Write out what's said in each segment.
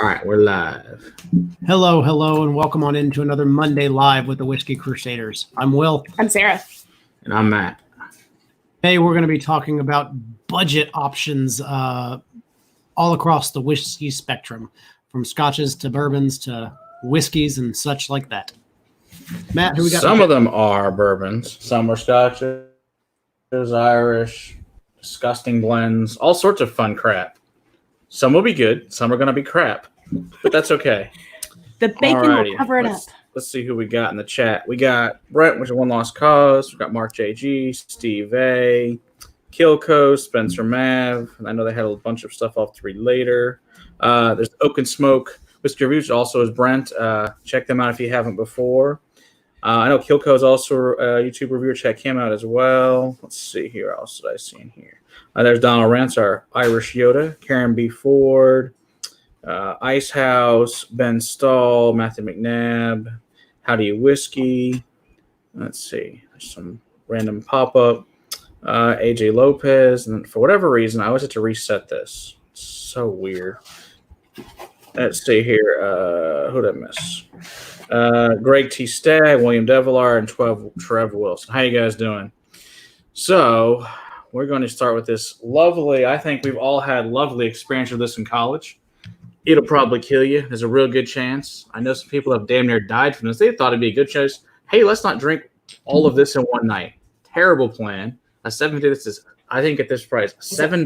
All right, we're live. Hello, and welcome on into another Monday Live with the Whiskey Crusaders. I'm Will. I'm Sarah. And I'm Matt. Today we're going to be talking about budget options all across the whiskey spectrum, from scotches to bourbons to whiskeys and such like that. Matt, who we got? Some of them are bourbons. Some are scotches, Irish, disgusting blends, all sorts of fun crap. Some will be good. Some are going to be crap, but that's okay. The bacon will cover it up. Let's see who we got in the chat. We got Brett, which is One Lost Cause. We got Mark JG, Steve A, Kilco, Spencer Mav. And I know they had a bunch of stuff off to read later. There's Oak and Smoke Whiskey Reviews, also is Brent. Check them out if you haven't before. I know Kilco is also a YouTube reviewer. Check him out as well. Let's see here. What else did I see in here? There's Donald Rance, our Irish Yoda. Karen B. Ford. Icehouse. Ben Stahl. Matthew McNabb. How Do You Whiskey? Let's see. There's some random pop-up. AJ Lopez. And for whatever reason, I always have to reset this. It's so weird. Let's see here. Who did I miss? Greg T. Stagg, William Devilar, and Trev Wilson. How you guys doing? So we're going to start with this lovely, I think we've all had lovely experience with this in college. It'll probably kill you. There's a real good chance. I know some people have damn near died from this. They thought it'd be a good choice. Hey, let's not drink all of this in one night. Terrible plan. This is, I think at this price, $7.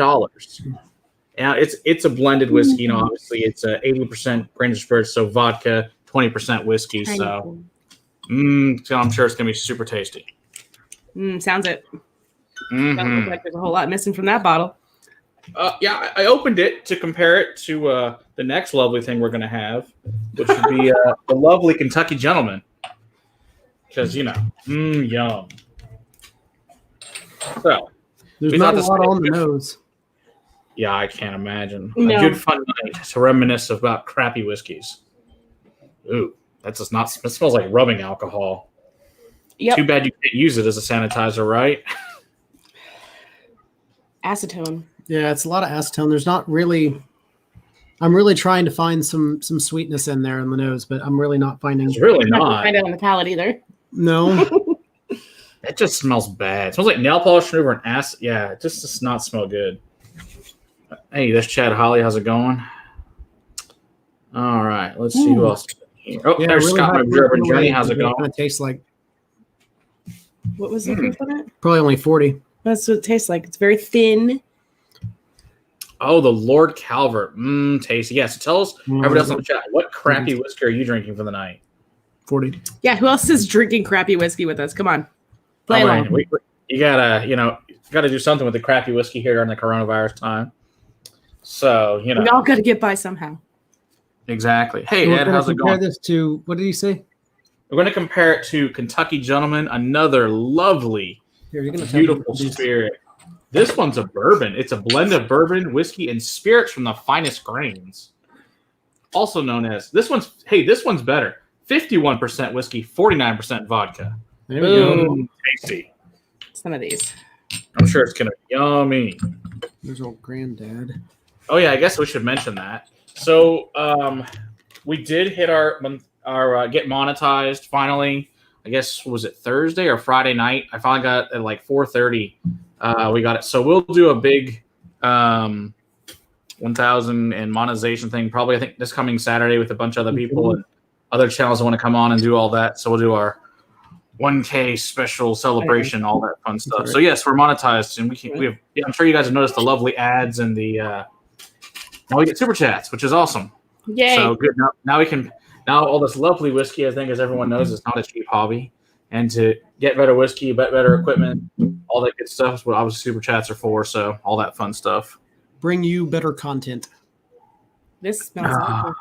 Now it's a blended whiskey. You know, obviously it's a 80% grain of spirits, so vodka, 20% whiskey. So, so I'm sure it's gonna be super tasty. Sounds it. Doesn't look like there's a whole lot missing from that bottle. Yeah, I opened it to compare it to the next lovely thing we're gonna have, which would be the lovely Kentucky Gentleman. Because yum. So there's not a lot on the nose. Yeah, I can't imagine. No. A good fun night to reminisce about crappy whiskeys. Ooh, that does not. It smells like rubbing alcohol. Yep. Too bad you can't use it as a sanitizer, right? Acetone. Yeah, it's a lot of acetone. There's not really. I'm really trying to find some sweetness in there in the nose, but I'm really not finding. It's really I'm not not. find it on the palate either. No. It just smells bad. It smells like nail polish remover and acid. Yeah, it just does not smell good. Hey, that's Chad Holly. How's it going? All right, let's see who else. Oh, Yeah, there's really Scott McDermott. Johnny, how's it going? Kind of tastes like What was the proof on it? probably only 40. That's what it tastes like. It's very thin. Oh, the Lord Calvert. Tasty. Yeah, so tell us, everybody else in the chat, what crappy whiskey are you drinking for the night? 40. Yeah, who else is drinking crappy whiskey with us? Come on. Play along. You gotta do something with the crappy whiskey here during the coronavirus time. So, We all got to get by somehow. Exactly. Hey, So Ed, how's it going? Compare this to, what did he say? We're going to compare it to Kentucky Gentleman, another lovely, Here, you're gonna tell me beautiful these- spirit. This one's a bourbon. It's a blend of bourbon, whiskey, and spirits from the finest grains. Also known as, this one's better. 51% whiskey, 49% vodka. There we go. Boom. Tasty. Some of these. I'm sure it's going to be yummy. There's old granddad. Oh yeah, I guess we should mention that. So we did hit our get monetized finally. I guess was it Thursday or Friday night? I finally got at like 4:30. We got it. So we'll do a big 1,000 and monetization thing. Probably I think this coming Saturday with a bunch of other people and other channels that want to come on and do all that. So we'll do our 1K special celebration, all that fun stuff. Right. So yes, we're monetized, and I'm sure you guys have noticed the lovely ads and the now we get super chats, which is awesome. Yay. So good. Now all this lovely whiskey, I think, as everyone knows, is not a cheap hobby, and to get better whiskey, better equipment, all that good stuff is what obviously super chats are for. So all that fun stuff. Bring you better content. This smells awful.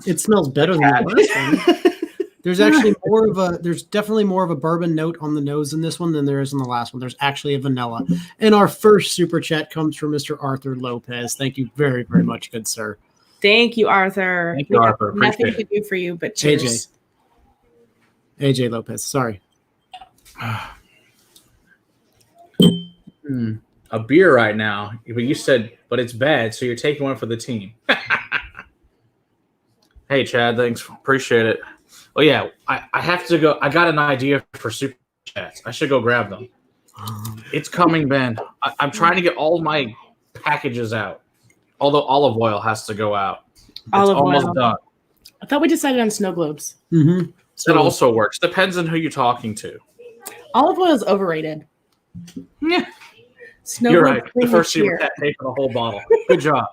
It smells better than the last one. There's actually there's definitely more of a bourbon note on the nose in this one than there is in the last one. There's actually a vanilla. And our first super chat comes from Mr. Arthur Lopez. Thank you very, very much, good sir. Thank you, Arthur. Thank you, Arthur. Nothing to Appreciate do for you, but cheers. AJ Lopez, sorry. A beer right now, but you said, but it's bad, so you're taking one for the team. Hey, Chad. Thanks. Appreciate it. Oh, yeah. I have to go. I got an idea for super chats. I should go grab them. It's coming, Ben. I'm trying to get all my packages out. Although olive oil has to go out. It's almost done. I thought we decided on snow globes. Mm-hmm. That also works. Depends on who you're talking to. Olive oil is overrated. Yeah. Snow You're globes right. bring The first cheer. super chat paid for the whole bottle. Good job.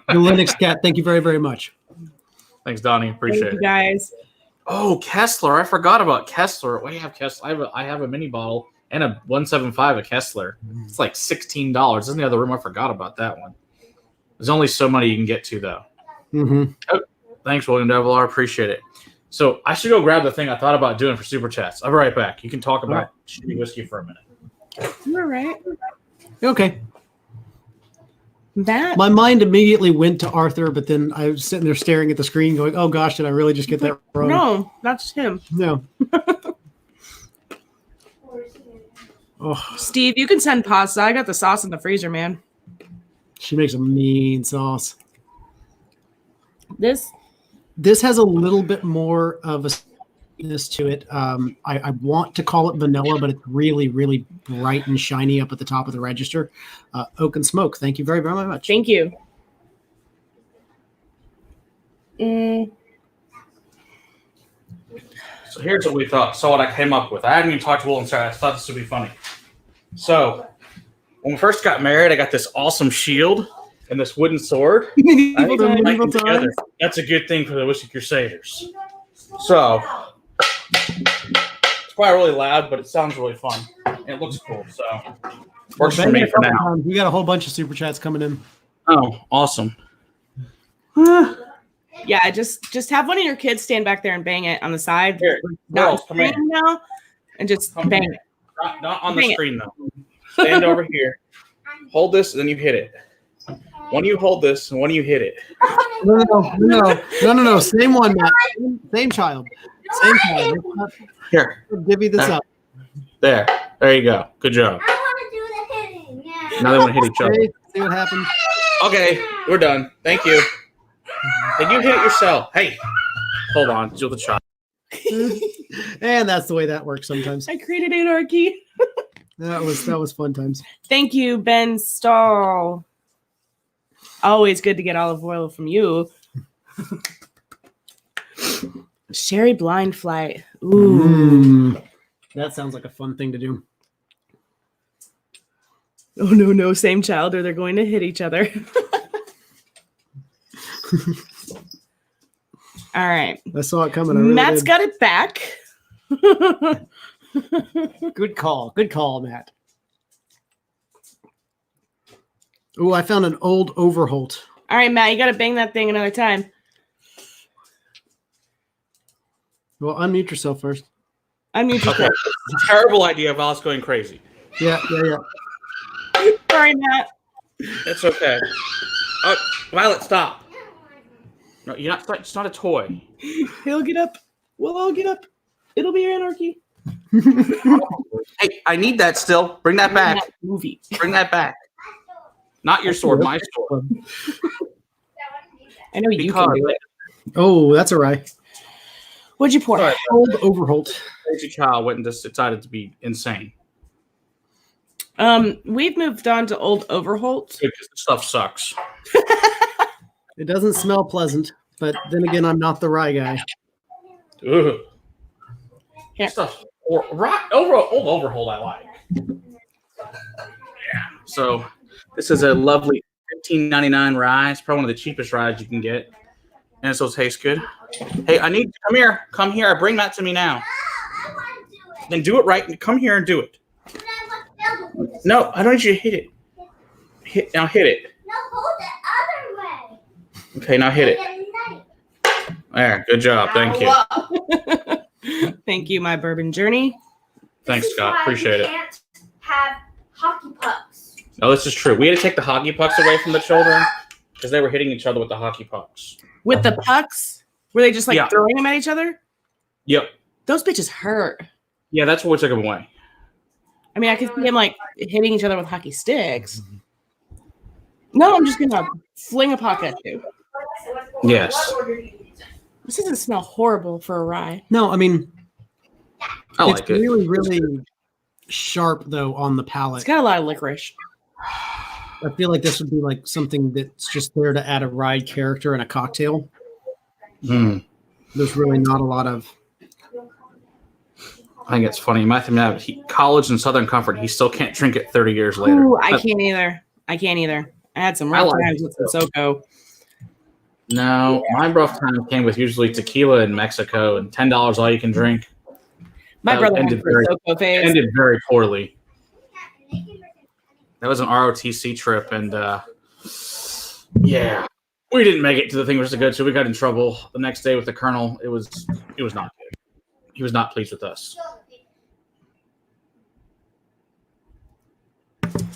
The Linux cat, thank you very, very much. Thanks, Donnie. Appreciate Thank you it. guys. Oh, Kessler. I forgot about Kessler. We have Kessler. I have a mini bottle and a 175 of Kessler. It's like $16. It's in the other room. I forgot about that one. There's only so many you can get to, though. Mm-hmm. Oh, thanks, William Devilar. Appreciate it. So I should go grab the thing I thought about doing for Super Chats. I'll be right back. You can talk about shitty whiskey for a minute. You're right. Okay. That My mind immediately went to Arthur, but then I was sitting there staring at the screen going, oh gosh, did I really just get that wrong? no, that's him. No. Oh, Steve, you can send pasta. I got the sauce in the freezer, man. she makes a mean sauce. This This has a little bit more of a sweetness to it. I want to call it vanilla, but it's really, really bright and shiny up at the top of the register. Oak and smoke. Thank you very, very much. thank you. So here's what we thought. So what I came up with. I hadn't even talked to Will inside. I thought this would be funny. So when we first got married, I got this awesome shield and this wooden sword. I think they're lighting together. That's a good thing for the Whiskey Crusaders. So it's probably really loud, but it sounds really fun. And it looks cool. So works for me for now. We got a whole bunch of super chats coming in. Oh, awesome. Yeah, just have one of your kids stand back there and bang it on the side. Here, Not girls, come here. now, and just Come bang here. it. Not on the Bang it. screen, though. Stand over here. Hold this, and then you hit it. One you hold this, and one you hit it. No. Same one, Matt. Same child. Same child. Here. Divvy this up. There you go. Good job. I want to do the hitting. Yeah. Now they want to hit each other. See what happens. Okay, we're done. Thank you. Did you hit it yourself? Hey, hold on. Do the child. And that's the way that works sometimes. I created anarchy. That was fun times. Thank you, Ben Stahl. Always good to get olive oil from you. Sherry blind flight. Ooh. That sounds like a fun thing to do. Oh no, same child, or they're going to hit each other. All right. I saw it coming. I really Matt's did. got it back. Good call. Good call, Matt. Oh, I found an old Overholt. All right, Matt, you got to bang that thing another time. Well, unmute yourself first. Unmute yourself. Okay. Terrible idea of Alice going crazy. Yeah. Sorry, Matt. It's okay. Oh, Violet, stop. No, you're not. It's not a toy. He'll get up. We'll all get up. It'll be anarchy. Hey, I need that still. Bring that back. That movie. Bring that back. Not your sword, my sword. I know you can do it. Oh, that's all right. What'd you pour? Sorry. Old Overholt. Crazy child went and just decided to be insane. We've moved on to Old Overholt. Because the stuff sucks. It doesn't smell pleasant, but then again, I'm not the rye guy. Ugh. Here. Stuff. Old Overholt I like. Yeah. So this is a lovely $15.99 rye. It's probably one of the cheapest ryes you can get. And so it tastes good. Hey, come here. Come here. Bring that to me now. I want to do it. Then do it right. Come here and do it. But I want the other one. No, I don't need you to hit it. Hit it. No, hold the other way. Okay, now hit it. Get a knife. There, good job. Thank you. Thank you, my bourbon journey. Thanks, This is Scott. why Appreciate we it. can't have hockey pucks. No, this is true. We had to take the hockey pucks away from the children because they were hitting each other with the hockey pucks. With the pucks, were they just like Yeah. throwing them at each other? Yep. Those bitches hurt. Yeah, that's what we took them away. I mean, I could see them like hitting each other with hockey sticks. No, I'm just gonna fling a puck at you. Yes. This doesn't smell horrible for a rye. No, I mean, I it's like it. really, really sharp though on the palate. It's got a lot of licorice. I feel like this would be like something that's just there to add a rye character in a cocktail. Mm. There's really not a lot of. I think it's funny. Matthew McNabb, college and Southern Comfort, he still can't drink it 30 years later. Ooh, I can't either. I had some rough times with some SoCo. No, my rough time came with usually tequila in Mexico and $10 all you can drink. My That brother ended had a SoCo phase. ended very poorly. That was an ROTC trip, and yeah, we didn't make it to the thing we were supposed to go to. We got in trouble the next day with the colonel. It was not good. He was not pleased with us.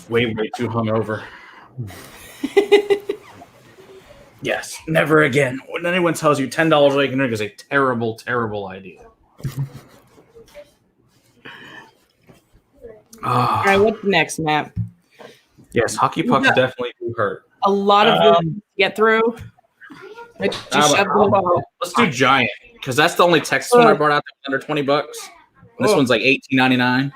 Way too hungover. Yes, never again. When anyone tells you $10 all you can drink is a terrible, terrible idea. All right, what's next, Matt? Yes, hockey pucks definitely do hurt. A lot of them to get through. Let's do Giant, because that's the only Texas one I brought out that was under $20. And this one's like $18.99.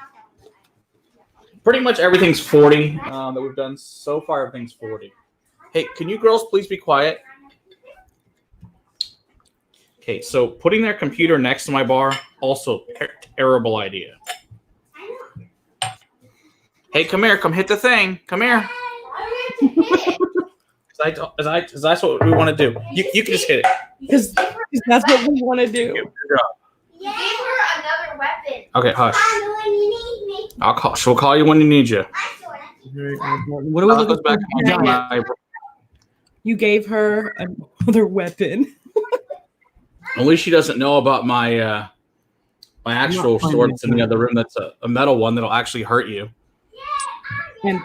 Pretty much everything's 40 that we've done so far. Everything's 40. Hey, can you girls please be quiet? Okay, so putting their computer next to my bar, also terrible idea. Hey, come here. Come hit the thing. Come here. That's what we want to do. You can just hit it. Because that's what we want to do. You gave her another weapon. Okay, hush. I know when you need me. She'll call you when you need you. What do we look back at? on my You gave her another weapon. Only she doesn't know about my my actual sword that's in the other room. That's a metal one that'll actually hurt you. And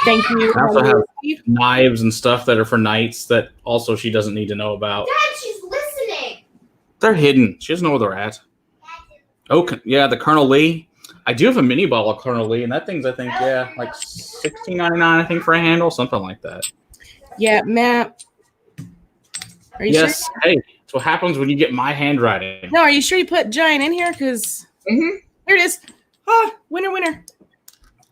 thank you. I also have knives and stuff that are for knights that also she doesn't need to know about. Dad, she's listening. They're hidden. She doesn't know where they're at. Oh, yeah, the Colonel Lee. I do have a mini bottle of Colonel Lee, and that thing's, I think, yeah, like $16.99, I think, for a handle, something like that. Yeah, Matt. Are you Yes, sure? hey, that's what happens when you get my handwriting. No, are you sure you put Giant in here? Because here it is. Ah, winner.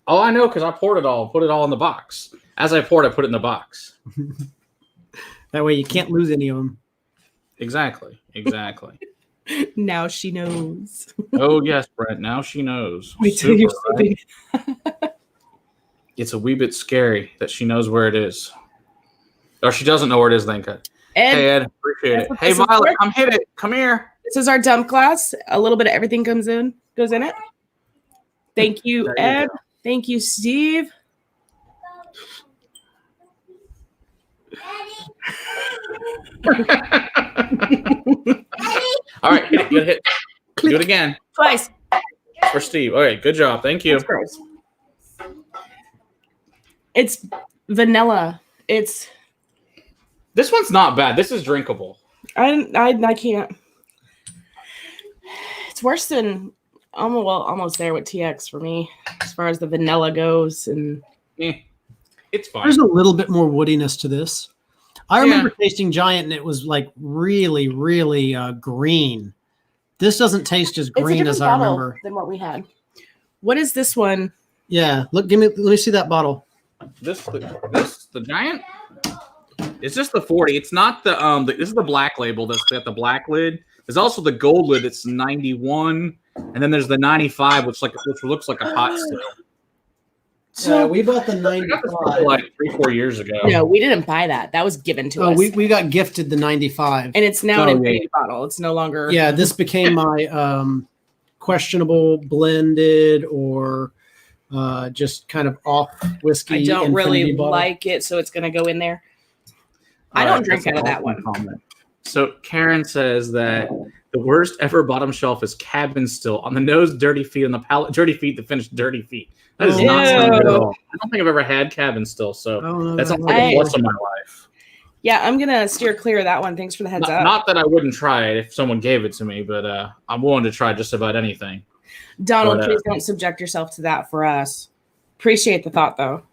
Oh, I know, because I poured it all, put it all in the box. As I poured, I put it in the box. That way you can't lose any of them. Exactly. Now she knows. Oh, yes, Brent, now she knows. Wait till you're Right? sipping. It's a wee bit scary that she knows where it is. Or she doesn't know where it is, then. Hey, Ed, appreciate it. Hey, Violet, come hit it. Come here. This is our dump glass. A little bit of everything goes in it. Thank you, Ed. Thank you, Steve. All right, hit it. Do it again. Twice. For Steve. Okay, good job. Thank you. That's gross. It's vanilla. This one's not bad. This is drinkable. I can't. It's worse than almost there with TX for me as far as the vanilla goes, and it's fine. There's a little bit more woodiness to this. I remember tasting Giant and it was like really, really green. This doesn't taste as green as I remember. Than what we had. What is this one? Yeah, let me see that bottle. The Giant? It's just the 40. It's not the this is the black label that's got the black lid. There's also the gold lid that's 91, and then there's the 95, which looks like a pot still. So we bought the 95 like 3-4 years ago. No, we didn't buy that. That was given to us. We got gifted the 95, and it's now in a baby bottle. It's no longer. Yeah, this became my questionable blended or just kind of off whiskey. I don't really bottle. like it, so it's going to go in there. I don't drink out of that one. Comment. So Karen says that the worst ever bottom shelf is cabin still on the nose, dirty feet on the palate, dirty feet, the finish, dirty feet. That is not something good at all. I don't think I've ever had cabin still, so that's not like once in my life. Yeah, I'm gonna steer clear of that one. Thanks for the heads up. Not that I wouldn't try it if someone gave it to me, but I'm willing to try just about anything. Donald, please don't subject yourself to that for us. Appreciate the thought, though.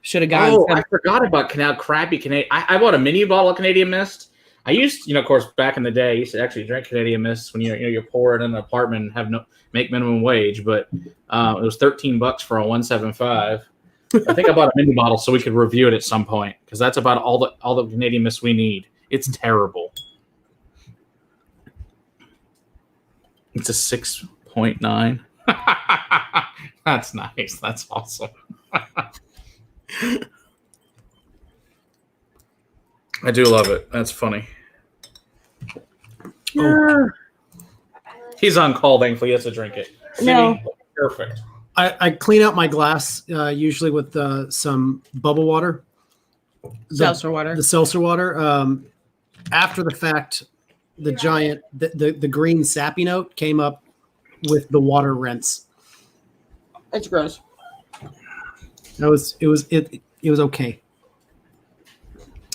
Should have gone. Oh, I forgot about crappy Canadian. I bought a mini bottle of Canadian Mist. I used, of course, back in the day, I used to actually drink Canadian Mist when you're poor in an apartment and make minimum wage, but it was $13 for a 175. I think I bought a mini bottle so we could review it at some point because that's about all the Canadian Mist we need. It's terrible. It's a 6.9. That's nice. That's awesome. I do love it. That's funny. Oh. He's on call, thankfully. He has to drink it. No. Perfect. I clean out my glass usually with some bubble water. Seltzer water. The seltzer water. After the fact, the giant, the green sappy note came up with the water rinse. It's gross. It was okay.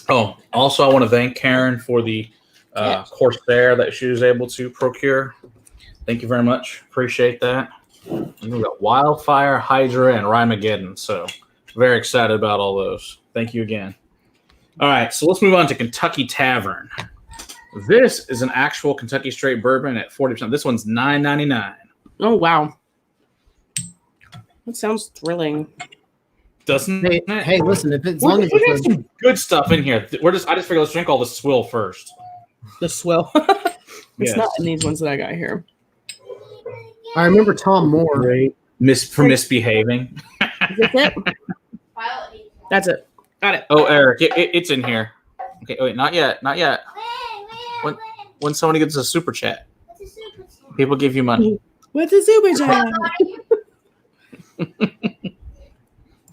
Oh, also I want to thank Karen for the Corsair that she was able to procure. Thank you very much. Appreciate that. We've got Wildfire, Hydra, and Rymageddon. So very excited about all those. Thank you again. All right, so let's move on to Kentucky Tavern. This is an actual Kentucky straight bourbon at 40%. This one's $9.99. Oh, wow. That sounds thrilling. Doesn't it? Hey, listen, if it's We're long as getting it's some good stuff in here. I just figured let's drink all the swill first. The swill. It's Yes. not in these ones that I got here. I remember Tom Moore. Great. For misbehaving. Is this it? That's it. Got it. Oh, Eric, it's in here. Okay, wait, not yet. Not yet. When somebody gets a super chat, people give you money. What's a super chat?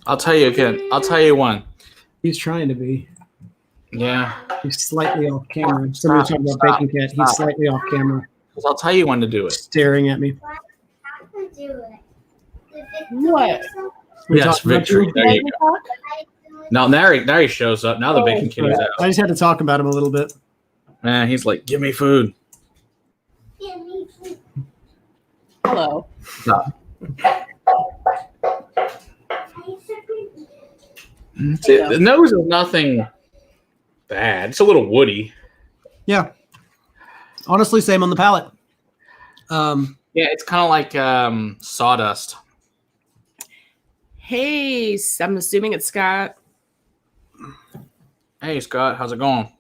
I'll tell you again. I'll tell you one. He's trying to be. Yeah. He's slightly off camera. Somebody talking about Bacon Cat. He's slightly off camera. I'll tell you when to do it. Staring at me. What? Yes, victory. There you go. Now he shows up. Now the bacon kitty's out. I just had to talk about him a little bit. He's like, give me food. Hello. Stop. The nose is nothing bad. It's a little woody. Yeah. Honestly, same on the palate. Yeah, it's kind of like sawdust. Hey, I'm assuming it's Scott. Hey, Scott, how's it going?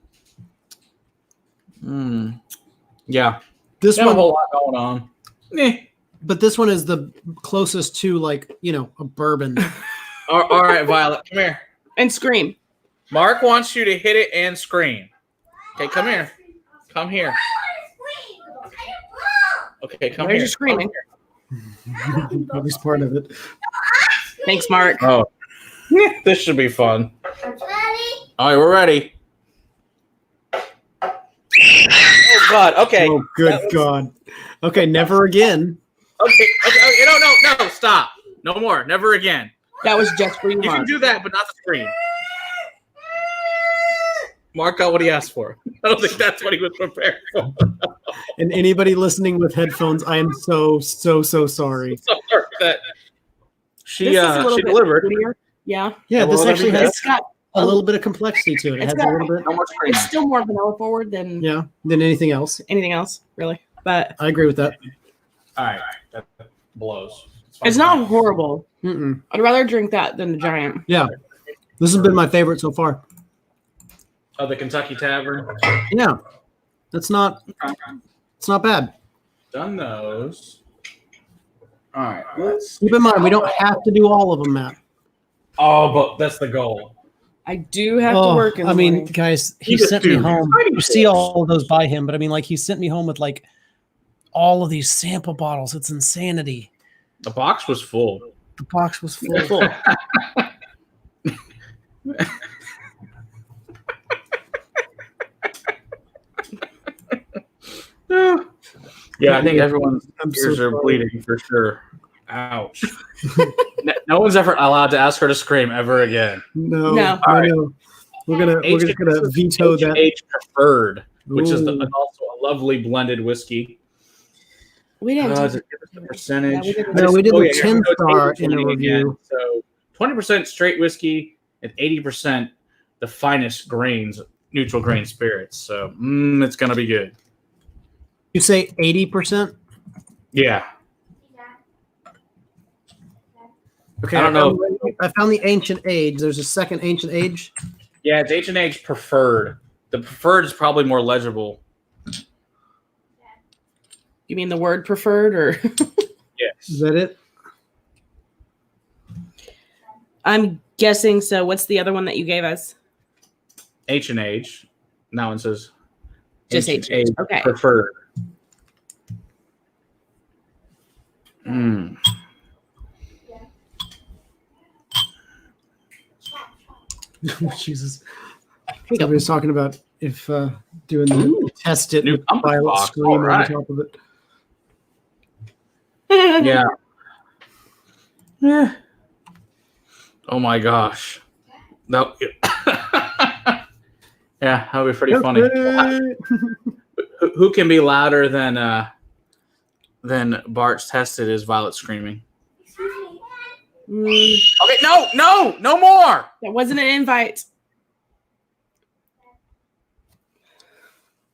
Yeah. This Got one, a whole lot going on. but this one is the closest to a bourbon. All right, Violet, come here. And Scream. Mark wants you to hit it and scream. Okay, come here. Come here. Okay, come Where's here. your screaming? At least part of it. Thanks, Mark. Oh, this should be fun. All right, we're ready. Oh God. Okay. Oh, good God. Okay, never again. Okay. No. Stop. No more. Never again. That was just for you, You can Mark. do that, but not the scream. Mark got what he asked for. I don't think that's what he was prepared for. And anybody listening with headphones, I am so sorry. Sorry that she This is a little bit delivered. prettier. Yeah. Yeah, this Well, actually that'd be has It's got a little bit of complexity to it. It It's has got- a little bit, No more screaming. it's still more vanilla forward than than anything else. anything else, really. But I agree with that. All right. That blows. it's not horrible. Mm-mm. I'd rather drink that than the Giant. Yeah, this has been my favorite so far. Oh, the Kentucky Tavern. Yeah, it's not bad. Done those. All right. Let's. Keep in mind, we don't have to do all of them, Matt. Oh, but that's the goal. I do have to work in the morning. guys, he He's a sent me dude. home. He's You see all of those by him, but I mean, he sent me home with all of these sample bottles. It's insanity. The box was full. The box was full. Yeah, I think everyone's I'm so ears are sorry. bleeding for sure. Ouch. No one's ever allowed to ask her to scream ever again. No, No. I know. We're just gonna veto that. H preferred, which is Ooh. also a lovely blended whiskey. We didn't. Does do it give us the percentage? Yeah, we didn't. No, we did Oh, the yeah, 10 so it's star 80% in the again. review. So 20% straight whiskey and 80% the finest grains neutral grain spirits. So it's gonna be good. You say 80%? Yeah. Okay, I don't know. I found the ancient age. There's a second ancient age. Yeah, it's Ancient Age preferred. The preferred is probably more legible. You mean the word preferred, or? Yes. Is that it? I'm guessing so. What's the other one that you gave us? Ancient Age. That one says Just Ancient Age. Okay. Preferred. Mm. Jesus. Somebody was talking about if doing the test it New with compass violet box. scream All on right. top of it. Yeah. Yeah. Oh my gosh. No. Yeah, that would be pretty funny. Who can be louder than Bart's tested is Violet screaming. Okay, no more. That wasn't an invite.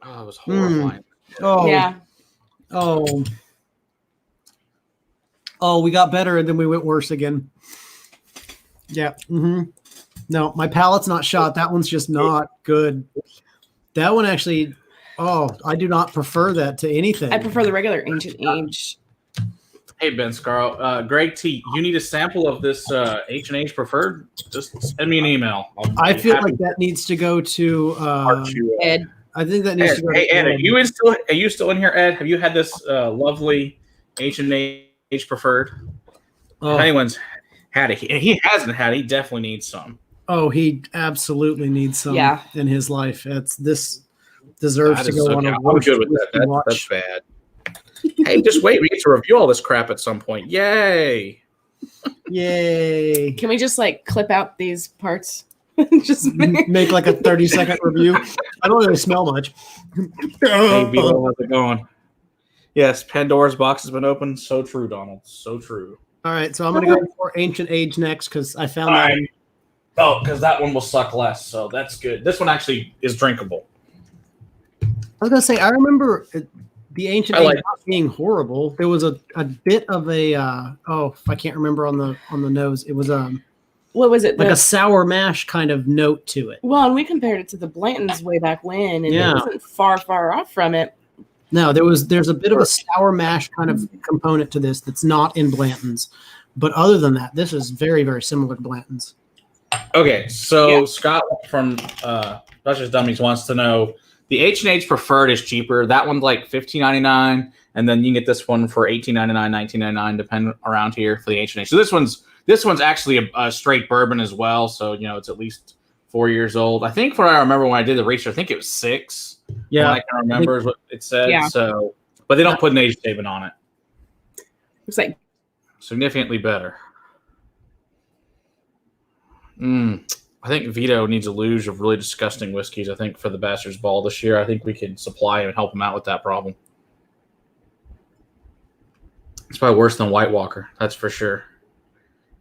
Oh, it was horrifying. Oh, Yeah. Oh, we got better and then we went worse again. Yeah. No, my palate's not shot. That one's just not good. That one actually, I do not prefer that to anything. I prefer the regular Ancient Age. Hey, Ben Scarl. Greg T, you need a sample of this Ancient Age preferred? Just send me an email. I feel like that needs to go to Ed. I think that needs to go Hey, to Ed, are you still in here, Ed? Have you had this lovely Ancient Age preferred? If anyone's had it, he hasn't had it. He definitely needs some. Oh, he absolutely needs some in his life. This deserves to go on a I'm good with that. That's bad. Hey, just wait. We get to review all this crap at some point. Yay. Yay. Can we just clip out these parts? Just make like a 30-second review. I don't really smell much. Hey, Vito, how's it going? Yes, Pandora's box has been opened. So true, Donald. So true. All right, so I'm going to go for Ancient Age next because I found that. Right. Oh, because that one will suck less, so that's good. This one actually is drinkable. I was going to say, I remember the Ancient Age not being horrible. There was a bit of a, I can't remember on the nose. It was what was it? Like a sour mash kind of note to it. Well, and we compared it to the Blantons way back when, and it wasn't far off from it. No, there's a bit of a sour mash kind of component to this that's not in Blanton's. But other than that, this is very, very similar to Blanton's. Okay, so Scott from Dutch's Dummies wants to know, the H&H Preferred is cheaper. That one's like $15.99, and then you can get this one for $18.99, $19.99, depending around here for the H&H. So this one's actually a straight bourbon as well, so it's at least 4 years old. I think what I remember when I did the research, I think it was 6. Yeah, I can remember is what it said. Yeah. So, but they don't put an age statement on it. It's like significantly better. I think Vito needs a luge of really disgusting whiskeys. I think for the Bastards Ball this year, I think we can supply him and help him out with that problem. It's probably worse than White Walker, that's for sure.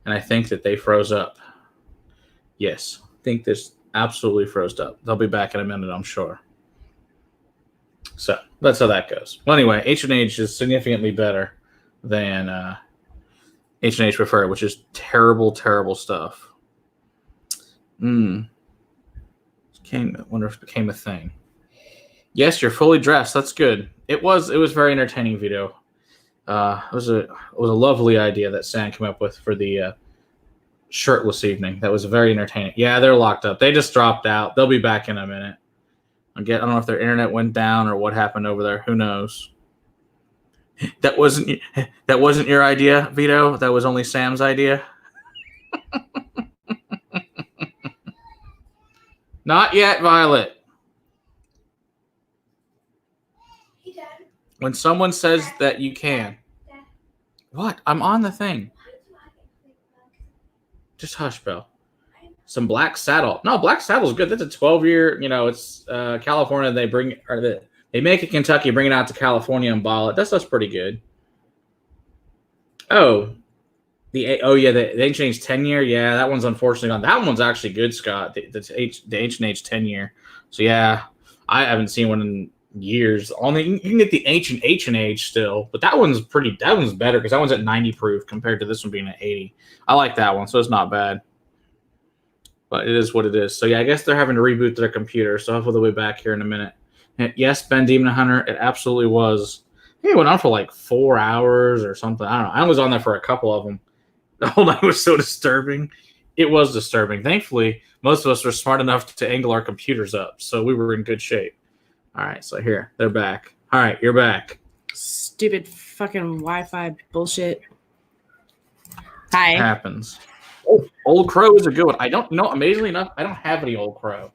And I think that they froze up. Yes, I think this absolutely froze up. They'll be back in a minute, I'm sure. So that's how that goes. Well, anyway, H&H is significantly better than H&H Preferred, which is terrible, terrible stuff. I wonder if it became a thing. Yes, you're fully dressed. That's good. It was very entertaining, Vito. It was a lovely idea that Sam came up with for the shirtless evening. That was very entertaining. Yeah, they're locked up. They just dropped out. They'll be back in a minute. I don't know if their internet went down or what happened over there. Who knows? That wasn't your idea, Vito. That was only Sam's idea. Not yet, Violet. Hey, Dad. When someone says that you can. Dad. What? I'm on the thing. Just hush, Belle. Some Black Saddle. No, Black Saddle's good. That's a 12-year, it's California. They make it Kentucky, bring it out to California and bottle it. That stuff's pretty good. Oh. The Ancient Age 10-year. Yeah, that one's unfortunately gone. That one's actually good, Scott. The Ancient Age 10-year. So yeah, I haven't seen one in years. Only you can get the Ancient Age still, but that one's better because that one's at 90 proof compared to this one being at 80. I like that one, so it's not bad. But it is what it is. So yeah, I guess they're having to reboot their computer. So hopefully they'll be back here in a minute. And yes, Ben Demon Hunter, it absolutely was. I think it went on for like 4 hours or something. I don't know. I was on there for a couple of them. The whole night was so disturbing. It was disturbing. Thankfully, most of us were smart enough to angle our computers up, so we were in good shape. All right, so here, they're back. All right, you're back. Stupid fucking Wi-Fi bullshit. Hi. Happens. Oh, Old Crow is a good one. I don't know. Amazingly enough, I don't have any Old Crow.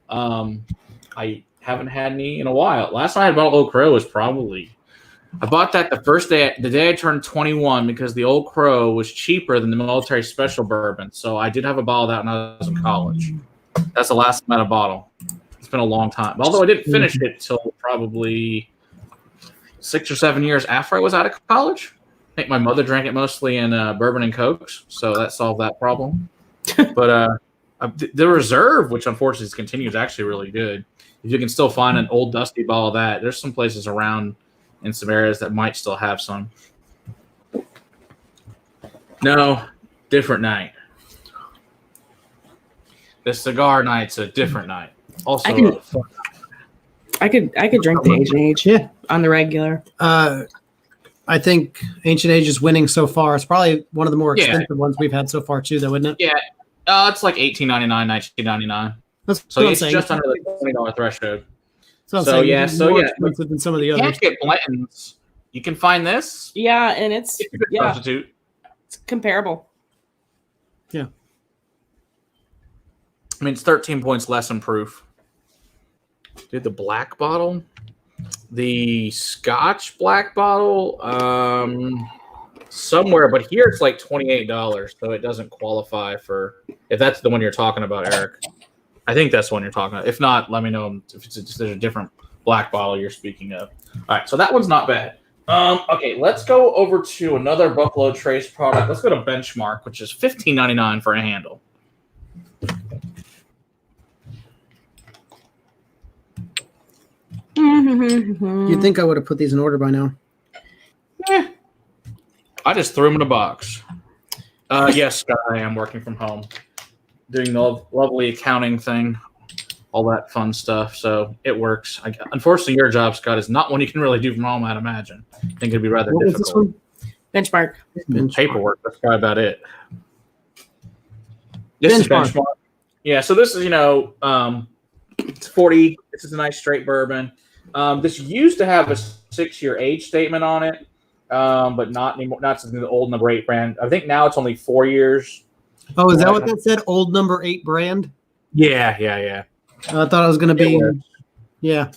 I haven't had any in a while. Last time I bought Old Crow was probably I bought that the day I turned 21 because the Old Crow was cheaper than the military special bourbon. So I did have a bottle of that when I was in college. That's the last time I had a bottle. It's been a long time. Although I didn't finish it till probably 6 or 7 years after I was out of college. I think my mother drank it mostly in bourbon and cokes, so that solved that problem. But the reserve, which unfortunately continues, is actually really good. If you can still find an old dusty bottle of that, there's some places around in some areas that might still have some. No, different night. The cigar night's a different night. Also, I could drink the Ancient Age on the regular. I think Ancient Age is winning so far. It's probably one of the more expensive ones we've had so far too, though, isn't it? Yeah, it's like $18.99, $19.99. That's so it's just under the $20 threshold. So expensive than some of the others. You can't get Blanton's. You can find this. Yeah, and it's substitute. It's comparable. Yeah. I mean, it's 13 points less in proof. Dude, the black bottle, the Scotch black bottle, somewhere, but here it's like $28, so it doesn't qualify for. If that's the one you're talking about, Eric. I think that's the one you're talking about. If not, let me know if there's a different black bottle you're speaking of. All right, so that one's not bad. Okay, let's go over to another Buffalo Trace product. Let's go to Benchmark, which is $15.99 for a handle. You'd think I would have put these in order by now. I just threw them in a box. Yes, Scott, I am working from home. Doing the lovely accounting thing, all that fun stuff. So it works. Unfortunately, your job, Scott, is not one you can really do from home, I'd imagine. I think it'd be rather difficult. This one? Benchmark. Paperwork. That's probably about it. This is Benchmark. Yeah, so this is, it's 40. This is a nice straight bourbon. This used to have a 6-year age statement on it, but not anymore. Not something the old number 8 brand. I think now it's only 4 years. Oh, is that what that said? Old number 8 brand? Yeah. I thought it was going to be. Yeah.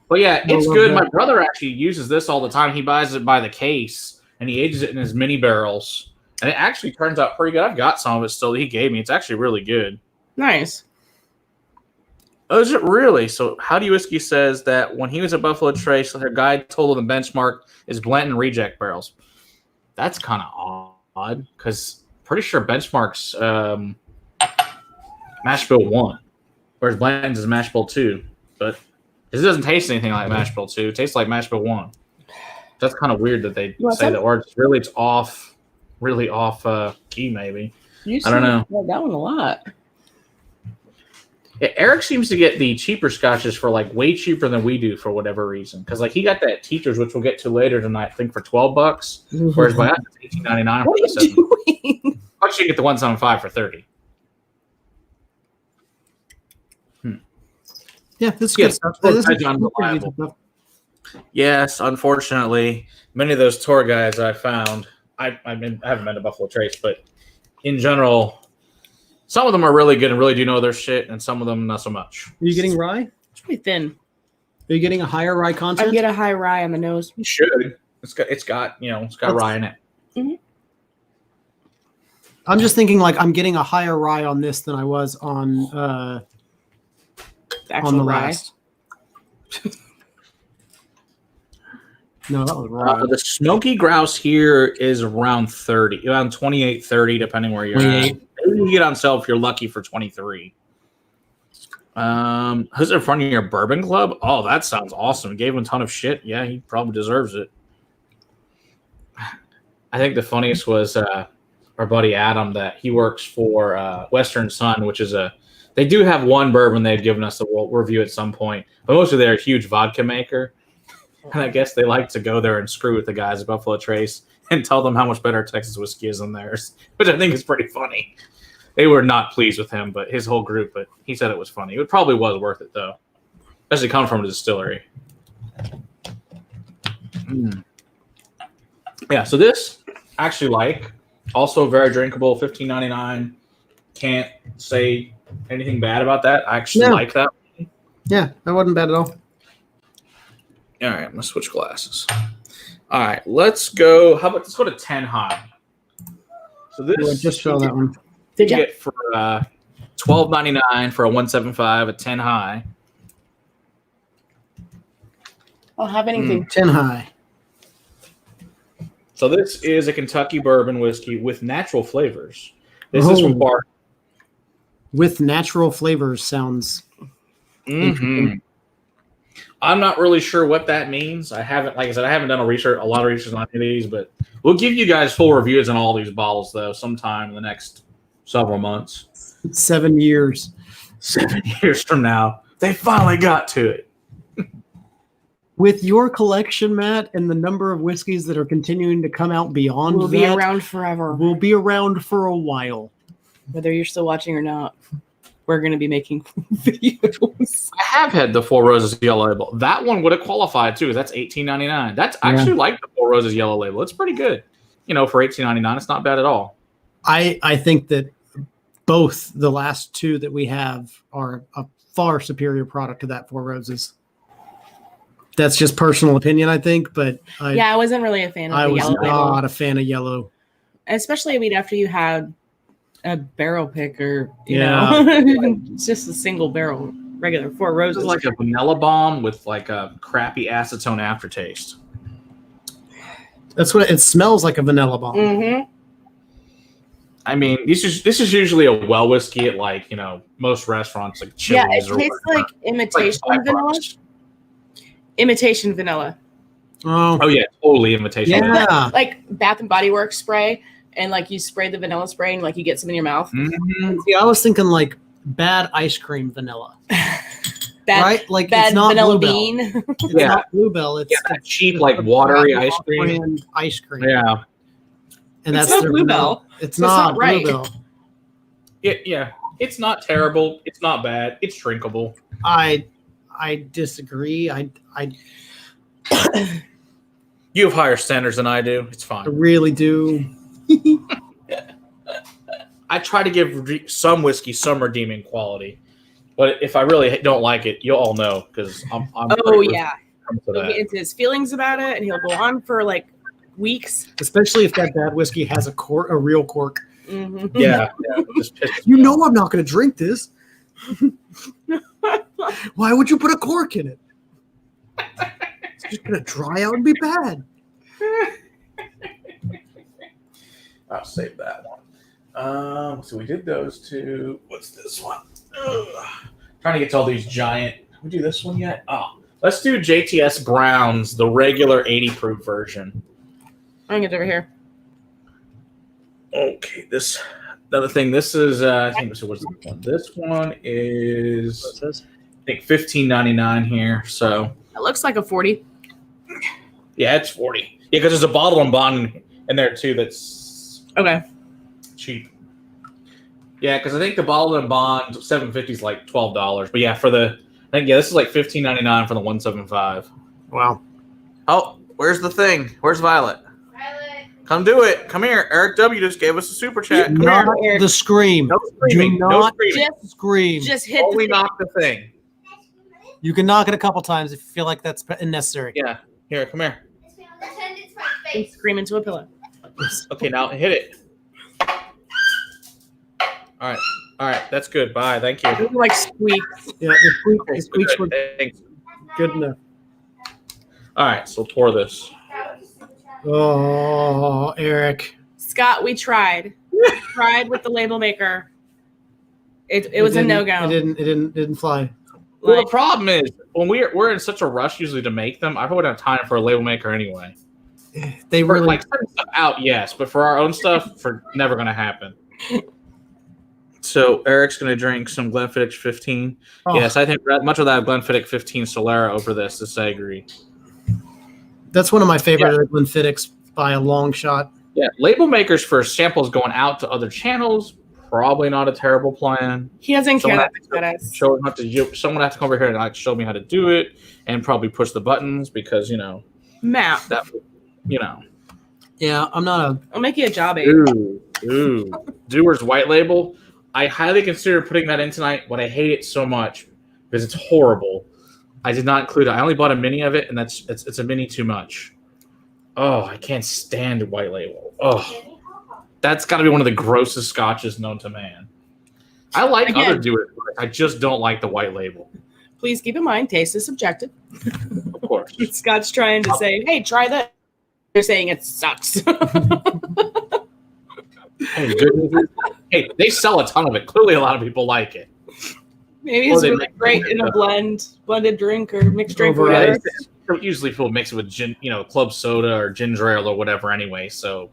But yeah, it's good. My brother actually uses this all the time. He buys it by the case, and he ages it in his mini barrels. And it actually turns out pretty good. I've got some of it still that he gave me. It's actually really good. Nice. Oh, is it really? So Howdy Whiskey says that when he was at Buffalo Trace, their guide told him the benchmark is Blanton reject barrels. That's kind of odd because pretty sure Benchmark's Mash Bill 1, whereas Blanton's is Mash Bill 2. But it doesn't taste anything like Mash Bill 2. It tastes like Mash Bill 1. That's kind of weird that they say that, or it's off, really off key maybe. I don't know. Like that one a lot. Yeah, Eric seems to get the cheaper scotches for like way cheaper than we do for whatever reason. Because like he got that Teachers, which we'll get to later tonight, I think for $12, whereas by that it's $18.99. What are you doing? How much you get the 175 for $30? Yeah, this is good stuff. This is unreliable. Yes, unfortunately, many of those tour guides I found, I haven't been to Buffalo Trace, but in general, some of them are really good and really do know their shit, and some of them not so much. Are you getting rye? It's pretty thin. Are you getting a higher rye content? I get a high rye on the nose. You should. It's got rye in it. Mm-hmm. I'm just thinking like I'm getting a higher rye on this than I was on the actual rye. last. No, that was wrong. The Smoky Grouse here is around 30, around 28, 30, depending where you're at. 28. Maybe you get on sale if you're lucky for 23. Who's in front of your bourbon club? Oh, that sounds awesome. Gave him a ton of shit. Yeah, he probably deserves it. I think the funniest was our buddy Adam, that he works for Western Sun, which is they do have one bourbon they've given us that we'll review at some point, but mostly they're a huge vodka maker. And I guess they like to go there and screw with the guys at Buffalo Trace and tell them how much better Texas whiskey is than theirs, which I think is pretty funny. They were not pleased with him, but his whole group, but he said it was funny. It probably was worth it, though, especially coming from a distillery. Yeah, so this I actually like. Also very drinkable, $15.99. Can't say anything bad about that. I actually like that. Yeah, that wasn't bad at all. All right, I'm going to switch glasses. All right, let's go. How about let's go to 10 high. So this Just show that one. you get for $12.99 for a 175 at 10 high. I'll have anything. 10 high. So this is a Kentucky bourbon whiskey with natural flavors. This is from Barton. With natural flavors sounds interesting. I'm not really sure what that means. I haven't, like I said, I haven't done a lot of research on any of these, but we'll give you guys full reviews on all these bottles, though, sometime in the next several months. 7 years. 7 years from now, they finally got to it. With your collection, Matt, and the number of whiskeys that are continuing to come out beyond We'll be around forever. We'll be around for a while. Whether you're still watching or not, we're going to be making videos. I have had the Four Roses Yellow Label. That one would have qualified, too. That's $18.99. That's I actually like the Four Roses Yellow Label. It's pretty good. For $18.99, it's not bad at all. I think that both the last two that we have are a far superior product to that Four Roses. That's just personal opinion, I think, but I wasn't really a fan of I the was yellow not label. a fan of yellow. Especially, after you had a barrel pick or, you Yeah. know, it's just a single barrel, regular Four This Roses. is like a vanilla bomb with like a crappy acetone aftertaste. That's what it smells like, a vanilla bomb. Mm-hmm. I mean, this is usually a well whiskey at most restaurants like Chili's. Yeah, it tastes like imitation vanilla. Imitation vanilla. Oh yeah, totally imitation. vanilla. Yeah. Like Bath and Body Works spray, and like you spray the vanilla spray and like you get some in your mouth. Mhm. See, I was thinking like bad ice cream vanilla. Bad, Right? Like bad it's not vanilla Bluebell. bean. It's Yeah. not Bluebell. It's That cheap, like watery ice cream. brand ice cream. Yeah, And It's that's not their Bluebell. vanilla. It's So it's not not right. Bluebell. yeah. It's not terrible. It's not bad. It's drinkable. I disagree. I You have higher standards than I do. It's fine. really do. I try to give some whiskey some redeeming quality, but if I really don't like it, you'll all know because I'm. Oh yeah, To he'll that. get into his feelings about it, and he'll go on for like weeks. Especially if that bad whiskey has a real cork. Mm-hmm. Yeah, it just pisses You me know off. I'm not going to drink this. Why would you put a cork in it? It's just going to dry out and be bad. I'll save that one. So we did those two. What's this one? Trying to get to all these giant. We do this one yet? Oh, let's do JTS Brown's, the regular 80 proof version. I'm gonna get over here. Okay, this another thing. This is I think what's this one? This one is I think $15.99 here. So It looks like a 40. yeah, it's 40. Yeah, because there's a bottle and bond in there too. That's Okay. cheap. Yeah, because I think the bottle and bond 750 is like $12. But yeah, this is like $15.99 for the 175. Wow. Oh, where's the thing? Where's Violet? Violet. Come do it. Come here. Eric W just gave us a super chat. Come Not here. the scream. No screaming. Do No not screaming. scream. Just hit Only the knock the thing. You can knock it a couple times if you feel like that's necessary. Yeah. Here, come here. Pretend it's my and face. scream into a pillow. Okay, now hit it. All right. That's good. Bye. Thank you. Like squeaks. Yeah, the squeaks were Thanks. good enough. All right, so we'll pour this. Oh, Eric. Scott, we tried. Tried with the label maker. It was a no-go. It didn't fly. Well, the problem is when we're in such a rush usually to make them, I probably don't have time for a label maker anyway. They For, really like setting stuff out, yes, but for our own stuff, for never going to happen. So Eric's going to drink some Glenfiddich 15. Oh. Yes, I think much of that Glenfiddich 15 Solera over this. I agree. That's one of my favorite Glenfiddichs by a long shot. Yeah, label makers for samples going out to other channels, probably not a terrible plan. He doesn't care Someone that much about us. Someone has to come over here and like show me how to do it and probably push the buttons because Matt. Yeah, I'm not I'll make you a job aid. Ooh. Dewar's White Label. I highly consider putting that in tonight, but I hate it so much because it's horrible. I did not include it. I only bought a mini of it, and it's a mini too much. Oh, I can't stand White Label. Oh, that's got to be one of the grossest scotches known to man. I like other Dewar. I just don't like the White Label. Please keep in mind, taste is subjective. Of course. Scott's trying to say, hey, try that. They're saying it sucks. Hey, they sell a ton of it. Clearly, a lot of people like it. Maybe it's really great in a blended drink or mixed drink. Or whatever. Usually, people mix it with gin, club soda or ginger ale or whatever. Anyway, so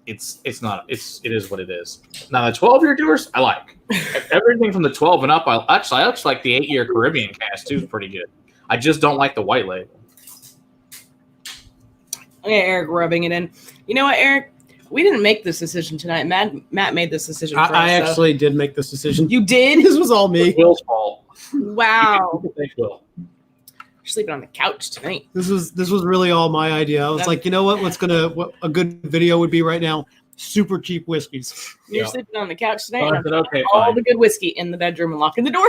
it is what it is. Now the 12-year Dewars, I like everything from the 12 and up. I actually like the 8-year Caribbean cast too. Is pretty good. I just don't like the White Label. Okay, Eric rubbing it in. You know what, Eric? We didn't make this decision tonight. Matt made this decision for us. I actually did make this decision. You did? This was all me. Will's fault. Wow. Thanks, Will. You're sleeping on the couch tonight. This was really all my idea. I was like, you know what? What a good video would be right now? Super cheap whiskeys. You're sleeping on the couch tonight. Oh, okay, all fine. the good whiskey in the bedroom and locking the door.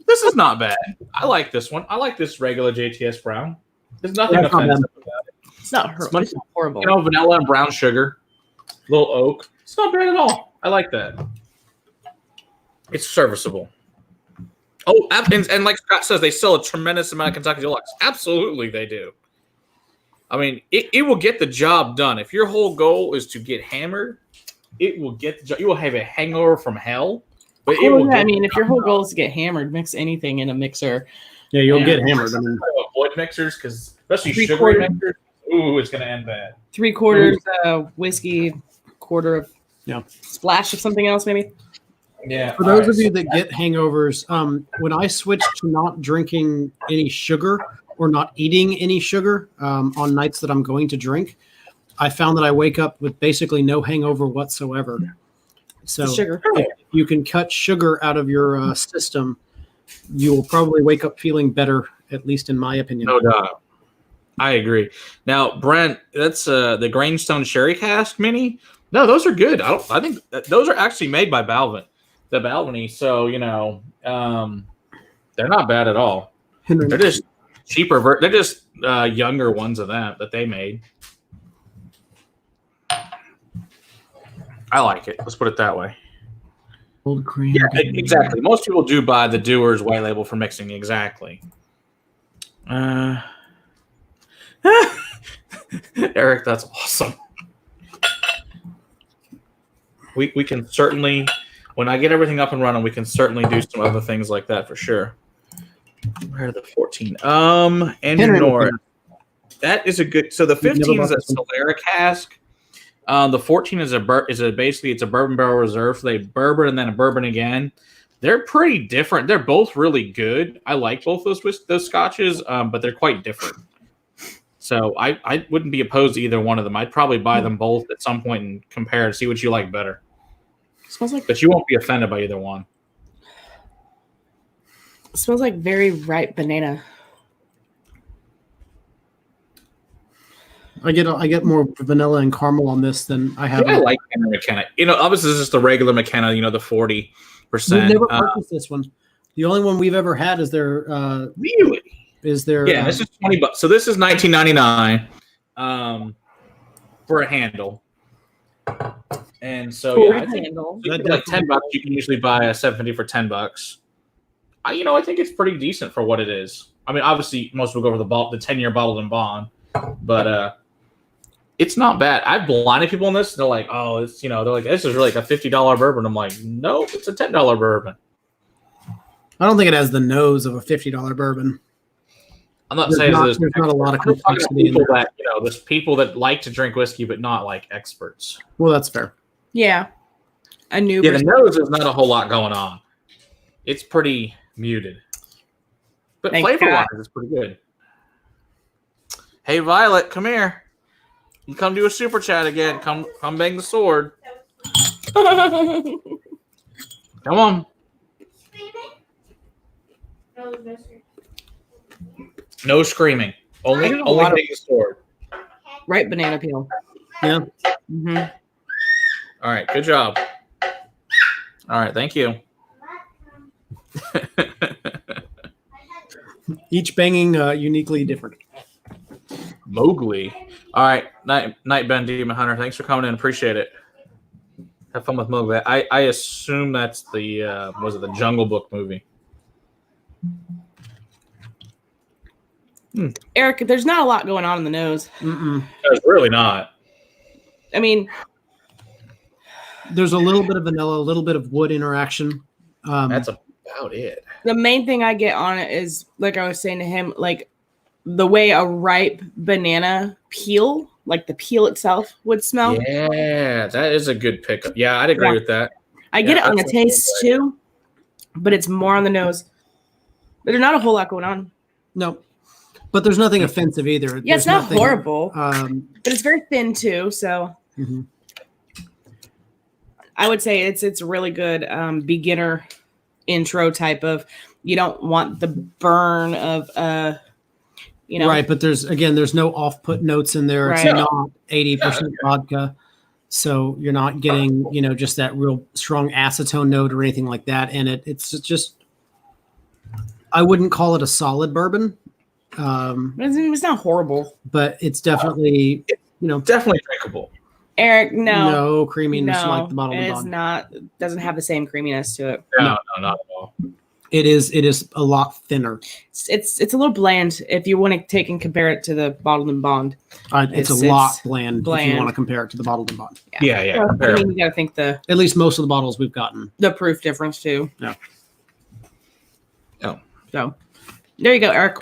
This is not bad. I like this one. I like this regular JTS Brown. There's nothing offensive about it. It's not horrible. Vanilla and brown sugar, little oak. It's not bad at all. I like that. It's serviceable. Oh, and like Scott says, they sell a tremendous amount of Kentucky Deluxe. Absolutely, they do. I mean, it will get the job done. If your whole goal is to get hammered, it will get the job. You will have a hangover from hell. But if your whole goal is to get hammered, mix anything in a mixer. Yeah, you'll get hammered. I mean, avoid mixers because especially sugary mixers. Ooh, it's going to end bad. 3/4 whiskey, quarter of splash of something else, maybe. Yeah. For those of you that get hangovers, when I switched to not drinking any sugar or not eating any sugar on nights that I'm going to drink, I found that I wake up with basically no hangover whatsoever. So if you can cut sugar out of your system, you will probably wake up feeling better, at least in my opinion. No doubt. I agree. Now, Brent, that's the Grainstone Sherry Cask Mini. No, those are good. I think those are actually made by Balvin, the Balvenie. So they're not bad at all. They're just cheaper. They're just younger ones of that they made. I like it. Let's put it that way. Old cream. Yeah, exactly. Most people do buy the Dewar's White Label for mixing. Exactly. Eric, that's awesome. We can certainly, when I get everything up and running, we can certainly do some other things like that for sure. Where are the 14? Andrew Norris. That is a good. So the 15 is a Solera cask. The 14 is basically it's a bourbon barrel reserve. So they bourbon and then a bourbon again. They're pretty different. They're both really good. I like both those scotches, but they're quite different. So I wouldn't be opposed to either one of them. I'd probably buy them both at some point and compare and see what you like better. But you won't be offended by either one. It smells like very ripe banana. I get more vanilla and caramel on this than I have. I like McKenna. Obviously this is just the regular McKenna. The 40%. We've never purchased this one. The only one we've ever had is their really. Is there? Yeah, this is $20. So this is $19.99 for a handle. And so handle. Like $10, you can usually buy a $750 for $10. I think it's pretty decent for what it is. I mean, obviously, most people go for the 10-year bottled and bond, but it's not bad. I've blinded people on this. They're like, oh, it's they're like, this is really like a $50 bourbon. I'm like, no, it's a $10 bourbon. I don't think it has the nose of a $50 bourbon. I'm not saying there's not a lot of complexity in people there. that there's people that like to drink whiskey, but not like experts. Well, that's fair. Yeah. A new. Yeah, the nose is not a whole lot going on. It's pretty muted, but flavor-wise, it's pretty good. Hey, Violet, come here. You come do a super chat again. Come bang the sword. Come on. No screaming. Only bang the sword. Right, banana peel. Yeah. Mm-hmm. All right, good job. All right, thank you. Each banging uniquely different. Mowgli. All right, Night Ben Demon Hunter. Thanks for coming in. Appreciate it. Have fun with Mowgli. I assume that's the the Jungle Book movie. Eric, there's not a lot going on in the nose. It's really not. I mean, there's a little bit of vanilla, a little bit of wood interaction. That's about it. The main thing I get on it is, like I was saying to him, like the way a ripe banana peel, like the peel itself, would smell. Yeah, that is a good pickup. Yeah, I'd agree with that. I get it on the taste too, but it's more on the nose. But there's not a whole lot going on. No, but there's nothing offensive either. Yeah, it's not horrible, but it's very thin too. So I would say it's really good beginner intro type of. You don't want the burn of right, but there's no off-put notes in there. It's not 80% vodka, so you're not getting just that real strong acetone note or anything like that. And it's just, I wouldn't call it a solid bourbon. It's not horrible, but it's definitely definitely drinkable. Eric, no creaminess like the bottle. It's not. It doesn't have the same creaminess to it. No, not at all. It is a lot thinner. It's a little bland if you want to take and compare it to the bottled and bond. It's a lot bland if you want to compare it to the bottled and bond. Yeah. Well, I mean, you got to think at least most of the bottles we've gotten the proof difference too. Yeah. Oh. So there you go, Eric.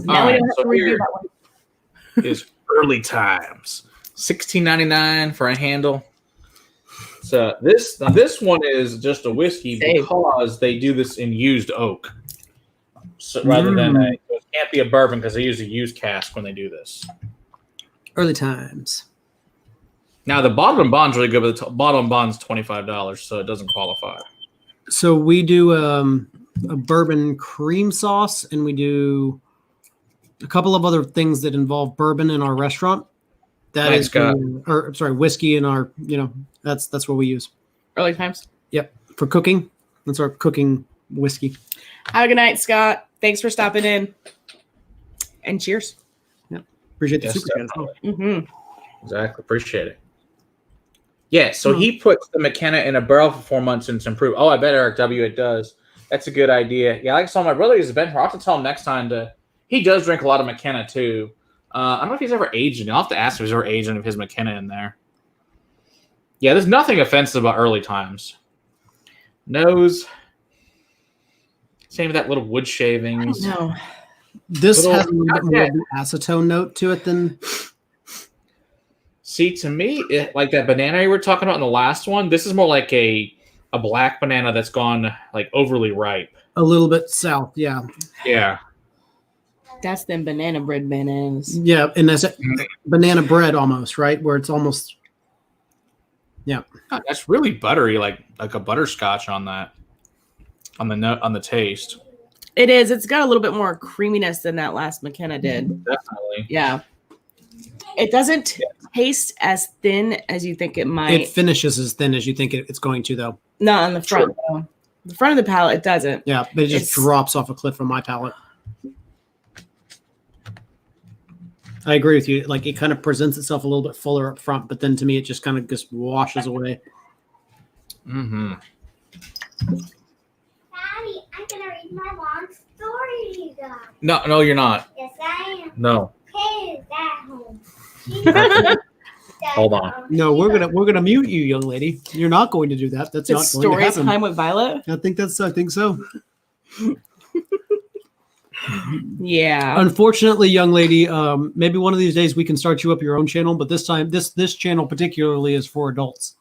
Now we don't have to review that one. Is Early Times, $16.99 for a handle. So this one is just a whiskey because they do this in used oak, so rather than it can't be a bourbon because they use a used cask when they do this. Early Times. Now the bottle and bond's really good, but the bottle and bond's $25, so it doesn't qualify. So we do a bourbon cream sauce, and we do a couple of other things that involve bourbon in our restaurant. That is, whiskey in our, that's what we use. Early Times. Yep. For cooking. That's our cooking whiskey. Have a good night, Scott. Thanks for stopping in. And cheers. Yep. Appreciate the super chat as well. Exactly. Appreciate it. Yeah. So he puts the McKenna in a barrel for 4 months and it's improved. Oh, I bet Eric W. it does. That's a good idea. Yeah. Like I saw my brother has been here. I'll have to tell him next time he does drink a lot of McKenna too. I don't know if he's ever aged it. I'll have to ask if he's ever aged any of his McKenna in there. Yeah, there's nothing offensive about Early Times. Nose. Same with that little wood shavings. No. This has a little bit more of the acetone note to it than. See, to me, like that banana you were talking about in the last one, this is more like a black banana that's gone like overly ripe. A little bit south, yeah. Yeah. That's them banana bread bananas. Yeah, and that's banana bread almost, right? Where it's almost, yeah. God, that's really buttery, like a butterscotch on that, on the taste. It is. It's got a little bit more creaminess than that last McKenna did. Definitely. Yeah. It doesn't taste as thin as you think it might. It finishes as thin as you think it's going to, though. Not on the front, though. The front of the palate, it doesn't. Yeah, but it just drops off a cliff on my palate. I agree with you. Like, it kind of presents itself a little bit fuller up front, but then to me, it just kind of just washes away. Daddy, I'm going to read my mom's No, you're not. Yes, I am. No. Kay's at home. Hold on. No, we're gonna mute you, young lady. You're not going to do that. That's It's not going to story happen. time with Violet. I think so. Yeah. Unfortunately, young lady, maybe one of these days we can start you up your own channel, but this time this channel particularly is for adults.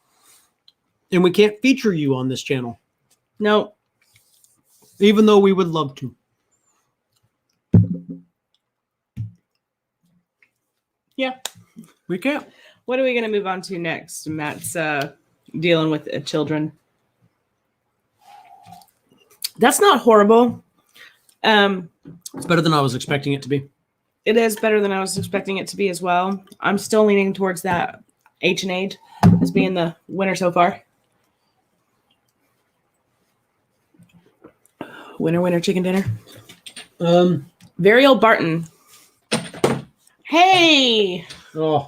And we can't feature you on this channel, No. even though we would love to. Yeah. We can't. What are we going to move on to next? Matt's dealing with children. That's not horrible. It's better than I was expecting it to be. It is better than I was expecting it to be as well. I'm still leaning towards that H&H as being the winner so far. Winner, winner, chicken dinner. Very Old Barton. Hey! Oh,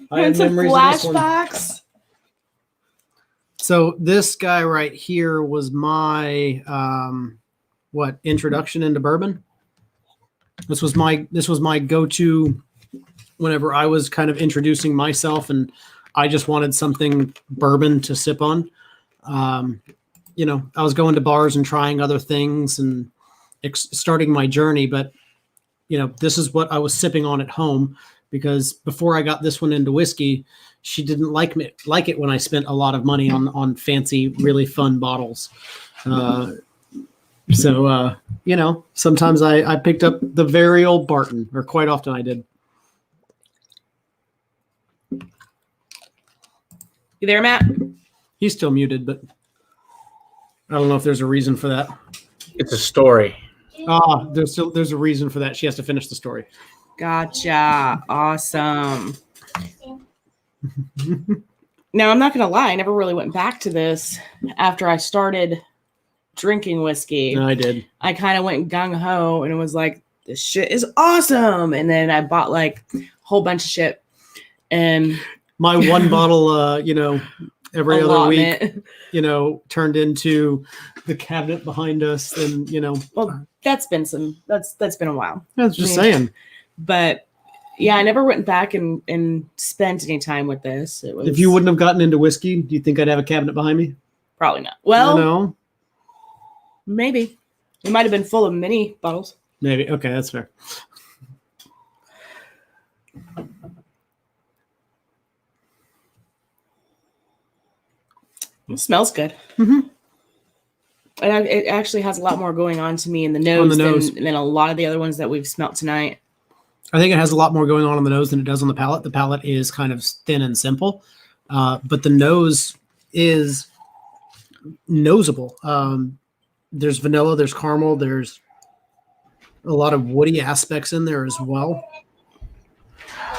I And had some memories of this one. flashbacks. So this guy right here was my introduction into bourbon. This was my go-to whenever I was kind of introducing myself and I just wanted something bourbon to sip on. I was going to bars and trying other things and starting my journey, but this is what I was sipping on at home because before I got this one into whiskey, she didn't like it when I spent a lot of money on fancy, really fun bottles. So sometimes I picked up the very Old Barton, or quite often I did. You there, Matt? He's still muted, but I don't know if there's a reason for that. It's a story. There's a reason for that. She has to finish the story. Gotcha. Awesome. Now, I'm not going to lie. I never really went back to this after I started drinking whiskey. No, I did. I kind of went gung-ho and it was like, this shit is awesome. And then I bought like a whole bunch of shit. And My one bottle, every other week, allotment. turned into the cabinet behind us. And, Well, that's been a while. I was just saying. But yeah, I never went back and spent any time with this. It was If you wouldn't have gotten into whiskey, do you think I'd have a cabinet behind me? probably not. Well, No. maybe. It might have been full of mini bottles. Maybe. Okay, that's fair. It smells good. Mm-hmm. And it actually has a lot more going on to me in the nose, nose. Than a lot of the other ones that we've smelt tonight. I think it has a lot more going on the nose than it does on the palate. The palate is kind of thin and simple, but the nose is noseable. There's vanilla, there's caramel, there's a lot of woody aspects in there as well.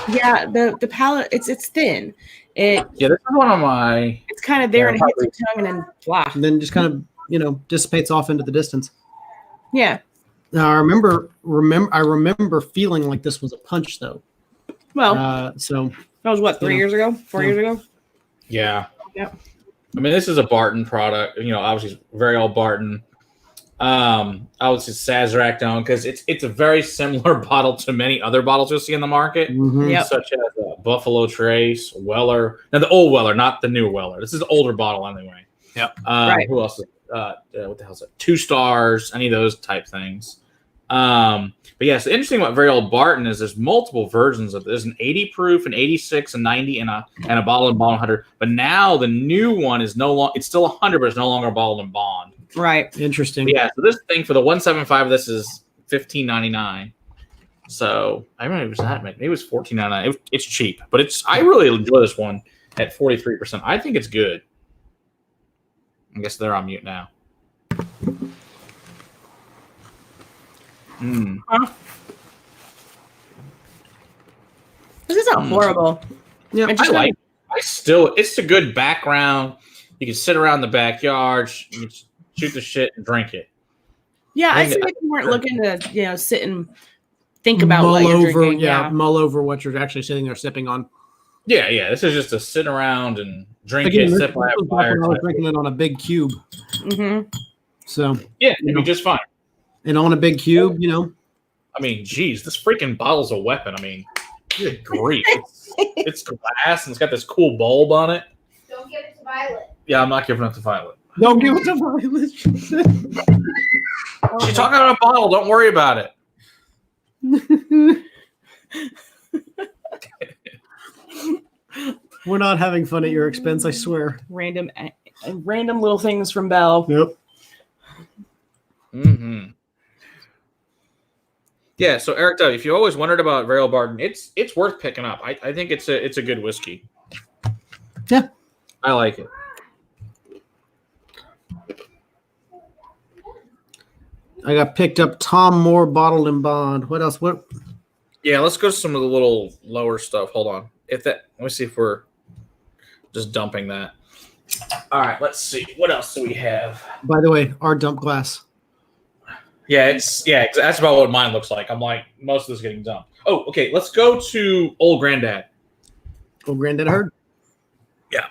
Yeah, the palate, it's thin. Yeah, this is one of my. It's kind of there Yeah, and it hits your tongue and then blah. And then just kind of, dissipates off into the distance. Yeah. Now I remember feeling like this was a punch though. Well, So that was what, 3 years ago? 4 years ago? Yeah. Yeah. I mean, this is a Barton product. Obviously, very Old Barton. I would say Sazerac down because it's a very similar bottle to many other bottles you'll see in the market, Yep. such as Buffalo Trace, Weller. Now the old Weller, not the new Weller. This is an older bottle anyway. Yep. Right. Who else? What the hell is it? 2 Stars, any of those type things. But yes, the interesting about very Old Barton is there's multiple versions of this. There's an 80 proof, an 86, a 90, and a bottled and bond 100. But now the new one is no longer. It's still 100, but it's no longer bottled and bond. Right. Interesting. But yeah, so this thing for the 175 of this is $15.99. So I remember it was that. Maybe it was $14.99. It's cheap, but I really enjoy this one at 43%. I think it's good. I guess they're on mute now. This isn't horrible. Yeah, It's a good background. You can sit around the backyard, you can shoot the shit and drink it. Yeah, I And- see if you weren't looking to, sit and think about what you're drinking. mull over what you're actually sitting there sipping on. Yeah. This is just to sit around and drink Again, it, sip by a fire. I was drinking it on a big cube. Mm-hmm. So Yeah, it'd be just fine. And on a big cube, you know. I mean, geez, this freaking bottle's a weapon. I mean, good grief. It's glass and it's got this cool bulb on it. Don't give it to Violet. Yeah, I'm not giving it to Violet. Don't give it to Violet. She's talking about a bottle. Don't worry about it. We're not having fun at your expense, I swear. Random little things from Belle. Yep. Mm-hmm. Yeah, so Eric W., if you always wondered about Old Barton, it's worth picking up. I think it's a good whiskey. Yeah. I like it. I got picked up Tom Moore Bottled and Bond. What else? What? Yeah, let's go to some of the little lower stuff. Hold on. Let me see if we're just dumping that. All right, let's see. What else do we have? By the way, our dump glass. Yeah, that's about what mine looks like. I'm like, most of this is getting dumped. Oh, okay. Let's go to Old Granddad. Old Granddad Heard. Yeah.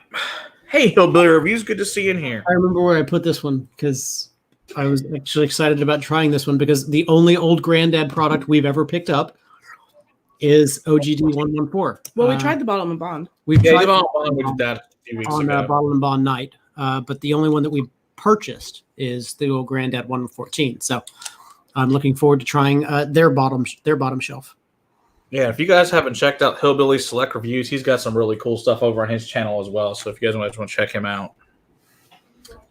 Hey, Hillbilly Reviews. Good to see you in here. I remember where I put this one because I was actually excited about trying this one because the only Old Granddad product we've ever picked up is OGD 114. Well, we tried the Bottle and Bond. We've tried We did that a few weeks on ago. Bottle and Bond night, but the only one that we purchased is the Old Granddad 114. So I'm looking forward to trying their bottom shelf. Yeah, if you guys haven't checked out Hillbilly Select Reviews, he's got some really cool stuff over on his channel as well. So if you guys want to check him out.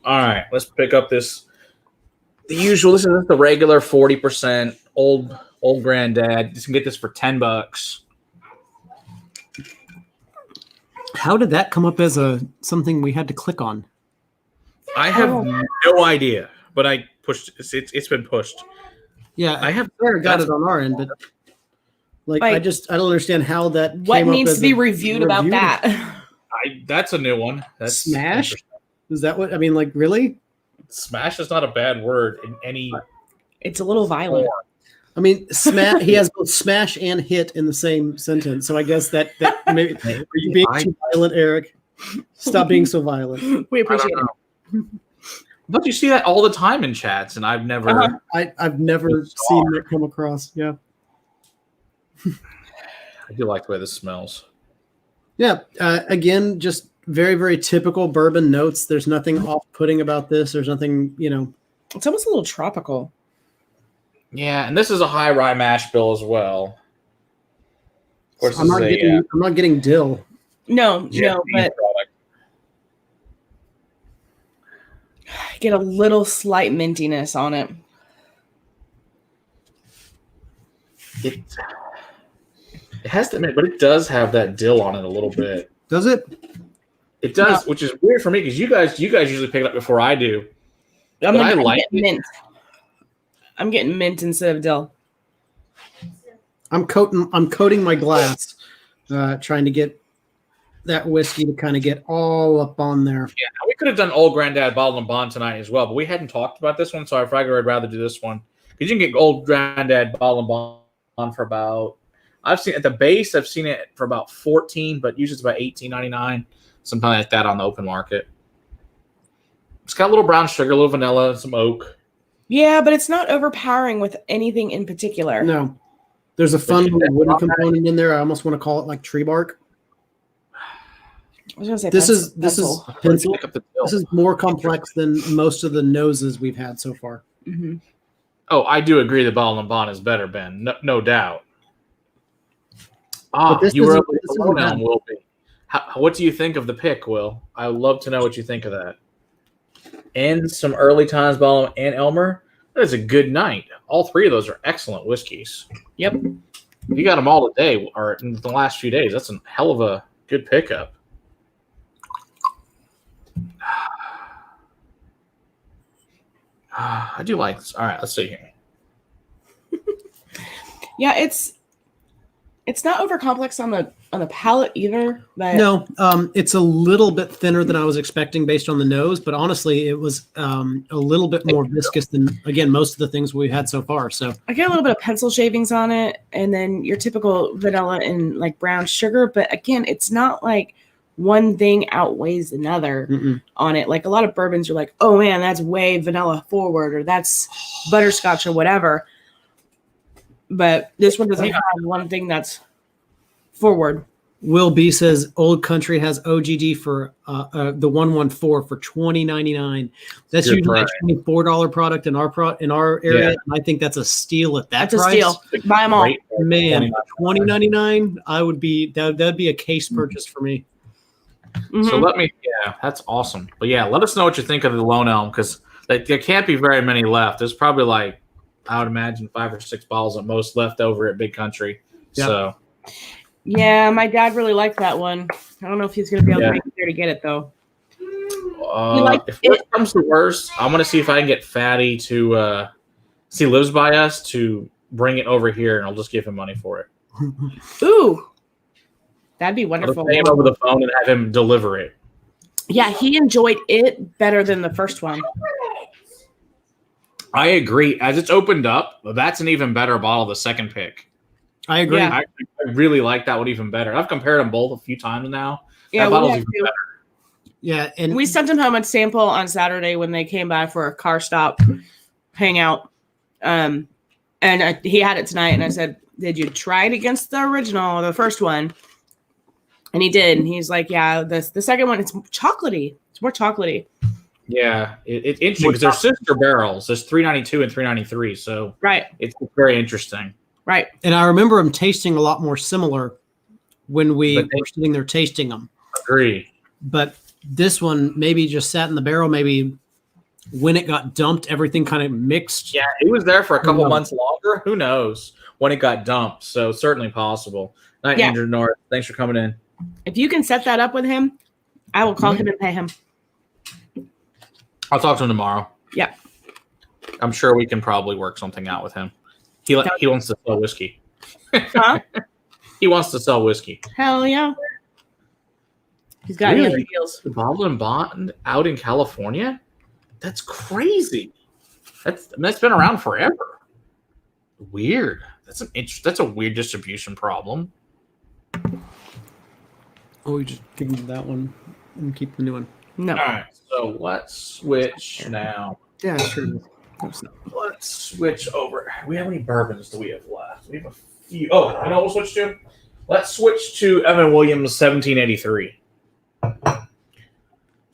All right, let's pick up this. The usual. This is the regular 40% Old Granddad. You can get this for $10. How did that come up as something we had to click on? I have no idea, but I pushed. It's been pushed. Yeah, I have got it on our end, but I don't understand how that. What came up needs as to be a reviewed about that? That's a new one. That's Smash. Is that what I mean? Like, really? Smash is not a bad word in any. It's a little violent. form. I mean, smash. He has both smash and hit in the same sentence. So I guess that maybe are you being too violent, Eric? Stop being so violent. We appreciate it. But you see that all the time in chats, and I've never. I've never seen that come across. Yeah. I do like the way this smells. Yeah. Again, just very, very typical bourbon notes. There's nothing off-putting about this. There's nothing, It's almost a little tropical. Yeah, and this is a high rye mash bill as well. Of course, I'm not getting dill. No, but product. get a little slight mintiness on it. It has to, but it does have that dill on it a little bit. Does it? It does, which is weird for me because you guys usually pick it up before I do. I'm like getting mint. I'm getting mint instead of dill. I'm coating my glass, trying to get that whiskey to kind of get all up on there. Yeah, we could have done Old Granddad Bottle and Bond tonight as well, but we hadn't talked about this one, so I figured I'd rather do this one because you can get Old Granddad Bottle and Bond for about. I've seen at the base. I've seen it for about 14, but usually it's about $18.99, something like that on the open market. It's got a little brown sugar, a little vanilla, and some oak. Yeah, but it's not overpowering with anything in particular. No, there's a fun little wooden component in there. I almost want to call it like tree bark. I was gonna say This is pencil. This is more complex than most of the noses we've had so far. Mm-hmm. Oh, I do agree that Bottle and Bond is better, Ben. No doubt. You were alone on Will be. What do you think of the pick, Will? I would love to know what you think of that. And some early times Bottle and Elmer. That is a good night. All three of those are excellent whiskeys. Yep. You got them all today or in the last few days. That's a hell of a good pickup. I do like this. All right, let's see here. Yeah, it's not over complex on the palate either. But No, it's a little bit thinner than I was expecting based on the nose, but honestly, it was a little bit more viscous than again most of the things we've had so far. So I get a little bit of pencil shavings on it, and then your typical vanilla and like brown sugar. But again, it's not like one thing outweighs another on it. Like a lot of bourbons, you're like, oh man, that's way vanilla forward, or that's butterscotch or whatever. But this one doesn't have one thing that's forward. Will B says Old Country has OGD for the 114 for $20.99. That's Good usually price. a $24 product in our area. Yeah. And I think that's a steal at that That's price. a steal. Buy them all. Great. Man, $20.99, I would be that'd be a case purchase for me. So that's awesome. But yeah, let us know what you think of the Lone Elm, because there can't be very many left. There's probably like, I would imagine 5 or 6 bottles at most left over at Big Country. Yeah. So Yeah, my dad really liked that one. I don't know if he's going to be able to make it there to get it, though. if worse comes to worse, I'm going to see if I can get Fatty to he lives by us, to bring it over here, and I'll just give him money for it. Ooh, that'd be I'll wonderful. pay him over the phone and have him deliver it. Yeah, he enjoyed it better than the first one. I agree. As it's opened up, that's an even better bottle, the second pick. I agree. Yeah. I really like that one even better. I've compared them both a few times now. Yeah, that we bottle's have even to. better. Yeah, and We sent him home a sample on Saturday when they came by for a car stop hangout. And he had it tonight, and I said, did you try it against the original, the first one? And he did. And he's like, yeah, the second one, it's chocolatey. It's more chocolatey. Yeah, it's interesting because they're sister barrels. There's 392 and 393, so Right, it's very interesting. right. and I remember them tasting a lot more similar when we But they- were sitting there tasting them. Agree. But this one maybe just sat in the barrel. Maybe when it got dumped, everything kind of mixed. Yeah, it was there for a couple knows? months longer. Who knows when it got dumped? So certainly possible. Night, Yeah. Andrew North. Thanks for coming in. If you can set that up with him, I will call him and pay him. I'll talk to him tomorrow. Yeah. I'm sure we can probably work something out with him. He wants to sell whiskey. Huh? He wants to sell whiskey. Hell yeah. He's got any other deals. The Bottle and Bond out in California? That's crazy. That's been around forever. Weird. That's a weird distribution problem. Oh, we just give them that one and keep the new one. No. All right, so let's switch now. Yeah, sure. Let's switch over. We have any bourbons do we have left? We have a few. Oh, you know what we'll switch to? Let's switch to Evan Williams 1783. You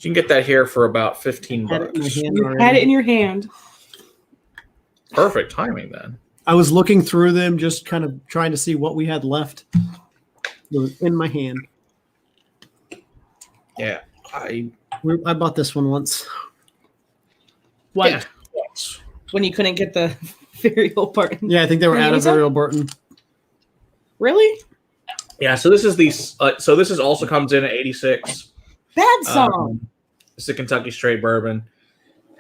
can get that here for about $15. You had it in your hand. Perfect timing then. I was looking through them, just kind of trying to see what we had left. It was in my hand. Yeah. I bought this one once. What? Yeah. When you couldn't get the very Old Barton. Yeah, I think they were Can you out of use them? Old Barton. Really? Yeah, so this is so this is also comes in at 86. Bad song. It's a Kentucky straight bourbon.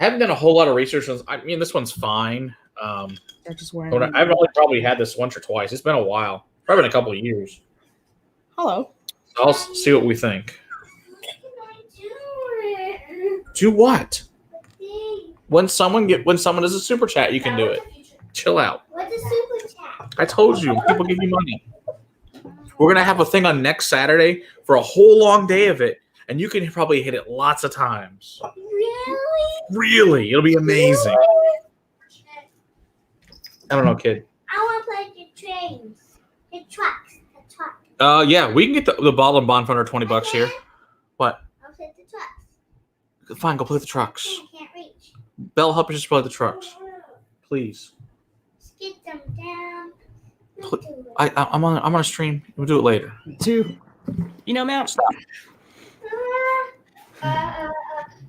I haven't done a whole lot of research on this. I mean, this one's fine. They're just wearing. But I've only probably had this once or twice. It's been a while. Probably been a couple of years. Hello. So I'll see what we think. What can I do? Do what? Thing. When someone does a super chat, you can do it. Chill out. What's a super chat? I told you, people give you money. We're gonna have a thing on next Saturday for a whole long day of it, and you can probably hit it lots of times. Really? Really, it'll be amazing. I don't know, kid. I want to play the trains. The trucks. Yeah, we can get the bottle and bond for under $20 here. What? I'll play the trucks. Fine, go play the trucks. I can't reach. Belle, help us just play the trucks, please. Just get them down. Pl- I'm on a stream. We'll do it later. Two. You know, Matt.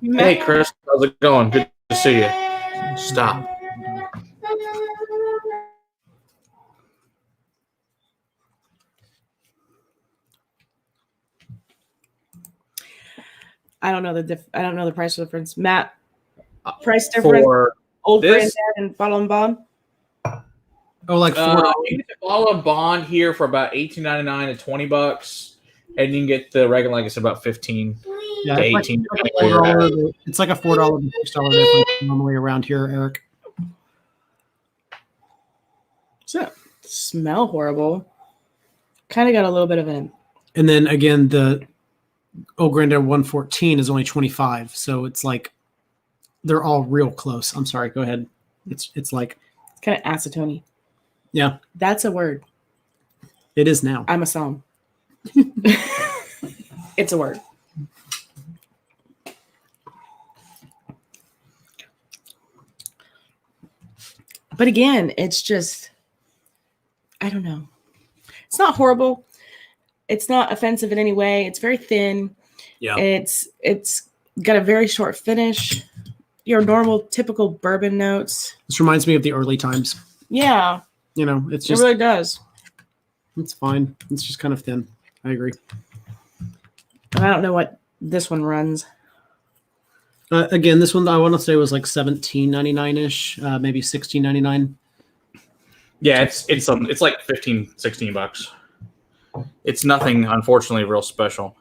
Hey, Chris, how's it going? Good to see you. Stop. I don't know I don't know the price difference. Matt, price difference. For Old this? Granddad and Bottle and Bond. Oh, like four. you can get the bottle of bond here for about $18.99 to $20, and you can get the regular, like I said, about $15 Yeah, to it's like $18. $4. It's like a $4 to $6 difference normally around here, Eric. Does that smell horrible? Kind of got a little bit of an. And then again, the Old Granddad 114 is only 25. So it's like they're all real close. I'm sorry. Go ahead. It's like It's kind of acetone. Yeah, That's a word. it is now. I'm a song. It's a word. But again, it's just, I don't know. It's not horrible. It's not offensive in any way. It's very thin. Yeah. It's got a very short finish. Your normal, typical bourbon notes. This reminds me of the early times. Yeah. It's just It really does. it's fine. It's just kind of thin. I agree. I don't know what this one runs. Again, this one I want to say was like $17.99-ish, maybe $16.99. Yeah, it's like 15, 16 bucks. It's nothing, unfortunately, real special.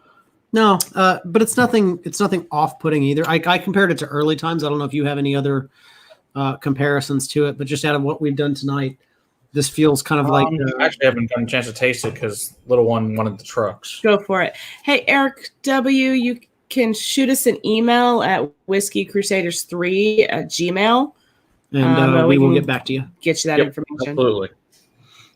No, but it's nothing off-putting either. I compared it to early times. I don't know if you have any other comparisons to it, but just out of what we've done tonight, this feels kind of like. I actually haven't gotten a chance to taste it because little one wanted the trucks. Go for it. Hey, Eric W., you can shoot us an email at whiskeycrusaders3@gmail. And we will get back to you. Get you that information. Absolutely.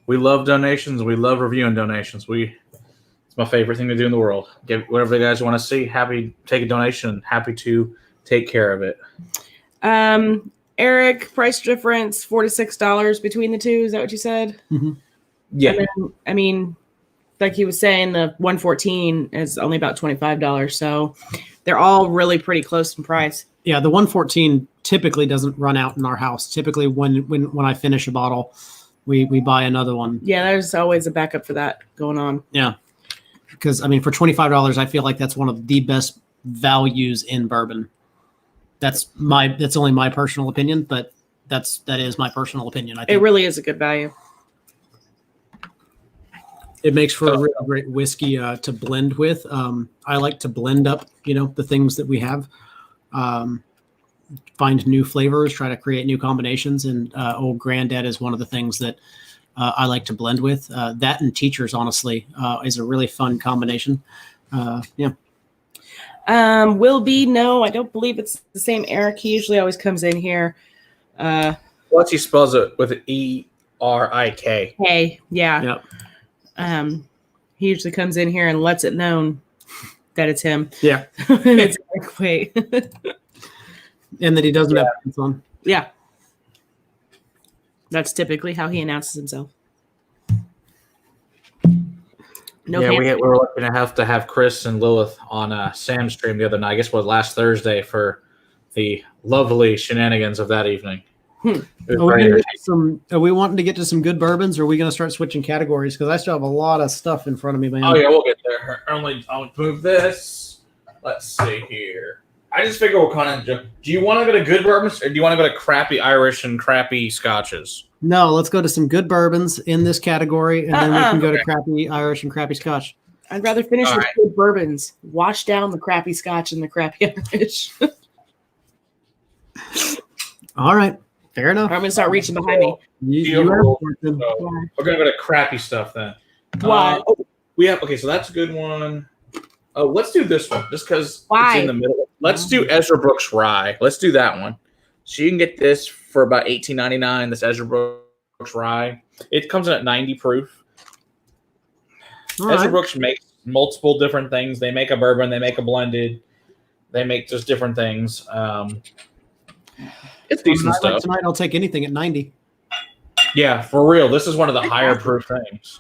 We love donations. We love reviewing donations. It's my favorite thing to do in the world. Give whatever you guys want to see. Happy to take a donation. Happy to take care of it. Eric, price difference $46 between the two. Is that what you said? Mm-hmm. Yeah. And then, I mean, like he was saying, the 114 is only about $25. So they're all really pretty close in price. Yeah, the 114 typically doesn't run out in our house. Typically, when I finish a bottle, we buy another one. Yeah, there's always a backup for that going on. Yeah, because I mean, for $25, I feel like that's one of the best values in bourbon. That's only my personal opinion, but that is my personal opinion. I think It really is a good value. it makes for a really great whiskey to blend with. I like to blend up, the things that we have. Find new flavors, try to create new combinations, and Old Granddad is one of the things that I like to blend with. That and Teachers, honestly, is a really fun combination. Yeah. Will be no, I don't believe it's the same Eric. He usually always comes in here. What's he spells it with an E-R-I-K? Hey, yeah. Yep. He usually comes in here and lets it known that it's him. Yeah. And it's like, wait. And that he doesn't have pants on. Yeah. That's typically how he announces himself. No Yeah, pants. we were lucky to have Chris and Lilith on Sam's stream the other night. I guess it was last Thursday for the lovely shenanigans of that evening. It was Are we wanting to get to some good bourbons, or are we going to start switching categories? Because I still have a lot of stuff in front of me, man. Oh, yeah, we'll get there. I'll move this. Let's see here. I just figure we'll kind of. Do you want to go to good bourbons, or do you want to go to crappy Irish and crappy Scotches? No, let's go to some good bourbons in this category, and then we can go to crappy Irish and crappy Scotch. I'd rather finish with good bourbons. Wash down the crappy Scotch and the crappy Irish. All right. Fair enough. I'm going to start reaching behind me. You We're are- going to go to crappy stuff then. Why? So that's a good one. Oh, let's do this one just because Why? it's in the middle. Let's do Ezra Brooks Rye. Let's do that one. So you can get this for about $18.99. This Ezra Brooks Rye. It comes in at 90 proof. All Ezra right. Brooks makes multiple different things. They make a bourbon. They make a blended. They make just different things. It's decent stuff. Tonight, I'll take anything at 90. Yeah, for real. This is one of the higher proof things.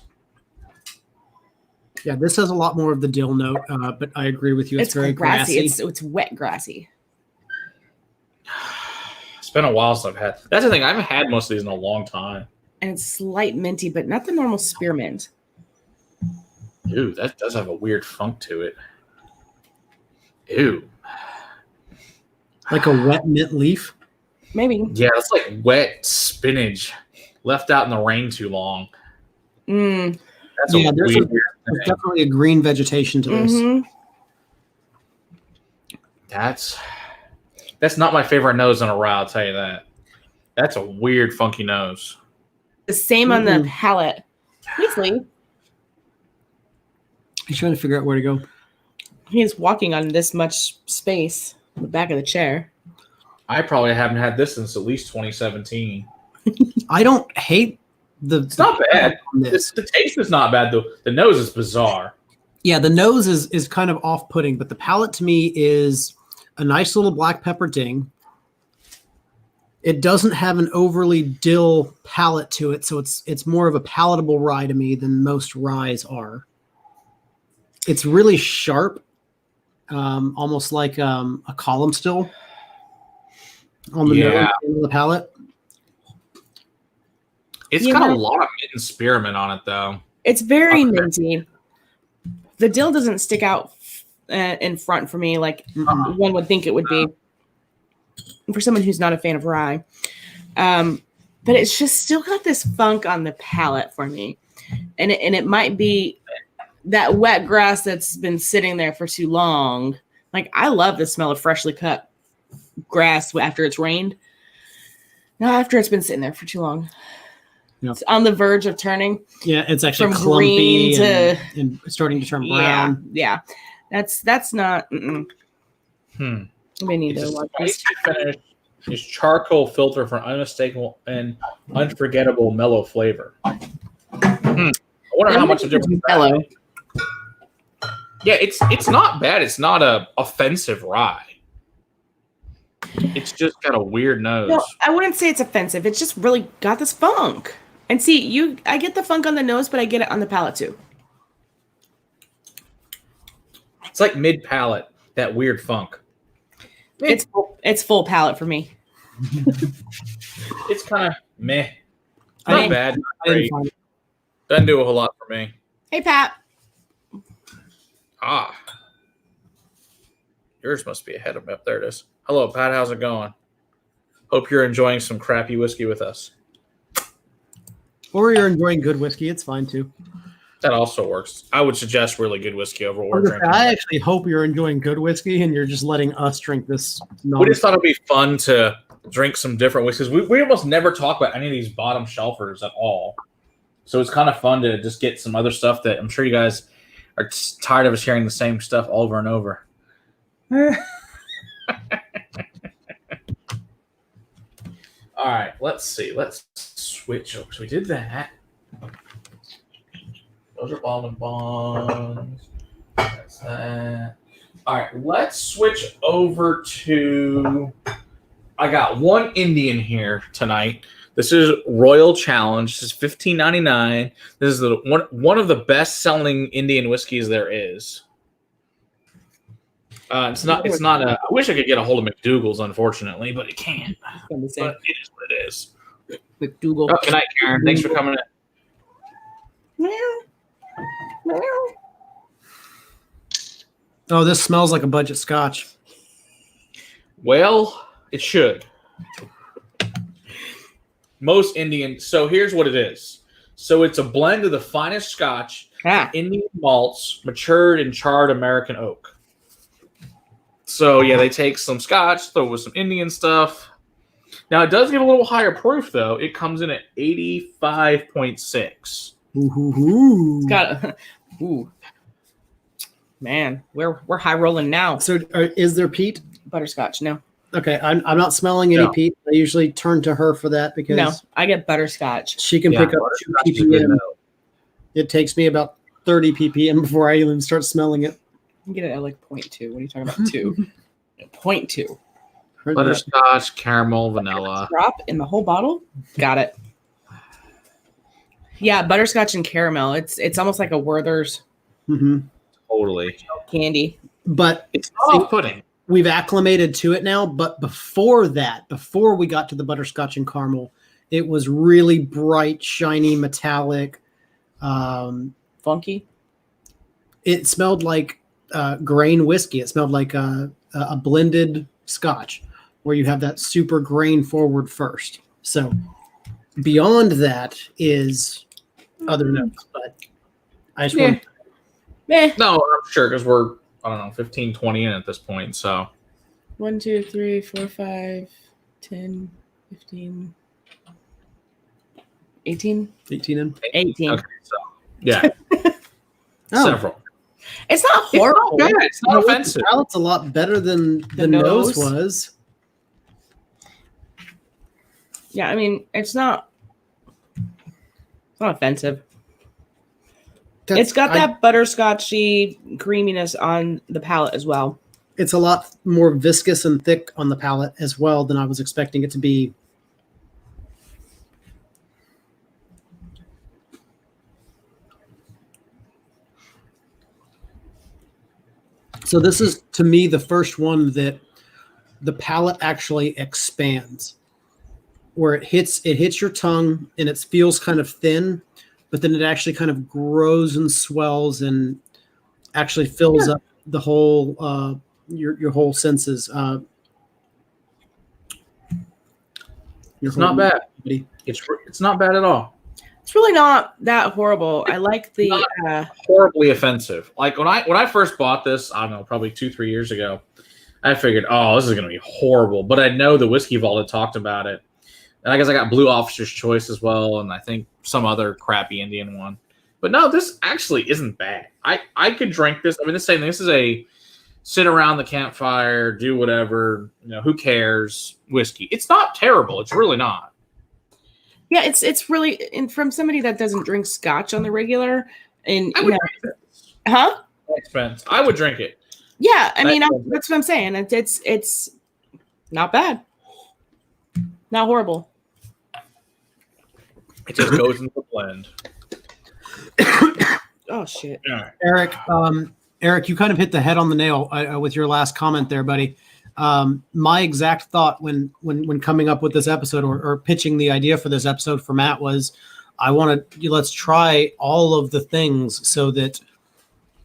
Yeah, this has a lot more of the dill note, but I agree with you. It's very grassy. It's wet grassy. It's been a while since I've had. That's the thing. I haven't had most of these in a long time. And it's slight minty, but not the normal spearmint. Ew, that does have a weird funk to it. Ew. Like a wet mint leaf. Maybe. Yeah, it's like wet spinach left out in the rain too long. That's Yeah, a there's weird There's thing. definitely a green vegetation to this. Mhm. That's not my favorite nose on a rye, I'll tell you that. That's a weird, funky nose. The same on the palate. Weasley. He's trying to figure out where to go. He's walking on this much space, the back of the chair. I probably haven't had this since at least 2017. I don't hate the. It's not bad. This. The taste is not bad though. The nose is bizarre. Yeah, the nose is kind of off-putting, but the palate to me is a nice little black pepper ding. It doesn't have an overly dill palate to it, so it's more of a palatable rye to me than most ryes are. It's really sharp, almost like a column still on the nose and the palate. It's got a lot of mint and spearmint on it, though. It's very minty. The dill doesn't stick out in front for me like one would think it would be for someone who's not a fan of rye. But it's just still got this funk on the palate for me. And it might be that wet grass that's been sitting there for too long. Like, I love the smell of freshly cut grass after it's rained. Now, after it's been sitting there for too long. Yep. It's on the verge of turning. Yeah, it's actually from clumpy green to and starting to turn brown. Yeah. That's not. We need to watch this. Finish is charcoal filter for unmistakable and unforgettable mellow flavor. I wonder how much of a difference. Mellow. Yeah, it's not bad. It's not a offensive rye. It's just got a weird nose. No, I wouldn't say it's offensive. It's just really got this funk. And see, I get the funk on the nose, but I get it on the palate too. It's like mid palate, that weird funk. It's full palate for me. It's kind of meh. Not bad. Not I didn't great. find it. Doesn't do a whole lot for me. Hey, Pat. Yours must be ahead of me. There it is. Hello, Pat. How's it going? Hope you're enjoying some crappy whiskey with us. Or you're enjoying good whiskey. It's fine too. That also works. I would suggest really good whiskey over what we're drinking. I actually hope you're enjoying good whiskey and you're just letting us drink this. We just thought it'd be fun to drink some different whiskeys. We almost never talk about any of these bottom shelfers at all. So it's kind of fun to just get some other stuff that I'm sure you guys are tired of us hearing the same stuff over and over. All right, let's see. Let's switch over. So we did that. Those are bottom bonds. That's that. All right, let's switch over to. I got one Indian here tonight. This is Royal Challenge. This is $15.99. This is one of the best-selling Indian whiskeys there is. It's not. I wish I could get a hold of McDougal's, unfortunately, but it can't. But it is what it is. McDougal. Oh, good night, Karen. Thanks for coming in. Oh, this smells like a budget scotch. Well, it should. Most Indian. So here's what it is. So it's a blend of the finest Scotch, Indian malts, matured and charred American oak. So yeah, they take some Scotch, throw with some Indian stuff. Now it does get a little higher proof though. It comes in at 85.6. Ooh. It's got man, we're high rolling now. So is there peat? Butterscotch, no. Okay, I'm not smelling any peat. I usually turn to her for that because No, I get butterscotch. she can pick up 2 ppm. It takes me about 30 ppm before I even start smelling it. You get it at like 0.2. What are you talking about? 2. 0.2. Butterscotch, caramel, vanilla. Drop in the whole bottle? Got it. Yeah, butterscotch and caramel. It's almost like a Werther's Totally. candy. But it's not off-putting. We've acclimated to it now, but before we got to the butterscotch and caramel, it was really bright, shiny, metallic. Funky? It smelled like grain whiskey. It smelled like a blended scotch where you have that super grain forward first. So beyond that is other notes, but I just want No, I'm sure because we're, I don't know, 15, 20 in at this point. So 1, 2, 3, 4, 5, 10, 15, 18. 18 in. 18. Okay, so yeah. Several. It's not horrible. It's not bad. It's not You know what? offensive. The palate's a lot better than the nose? nose was. Yeah, I mean, it's not offensive. It's got that butterscotchy creaminess on the palate as well. It's a lot more viscous and thick on the palate as well than I was expecting it to be. So this is, to me, the first one that the palate actually expands, where it hits your tongue and it feels kind of thin, but then it actually kind of grows and swells and actually fills up the whole your whole senses. It's not bad. It's not bad at all. It's really not that horrible. I like the Horribly offensive. Like when I first bought this, I don't know, probably 2-3 years ago, I figured, oh, this is going to be horrible. But I know the Whiskey Vault had talked about it. And I guess I got Blue Officer's Choice as well, and I think some other crappy Indian one. But no, this actually isn't bad. I could drink this. I mean, this is a sit around the campfire, do whatever, who cares, whiskey. It's not terrible. It's really not. Yeah, it's really, and from somebody that doesn't drink Scotch on the regular, and I would drink it. Huh? Expense. I would drink it. Yeah, I mean, that's what I'm saying. It's not bad, not horrible. It just goes into the blend. Oh shit, Eric, Eric, you kind of hit the head on the nail with your last comment there, buddy. My exact thought when coming up with this episode or pitching the idea for this episode for Matt was, let's try all of the things so that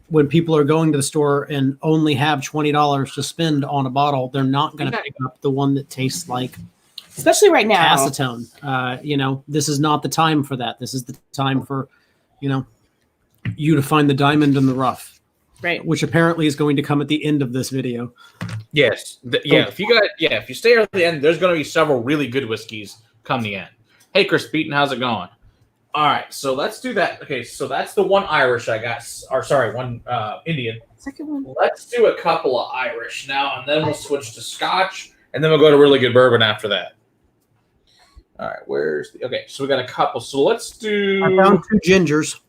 when people are going to the store and only have $20 to spend on a bottle, they're not going to pick up the one that tastes like, especially right now, acetone. This is not the time for that. This is the time for, you to find the diamond in the rough. Right. Which apparently is going to come at the end of this video. Yes. If you stay here at the end, there's going to be several really good whiskeys come the end. Hey, Chris Beaton, how's it going? All right, so let's do that. Okay, so that's the one Irish I got, one Indian. Second one. Let's do a couple of Irish now, and then we'll switch to Scotch, and then we'll go to really good bourbon after that. All right, so we got a couple. So let's do. I found 2 gingers.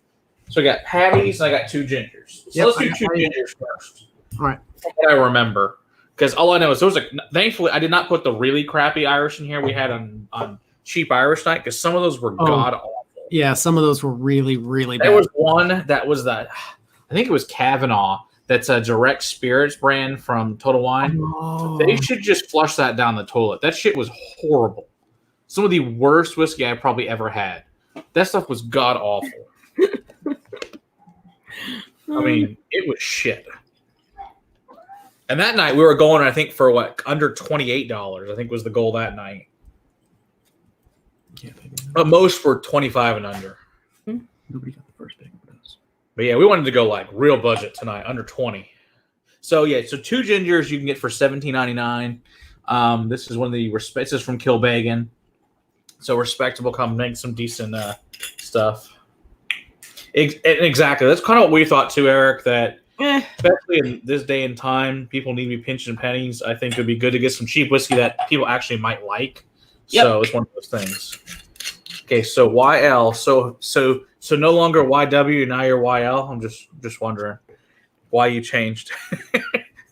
So I got Paddy's and I got 2 gingers. So let's do 2 gingers first. All right. From what I remember. Because all I know is thankfully I did not put the really crappy Irish in here we had on cheap Irish night, because some of those were god awful. Yeah, some of those were really, really bad. There was one that was I think it was Kavanaugh. That's a direct spirits brand from Total Wine. Oh. They should just flush that down the toilet. That shit was horrible. Some of the worst whiskey I probably ever had. That stuff was god awful. I mean, it was shit. And that night we were going, I think, for under $28. I think was the goal that night. But most were 25 and under. Nobody got the first pick of those. But yeah, we wanted to go real budget tonight, under 20. So yeah, so 2 gingers you can get for $17.99. This is one of the this is from Kilbeggan. So respectable, come make some decent stuff. Exactly. That's kind of what we thought too, Eric, that especially in this day and time, people need to be pinching pennies. I think it would be good to get some cheap whiskey that people actually might like. Yep. So it's one of those things. Okay, so YL. So no longer YW, now you're YL. I'm just wondering why you changed.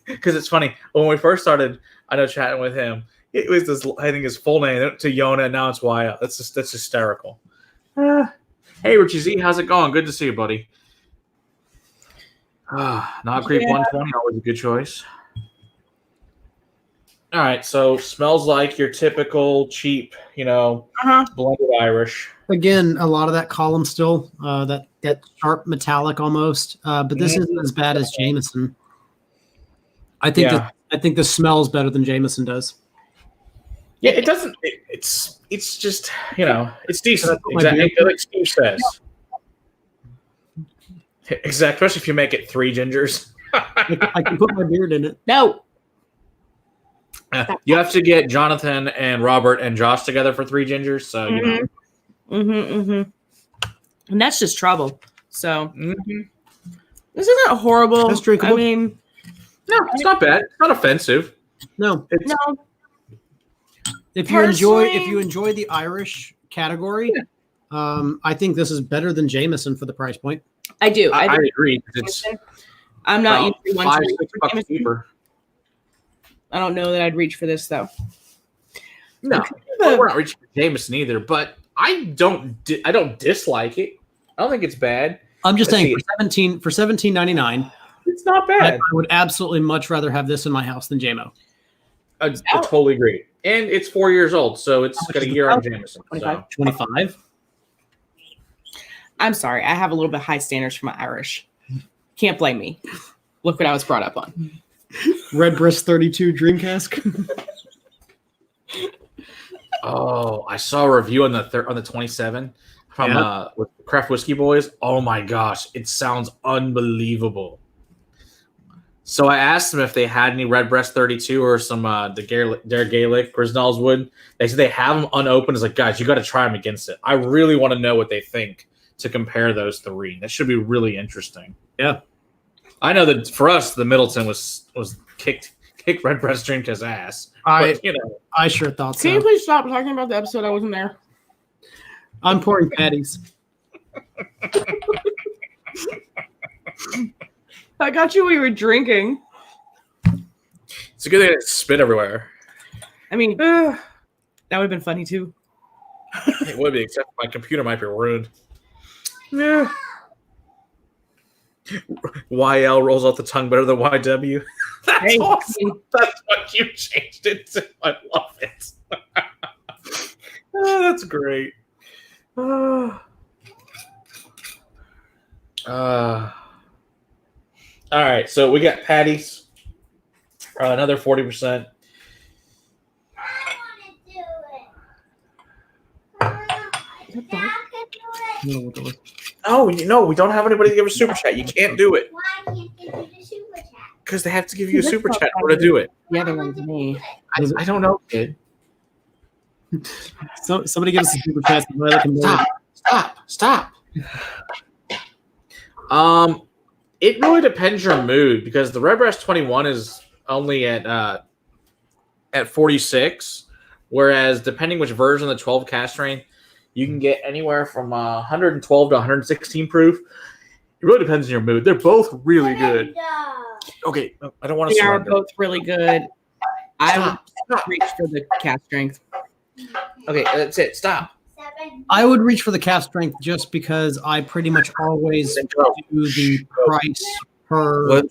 Because it's funny. When we first started, I know chatting with him, it was this, I think his full name to Yona, and now it's YL. That's hysterical. Hey, Richie Z, how's it going? Good to see you, buddy. Knob Creek 120, always a good choice. All right, so smells like your typical cheap, blended Irish. Again, a lot of that column still, that sharp metallic almost, but this isn't as bad as Jameson. I think this smells better than Jameson does. Yeah, it doesn't. It's just it's decent. Exactly like Steve says. Exactly, especially if you make it 3 gingers. I can put my beard in it. No. You have to get Jonathan and Robert and Josh together for 3 gingers. So and that's just trouble. So This isn't horrible. That's drinkable. I mean, No, it's not bad. It's not offensive. No, It's, no. if Personally- you enjoy the Irish category, I think this is better than Jameson for the price point. I do. I do. agree. It's I'm not about usually one to reach $5-6 for bucks Jameson. cheaper. I don't know that I'd reach for this though. No, we're not reaching for Jameson either. But I don't dislike it. I don't think it's bad. I'm just Let's saying see. for $17.99, It's not I bad. would absolutely much rather have this in my house than JMO. I totally agree. And it's 4 years old, so it's How much got a is the year on price? Jameson. 25. So. 25. I'm sorry. I have a little bit high standards for my Irish. Can't blame me. Look what I was brought up on. Redbreast 32 Dream Cask. Oh, I saw a review on the 27 from with Craft Whiskey Boys. Oh my gosh, it sounds unbelievable. So I asked them if they had any Redbreast 32 or some their Gaelic Grisnall's Wood. They said they have them unopened. It's like, guys, you got to try them against it. I really want to know what they think to compare those three. That should be really interesting. Yeah. I know that for us, the Middleton was kicked Redbreast drink his ass. But, you know, I sure thought Can you so. please stop talking about the episode I wasn't there? I'm pouring patties. I got you. We were drinking. it's a good thing it spit everywhere. I mean, that would have been funny too. It would be, except my computer might be ruined. Yeah. YL rolls off the tongue better than YW. That's Hey, awesome. That's what you changed it to. I love it. Oh, that's great. All right, so we got Paddy's. Another 40%. I want to do it. Dad can do it. Oh, we don't have anybody to give a super chat. You can't do it Why can't they do the super chat? because they have to give you a super chat in order to do it. The other one's me. I don't know, kid. So somebody give us a super chat. So I can Stop. It really depends your mood because the Redbreast 21 is only at 46, whereas depending which version of the 12 cask strength, you can get anywhere from 112 to 116 proof. It really depends on your mood. They're both really good. Okay, I don't want to They are surrender. both really good. I would Stop. reach for the cask strength. Okay, that's it. Stop. I would reach for the calf strength just because I pretty much always do the price per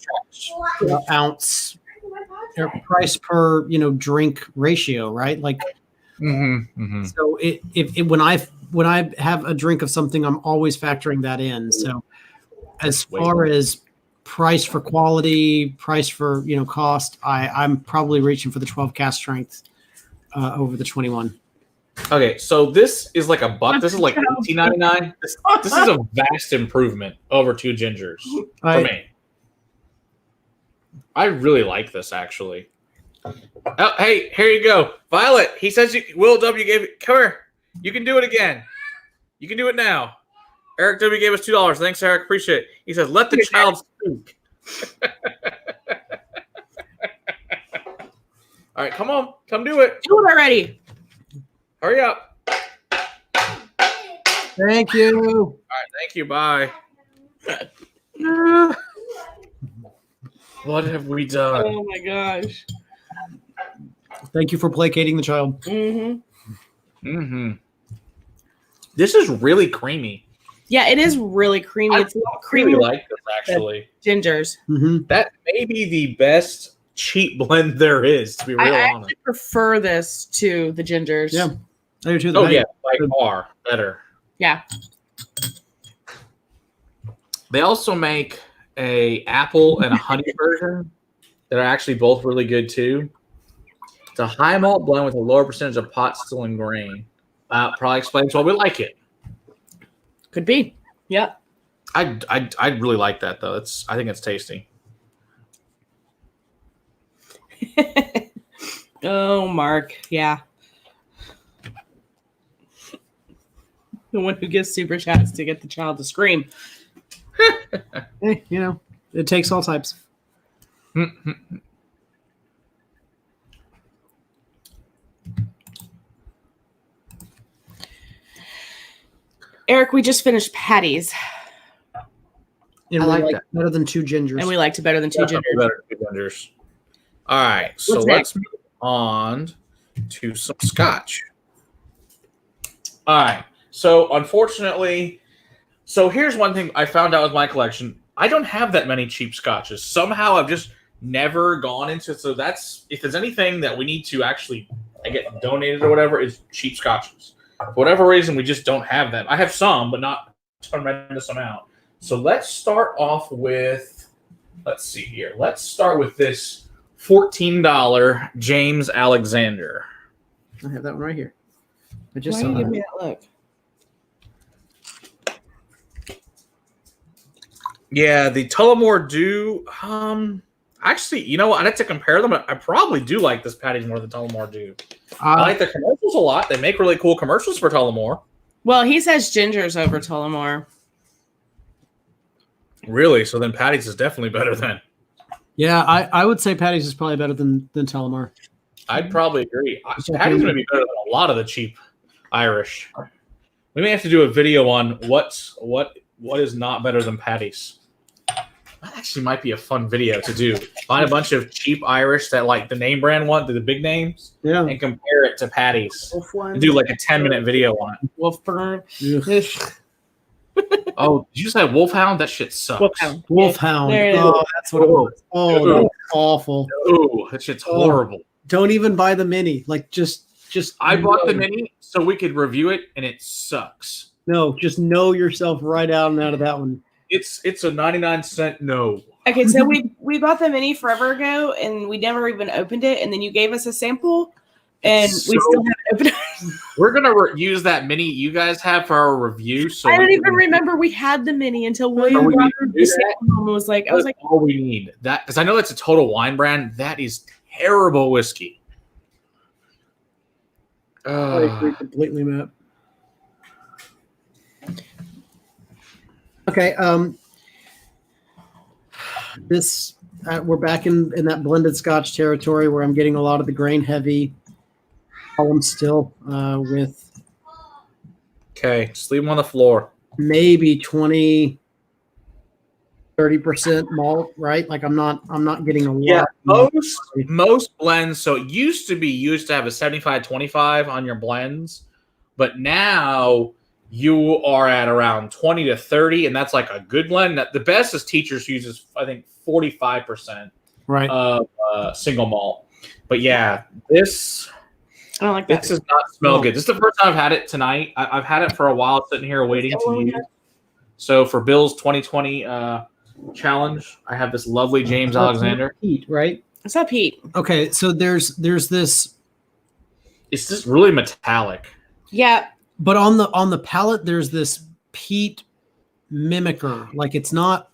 ounce or price per drink ratio, right? Like, so when I have a drink of something, I'm always factoring that in. So as far as price for quality, price for cost, I'm probably reaching for the 12 cask strength over the 21. Okay, so this is like $1. This is like $18.99. This is a vast improvement over two gingers for me. I really like this actually. Oh, hey, here you go, Violet. He says Will W gave it. Come here. You can do it again. You can do it now. Eric W gave us $2. Thanks, Eric. Appreciate it. He says, "Let the child speak." All right, come on, come do it. Do it already. Hurry up. Thank you. All right, thank you. Bye. What have we done? Oh my gosh. Thank you for placating the child. This is really creamy. Yeah, it is really creamy. It's a lot I creamy really like this actually. gingers. That may be the best cheap blend there is, to be real I honest. actually prefer this to the gingers. Yeah. I do too. Oh yeah, by far better. Yeah. They also make a apple and a honey version that are actually both really good too. It's a high malt blend with a lower percentage of pot still in grain. Probably explains why we like it. Could be. Yeah. I really like that though. I think it's tasty. Oh, Mark. Yeah. The one who gives super chats to get the child to scream. Hey, It takes all types. Eric, we just finished Paddy's, And I we like like that. better than two gingers. and we liked it better than two Definitely gingers. better than two gingers. All right, so What's let's move on to some Scotch. All right, so unfortunately, here's one thing I found out with my collection. I don't have that many cheap Scotches. Somehow I've just never gone into. So that's if there's anything that we need to actually get donated or whatever is cheap Scotches. For whatever reason, we just don't have them. I have some, but not a tremendous amount. So let's start off with. Let's see here. Let's start with this $14 James Alexander. I have that one right here. I just Why saw do you give that. me that look? Yeah, the Tullamore Dew. Actually, you know what? I'd have to compare them. I probably do like this Paddy's more than Tullamore Dew. I like the commercials a lot. They make really cool commercials for Tullamore. Well, he says gingers over Tullamore. Really? So then Paddy's is definitely better than. Yeah, I would say Paddy's is probably better than Tullamore. I'd probably agree. Paddy's going to be better than a lot of the cheap Irish. We may have to do a video on what is not better than Paddy's. That actually might be a fun video to do. Find a bunch of cheap Irish that like the name brand one, the big names, Yeah. and compare it to Paddy's. Wolf one. And do like a 10-minute video on it. Wolfburn. Oh, did you say Wolfhound? That shit sucks. Wolfhound. Wolfhound. There it is. Oh, that's what it was. Oh, Ooh. that's awful. Ooh, that shit's horrible. Don't even buy the mini. Like just I bought the mini so we could review it, and it sucks. No, just know yourself right out and out of that one. It's a 99-cent no. Okay, so we bought the mini forever ago, and we never even opened it. And then you gave us a sample, and we still haven't opened it. We're gonna use that mini you guys have for our review. So I don't even remember we had the mini until William we brought gonna the do sample home and was like, I was That's like, all we need. That because I know that's a Total Wine brand. That is terrible whiskey. I agree completely, Matt. Okay, this we're back in that blended Scotch territory where I'm getting a lot of the grain heavy columns still with Okay, just leave them on the floor. maybe 20-30% malt, right? Like I'm not getting a lot. Yeah, of malt. most blends. So it used to have a 75-25 on your blends, but now you are at around 20 to 30, and that's like a good blend. The best is Teachers uses, I think, 45% Right. of single malt. But yeah, this I don't like that. does not smell good. This is the first time I've had it tonight. I've had it for a while, sitting here waiting to use. So for Bill's 2020 challenge, I have this lovely James Alexander. Heat, right? What's up, Pete? Okay, so there's this, It's just really metallic. Yeah, but on the palate there's this peat mimicker. Like it's not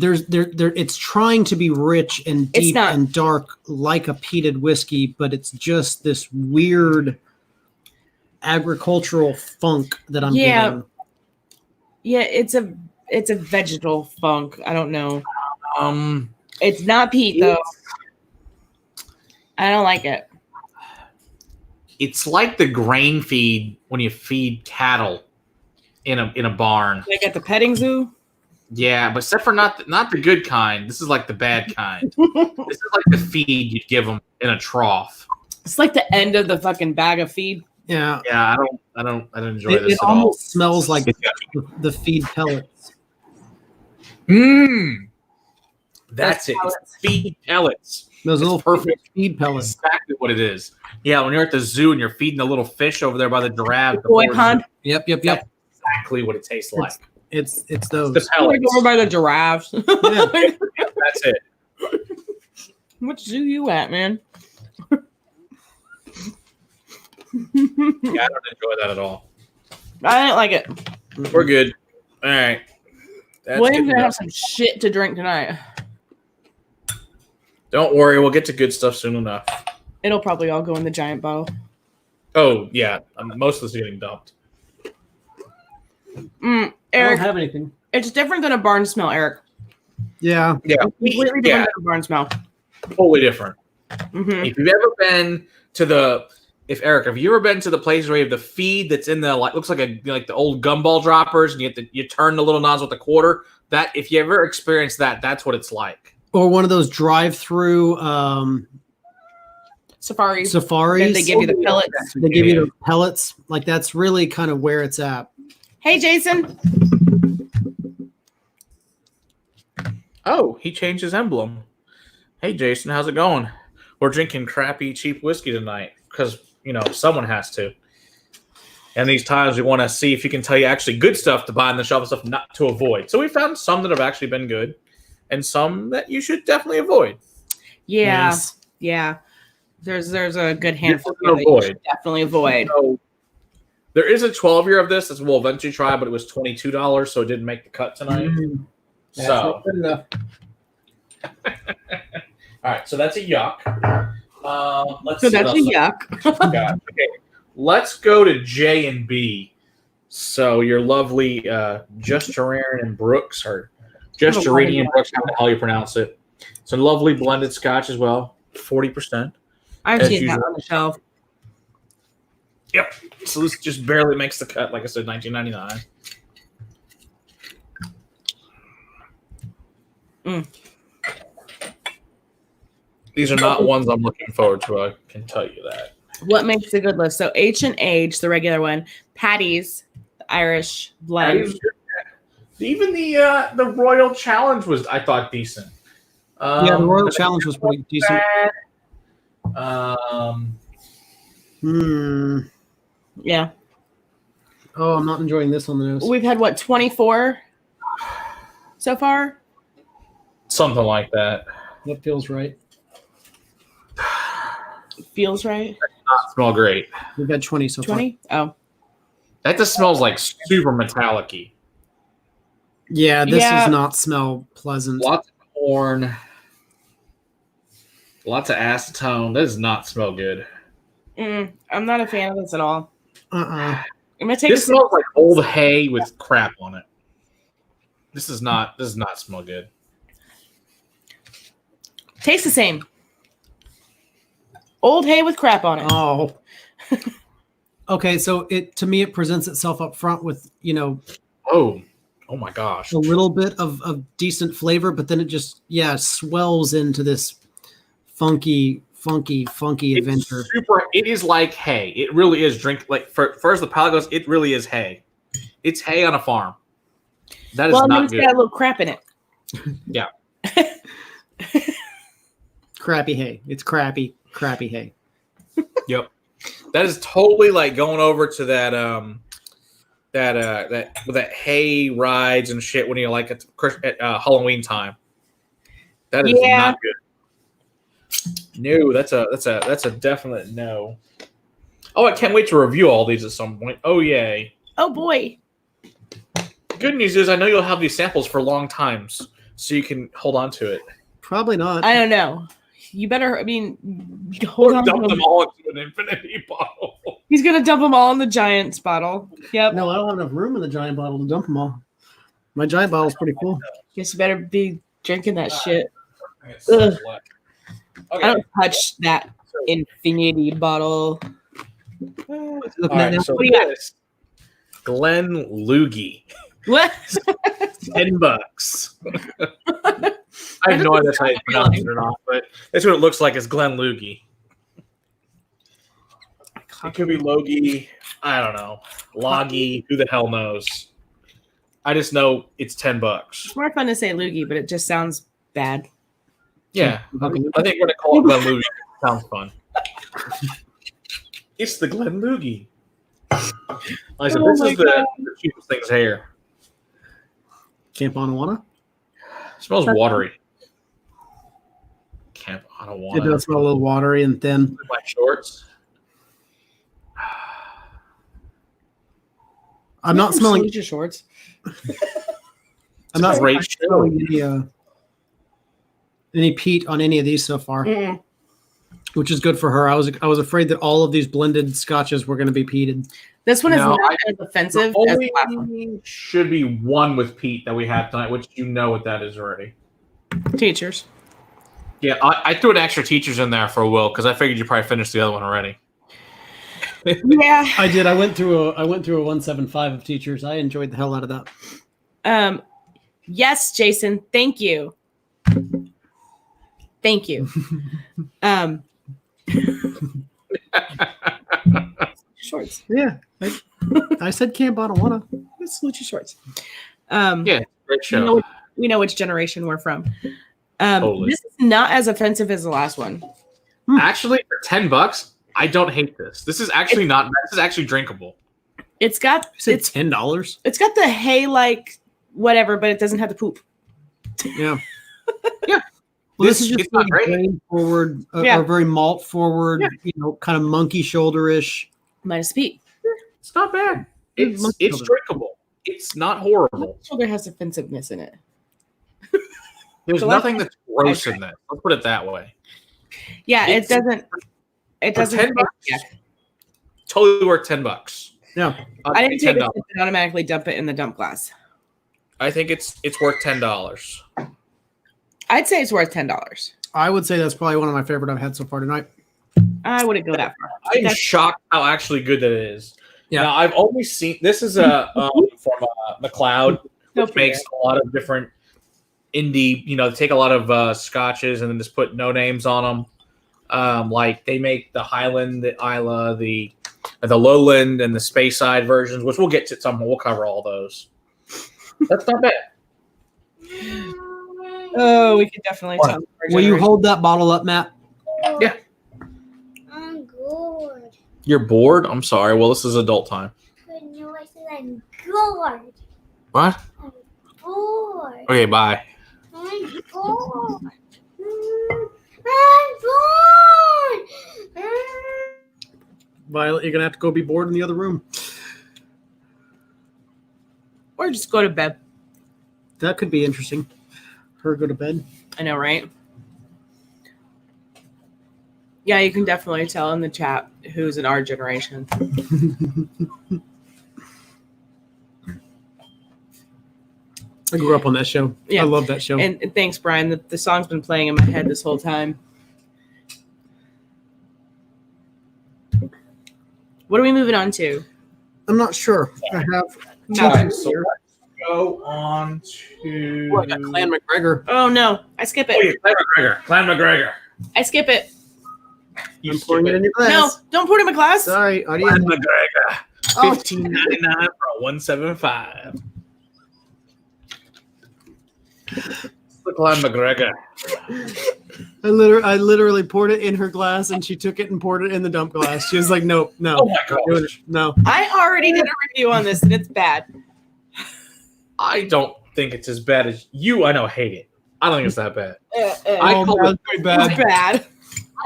it's trying to be rich and It's deep not. and dark like a peated whiskey, but it's just this weird agricultural funk that I'm Yeah. getting. yeah, it's a vegetal funk. I don't know. Um, It's not Pete though. I don't like it. it's like the grain feed when you feed cattle in a barn. Like at the petting zoo. Yeah, but except for not the good kind. This is like the bad kind. This is like the feed you'd give them in a trough. It's like the end of the fucking bag of feed. Yeah. Yeah, I don't enjoy It this at all. almost smells like the feed pellets. That's it. It's feed pellets. Those It's little perfect. feed pellets. Exactly what it is. Yeah, when you're at the zoo and you're feeding the little fish over there by the giraffe. Boy pond. Yep. That's exactly what it tastes like. It's The those. Like pellets. over by the giraffes. Yeah. That's it. Which zoo you at, man? Yeah, I don't enjoy that at all. I didn't like it. We're good. All right. That's William's good gonna have enough. some shit to drink tonight. Don't worry, we'll get to good stuff soon enough. It'll probably all go in the giant bottle. Oh yeah, most of this is getting dumped. I don't Eric, have anything. it's different than a barn smell, Eric. Yeah. Yeah, Completely different than a barn smell. totally different. Mm-hmm. If you've ever been to have you ever been to the place where you have the feed that's in the looks like the old gumball droppers, and you turn the little nozzle with the quarter? That if you ever experienced that, that's what it's like. Or one of those drive-through Safaris. safaris. They give you the pellets. They give you the pellets. Like that's really kind of where it's at. Hey, Jason. Oh, he changed his emblem. Hey, Jason, how's it going? We're drinking crappy, cheap whiskey tonight because, someone has to. And these times we want to see if you can tell you actually good stuff to buy on the shelf and stuff not to avoid. So we found some that have actually been good and some that you should definitely avoid. Yeah. Yes. Yeah. There's a good handful to that you should definitely avoid. So, there is a 12-year of this that we'll eventually try, but it was $22, so it didn't make the cut tonight. That's So, not good enough. all right, so that's a yuck. Let's So see that's what a else yuck. we got. Okay, let's go to J and B. So your lovely Justerin and Brooks, or Justerini and Brooks, how the hell you pronounce it. It's a lovely blended Scotch as well, 40%. I've As seen that usual. on the shelf. Yep. So this just barely makes the cut. Like I said, $19.99. These are not ones I'm looking forward to. I can tell you that. What makes a good list? So H&H, the regular one. Paddy's, the Irish blend. Even the Royal Challenge was, I thought, decent. Yeah, the Royal Challenge was pretty decent. Yeah. Oh, I'm not enjoying this on the nose. We've had, 24 so far? Something like that. That feels right. Feels right. Not smell great. We've had 20 so 20? Oh. That just smells like super metallic-y. far. Yeah, this Yeah. does not smell pleasant. Lots of corn. Lots of acetone. That does not smell good. I'm not a fan of this at all. Uh-uh. I'm gonna take This smells like old hay with crap on it. This does not smell good. Tastes the same. Old hay with crap on it. Oh. Okay, so to me it presents itself up front with, Oh my gosh. a little bit of decent flavor, but then it just swells into this funky adventure. It is like hay. It really is first the palate goes, it really is hay. It's hay on a farm. That is not it's good. got a little crap in it. Yeah. Crappy hay. It's crappy hay. Yep. That is totally like going over to that hay rides and shit when you're like at Halloween time. That is not good. No, that's a definite no. Oh, I can't wait to review all these at some point. Oh yay. Oh boy. Good news is I know you'll have these samples for long times, so you can hold on to it. Probably not. I don't know. You better, hold on. Dump them all into an infinity bottle. He's going to dump them all in the Giants bottle. Yep. No, I don't have enough room in the giant bottle to dump them all. My giant bottle's pretty full. Guess you better be drinking that shit. Okay. I don't touch that infinity bottle. All right, so What do you got? this Glen Loogie. What? $10. I have no idea how you pronounce it or not, but that's what it looks like. Is Glen Loogie. It could be Logie. I don't know. Loggy. Who the hell knows? I just know it's $10. It's more fun to say loogie, but it just sounds bad. Yeah, I think we're gonna call it Glen Loogie. Sounds fun. It's the Glen Loogie. Like I said, this is the cheapest thing's here. Camp Anawana? It smells watery. Camp Anawana. It does smell a little watery and thin. My shorts. I'm not smelling. your shorts. I'm not great smelling any peat on any of these so far, which is good for her. I was afraid that all of these blended scotches were going to be peated. This one is not as offensive as the last one. Only should be one with peat that we have tonight, which you know what that is already. Teachers. Yeah, I threw an extra teachers in there for Will because I figured you probably finished the other one already. Yeah. I did. I went through a 175 of teachers. I enjoyed the hell out of that. Yes, Jason. Thank you. Thank you. Shorts. Yeah. I said Camp Bonawana. Let's salute your shorts. Yeah, great show. We know which generation we're from. Totally. This is not as offensive as the last one. Actually, for $10, I don't hate this. This is actually This is actually drinkable. It's got It's $10. It's got the hay like whatever, but it doesn't have the poop. Yeah. Yeah. Well, this is just it's not great. grain forward, Yeah. or very malt forward, kind of monkey shoulder-ish. Minus peat. It's not bad. It's drinkable. It's not horrible. Shoulder has offensiveness in it. There's So nothing that's gross in that. Let's put it that way. Yeah, it doesn't. It For doesn't. $10, Yeah. totally worth $10. Yeah. I didn't take it $10. and automatically dump it in the dump glass. I think it's worth $10. I'd say it's worth $10. I would say that's probably one of my favorite I've had so far tonight. I wouldn't go that far. I'm shocked how actually good that is. Yeah. Now, I've only seen this is from McLeod, which makes a lot of different indie. They take a lot of scotches and then just put no names on them. Like they make the Highland, the Isla, the Lowland, and the Speyside versions, which we'll get to some. We'll cover all those. That's not bad. Oh, we could definitely tell. Will you hold that bottle up, Matt? Yeah. I'm good. You're bored? I'm sorry. Well, this is adult time. No, I said I'm bored. What? I'm bored. Okay, bye. I'm bored. I'm bored. Violet, you're going to have to go be bored in the other room. Or just go to bed. That could be interesting. Her go to bed. I know, right? Yeah, you can definitely tell in the chat who's in our generation. I grew up on that show. Yeah. I love that show. And thanks, Brian. The song's been playing in my head this whole time. What are we moving on to? I'm not sure. I have No. Let's go on to I got Clan McGregor. Oh, no. I skip Oh, it. yeah, Clan McGregor. Clan McGregor. I skip it. You I'm pouring it in your glass. No, don't pour it in my glass. Sorry, Clan audience. McGregor. Oh, $15.99 for a 175. The Clan McGregor. I literally poured it in her glass, and she took it and poured it in the dump glass. She was like, "No, no, Oh my doing gosh. it. No." I already did a review on this, and it's bad. I don't think it's as bad as you. I know, hate it. I don't think it's that bad. I Oh, call man, it- pretty It's bad. bad.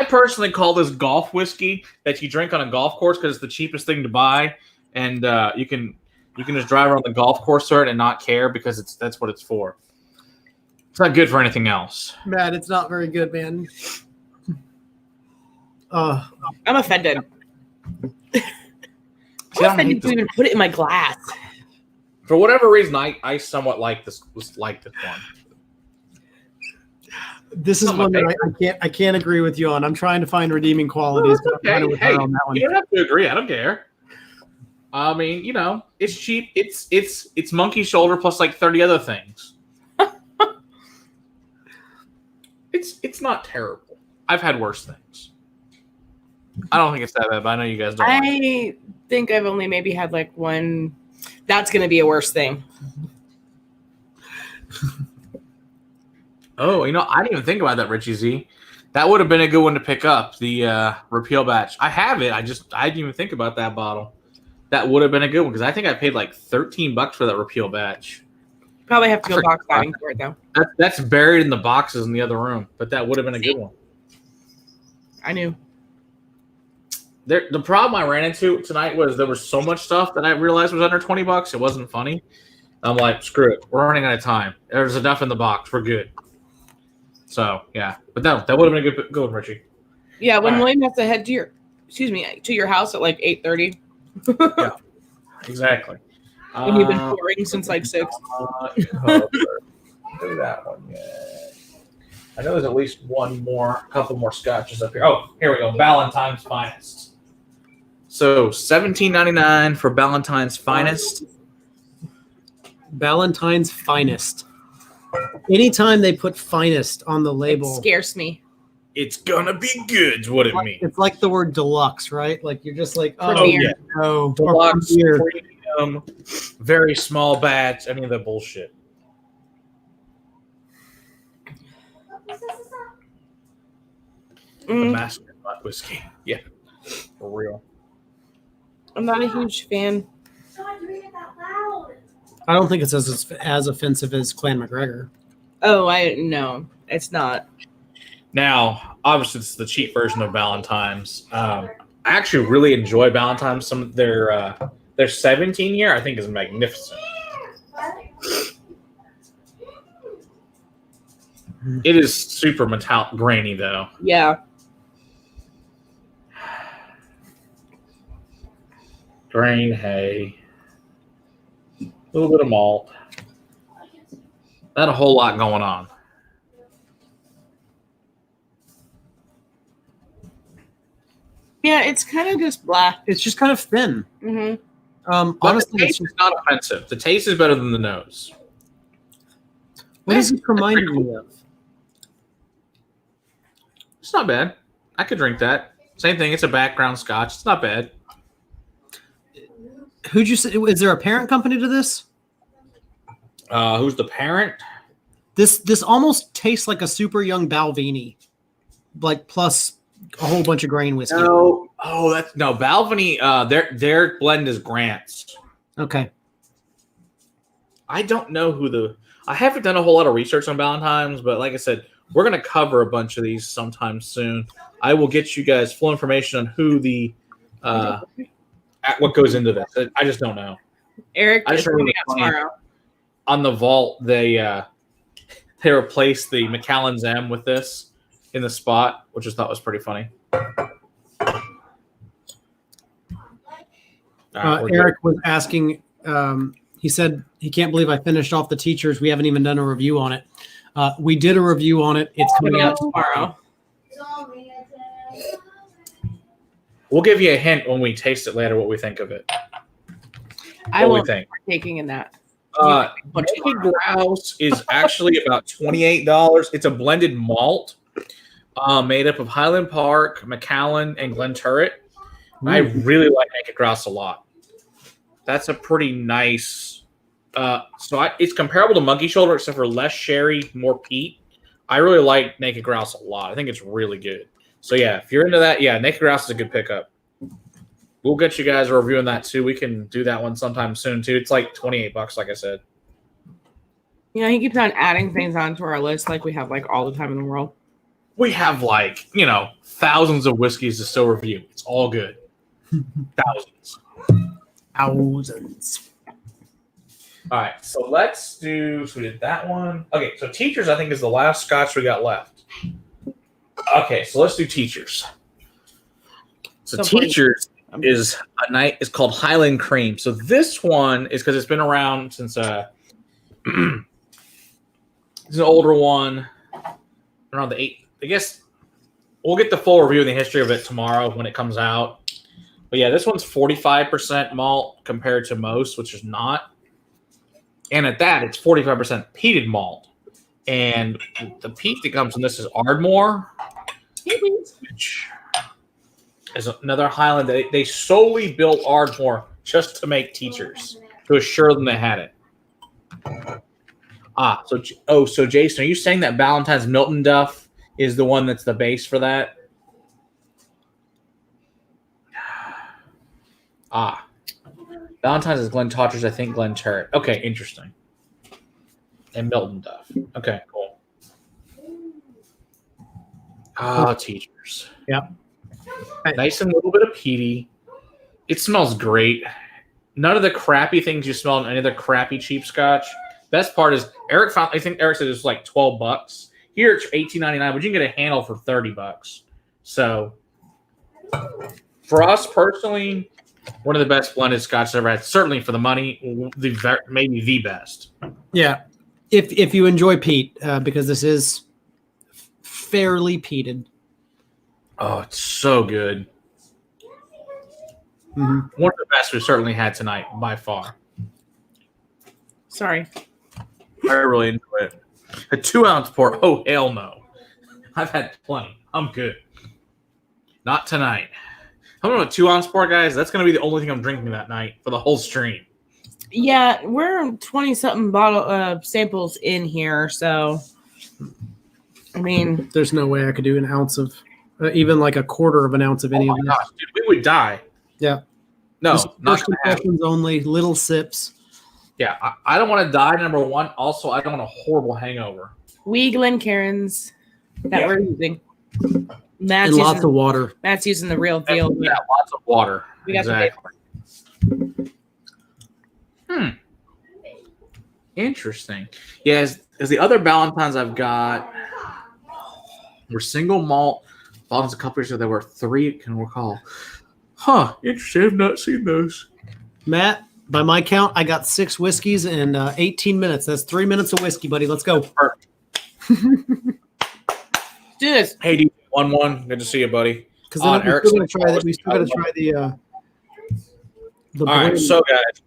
I personally call this golf whiskey that you drink on a golf course because it's the cheapest thing to buy, and you can just drive around the golf course for it and not care because that's what it's for. It's not good for anything else. Matt, it's not very good, man. I'm offended. See, I I'm don't offended hate to this. even put it in my glass. For whatever reason, I somewhat like this one. This is Not my one that I can't agree with you on. I'm trying to find redeeming qualities, but I'm kind of with her on that one. You don't have to agree. I don't care. I mean, it's cheap. It's monkey shoulder plus like 30 other things. It's not terrible. I've had worse things. I don't think it's that bad, but I know you guys don't. Like it. I think I've only maybe had like one. That's going to be a worse thing. Oh, I didn't even think about that, Richie Z. That would have been a good one to pick up, the repeal batch. I have it. I didn't even think about that bottle. That would have been a good one because I think I paid like $13 for that repeal batch. Probably have to go I box forgot. diving for it, though. That's buried in the boxes in the other room, but that would have been a good one. I knew. The problem I ran into tonight was there was so much stuff that I realized was under $20. It wasn't funny. I'm like, screw it. We're running out of time. There's enough in the box. We're good. So yeah, but no, that would have been a good one, Richie. Yeah, when All right. William has to head to your house at like 8:30. Yeah, exactly. And you've been pouring since like 6. Do that one. Yeah. I know there's at least a couple more scotches up here. Oh, here we go. Ballantyne's Finest. So $17.99 for Ballantyne's Finest. Ballantyne's Finest. Anytime they put finest on the label, It scares me. It's gonna be good, is what it means. it's like the word deluxe, right? Like you're just like, oh, Premier. yeah. no. Deluxe, Premier. premium, very small batch, any of that bullshit. The Mm, master nut whiskey. Yeah. For real. I'm not a huge fan. Stop doing it that loud. I don't think it's as offensive as Clan McGregor. Oh, no, it's not. Now, obviously, this is the cheap version of Ballantyne's. I actually really enjoy Ballantyne's. Some of their 17 year, I think, is magnificent. It is super metallic, grainy though. Yeah. Grain, hay, a little bit of malt. Not a whole lot going on. Yeah, it's kind of just black. It's just kind of thin. Mm-hmm. But Honestly, the it's taste is not offensive. The taste is better than the nose. what does it remind me of? It's not bad. I could drink that. Same thing. It's a background scotch. It's not bad. Who'd you say? Is there a parent company to this? Who's the parent? This almost tastes like a super young Balvenie, like plus a whole bunch of grain whiskey. No. Oh, that's no Balvenie. Their blend is Grant's. Okay. I don't know I haven't done a whole lot of research on Ballantyne's, but like I said, we're gonna cover a bunch of these sometime soon. I will get you guys full information on who what goes into this. I just don't know. Eric I is just remember coming out tomorrow. On the vault, they replaced the Macallan's M with this in the spot, which I thought was pretty funny. Eric was asking. He said he can't believe I finished off the teachers. We haven't even done a review on it. We did a review on it. It's coming out tomorrow. We'll give you a hint when we taste it later what we think of it. I What we won't be think. partaking in that. Naked Grouse is actually about $28. It's a blended malt made up of Highland Park, Macallan, and Glenturret. I really like Naked Grouse a lot. That's a pretty nice. It's comparable to Monkey Shoulder, except for less sherry, more peat. I really like Naked Grouse a lot. I think it's really good. So yeah, if you're into that, yeah, Naked Grouse is a good pickup. We'll get you guys reviewing that too. We can do that one sometime soon too. It's like $28, like I said. You know, he keeps on adding things onto our list like we have like all the time in the world. We have like, thousands of whiskeys to still review. It's all good. Thousands. Thousands. All right, so we did that one. Okay, so Teachers, I think, is the last scotch we got left. Okay, so let's do Teachers. So Teachers is it's called Highland Cream. So this one is because it's been around since it's an older one, around the 8th. I guess we'll get the full review of the history of it tomorrow when it comes out. But yeah, this one's 45% malt compared to most, which is not. And at that, it's 45% peated malt. And the peat that comes from this is Ardmore, which is another Highland. They solely built Ardmore just to make Teachers, to assure them they had it. So Jason, are you saying that Ballantyne's Milton Duff is the one that's the base for that? Ballantyne's is Glen Totter's, I think Glen Turret. Okay, interesting. And Milton Duff. Okay, cool. Teachers. Yep. Nice and a little bit of peaty. It smells great. None of the crappy things you smell in any of the crappy cheap scotch. Best part is I think Eric said it was like $12. Here it's $18.99, but you can get a handle for $30. So for us personally, one of the best blended scotch I've ever had. Certainly for the money, maybe the best. Yeah. If you enjoy peat, because this is fairly peated. Oh, it's so good. Mm-hmm. One of the best we've certainly had tonight, by far. Sorry. I really enjoy it. A 2-ounce pour. Oh, hell no. I've had plenty. I'm good. Not tonight. I'm on a 2-ounce pour, guys. That's going to be the only thing I'm drinking that night for the whole stream. Yeah, we're 20-something bottle samples in here, so I mean, There's no way I could do an ounce of, even like a quarter of an ounce of any of this. Gosh, dude, we would die. Yeah. No, Just not first gonna happen. impressions only, little sips. Yeah, I don't want to die, number one. Also, I don't want a horrible hangover. we Glencairns that we're using. Matt's And lots using, of water. Matt's using the real deal. Yeah, lots of water. We got the exactly. Interesting. Yeah, as the other Valentines I've got were single malt Valentines a couple years ago. There were 3, can recall. Huh, interesting. I've not seen those. Matt, by my count, I got 6 whiskeys in 18 minutes. That's 3 minutes of whiskey, buddy. Let's go. Do this. Hey, D, 1-1. Good to see you, buddy. Because then we Eric's still got to try that. We still got to I try the All right, blend. so guys,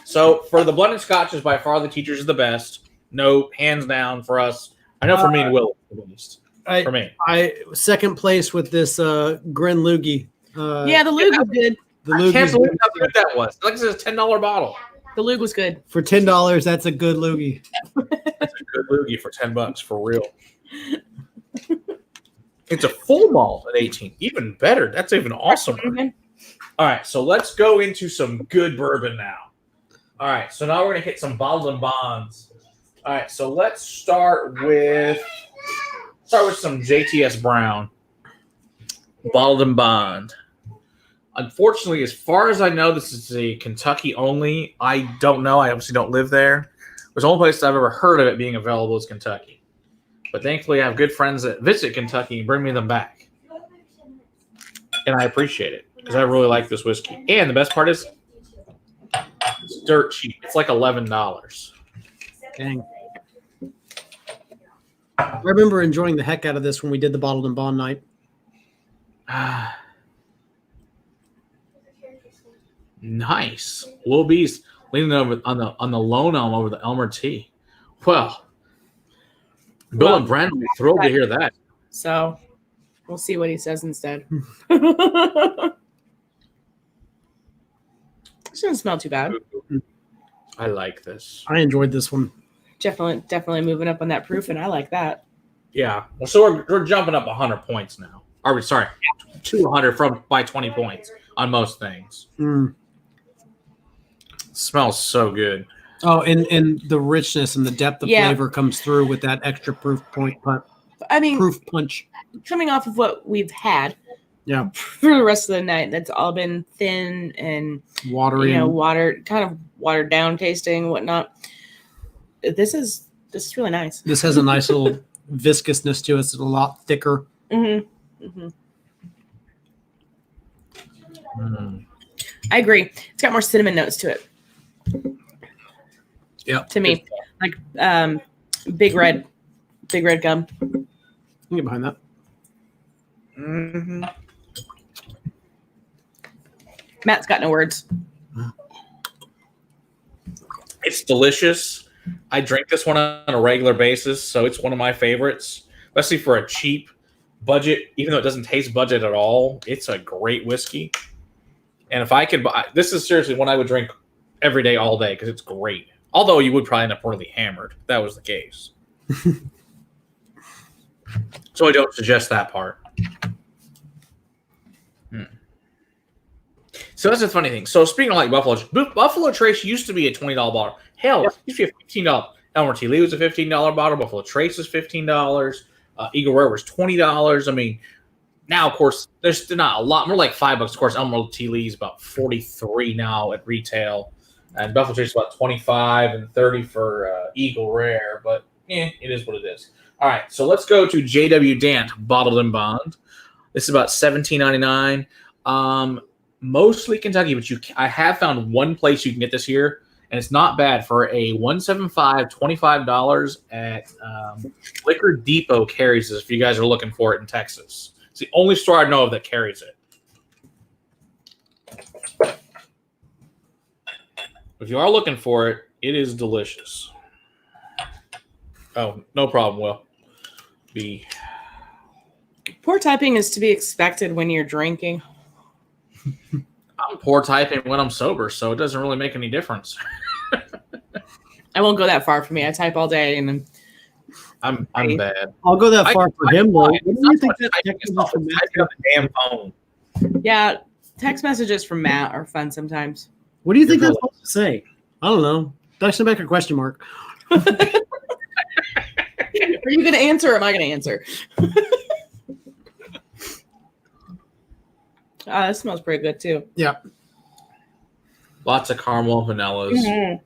so for the blended scotches, by far the Teachers is the best. No, hands down for us. I know for me and Will, at least. For me, I second place with this Gren Loogie. Yeah, the lug was good. The I can't Loogie's believe how good that was. Like it's a $10 bottle. The lug was good. for $10. That's a good Loogie. That's a good loogie for $10 for real. It's a full malt at 18. Even better. That's even awesomer. Mhm. All right, so let's go into some good bourbon now. All right, so now we're gonna hit some bottled and bonds. All right, so let's start with some JTS Brown, bottled and bond. Unfortunately, as far as I know, this is a Kentucky only. I don't know. I obviously don't live there. There's the only place I've ever heard of it being available is Kentucky. But thankfully, I have good friends that visit Kentucky and bring me them back. And I appreciate it because I really like this whiskey. And the best part is it's dirt cheap. It's like $11. Dang. I remember enjoying the heck out of this when we did the bottled and bond night. Nice. Will B's leaning over on the lone elm over the Elmer T. Well, Bill and Brandon will be thrilled to hear that. So we'll see what he says instead. Doesn't smell too bad. I like this. I enjoyed this one. Definitely moving up on that proof, and I like that. Yeah. Well, so we're jumping up 100 points now. Are we? Sorry, 200 by 20 points on most things. Mm. Smells so good. Oh, and the richness and the depth of flavor comes through with that extra proof punch. Coming off of what we've had, Yeah, for the rest of the night, that's all been thin and watery. kind of watered down tasting, whatnot. This is really nice. This has a nice little viscousness to it. It's a lot thicker. Mm-hmm. Mm-hmm. Mm. I agree. It's got more cinnamon notes to it. Yeah, to me, like big red gum. You can get behind that. Mm-hmm. Matt's got no words. It's delicious. I drink this one on a regular basis, so it's one of my favorites, especially for a cheap budget. Even though it doesn't taste budget at all, it's a great whiskey. And if I could buy, this is seriously one I would drink every day, all day, because it's great. Although you would probably end up really hammered if that was the case. So I don't suggest that part. So that's a funny thing. So speaking of like Buffalo Trace used to be a $20 bottle. Hell, it used to be a $15. Elmer T. Lee was a $15 bottle. Buffalo Trace was $15. Eagle Rare was $20. I mean, now of course there's still not a lot. More like $5. Of course, Elmer T. Lee is about $43 now at retail, and Buffalo Trace is about $25 and $30 for Eagle Rare. But it is what it is. All right, so let's go to JW Dant Bottled and Bond. This is about $17.99. Mostly Kentucky, but I have found one place you can get this here, and it's not bad for a 175, $25 at Liquor Depot carries this. If you guys are looking for it in Texas, it's the only store I know of that carries it. If you are looking for it, it is delicious. Oh, no problem, Will. Poor typing is to be expected when you're drinking. I'm poor typing when I'm sober, so it doesn't really make any difference. I won't go that far for me. I type all day, and I'm bad. I'll go that far for him, though. What do you think that Typing text message from Matt? on the damn phone. yeah, text messages from Matt are fun sometimes. What do you think that's supposed to say? I don't know. Question back or question mark? Are you going to answer or am I going to answer? That smells pretty good too. Yeah. Lots of caramel vanillas. Mm-hmm.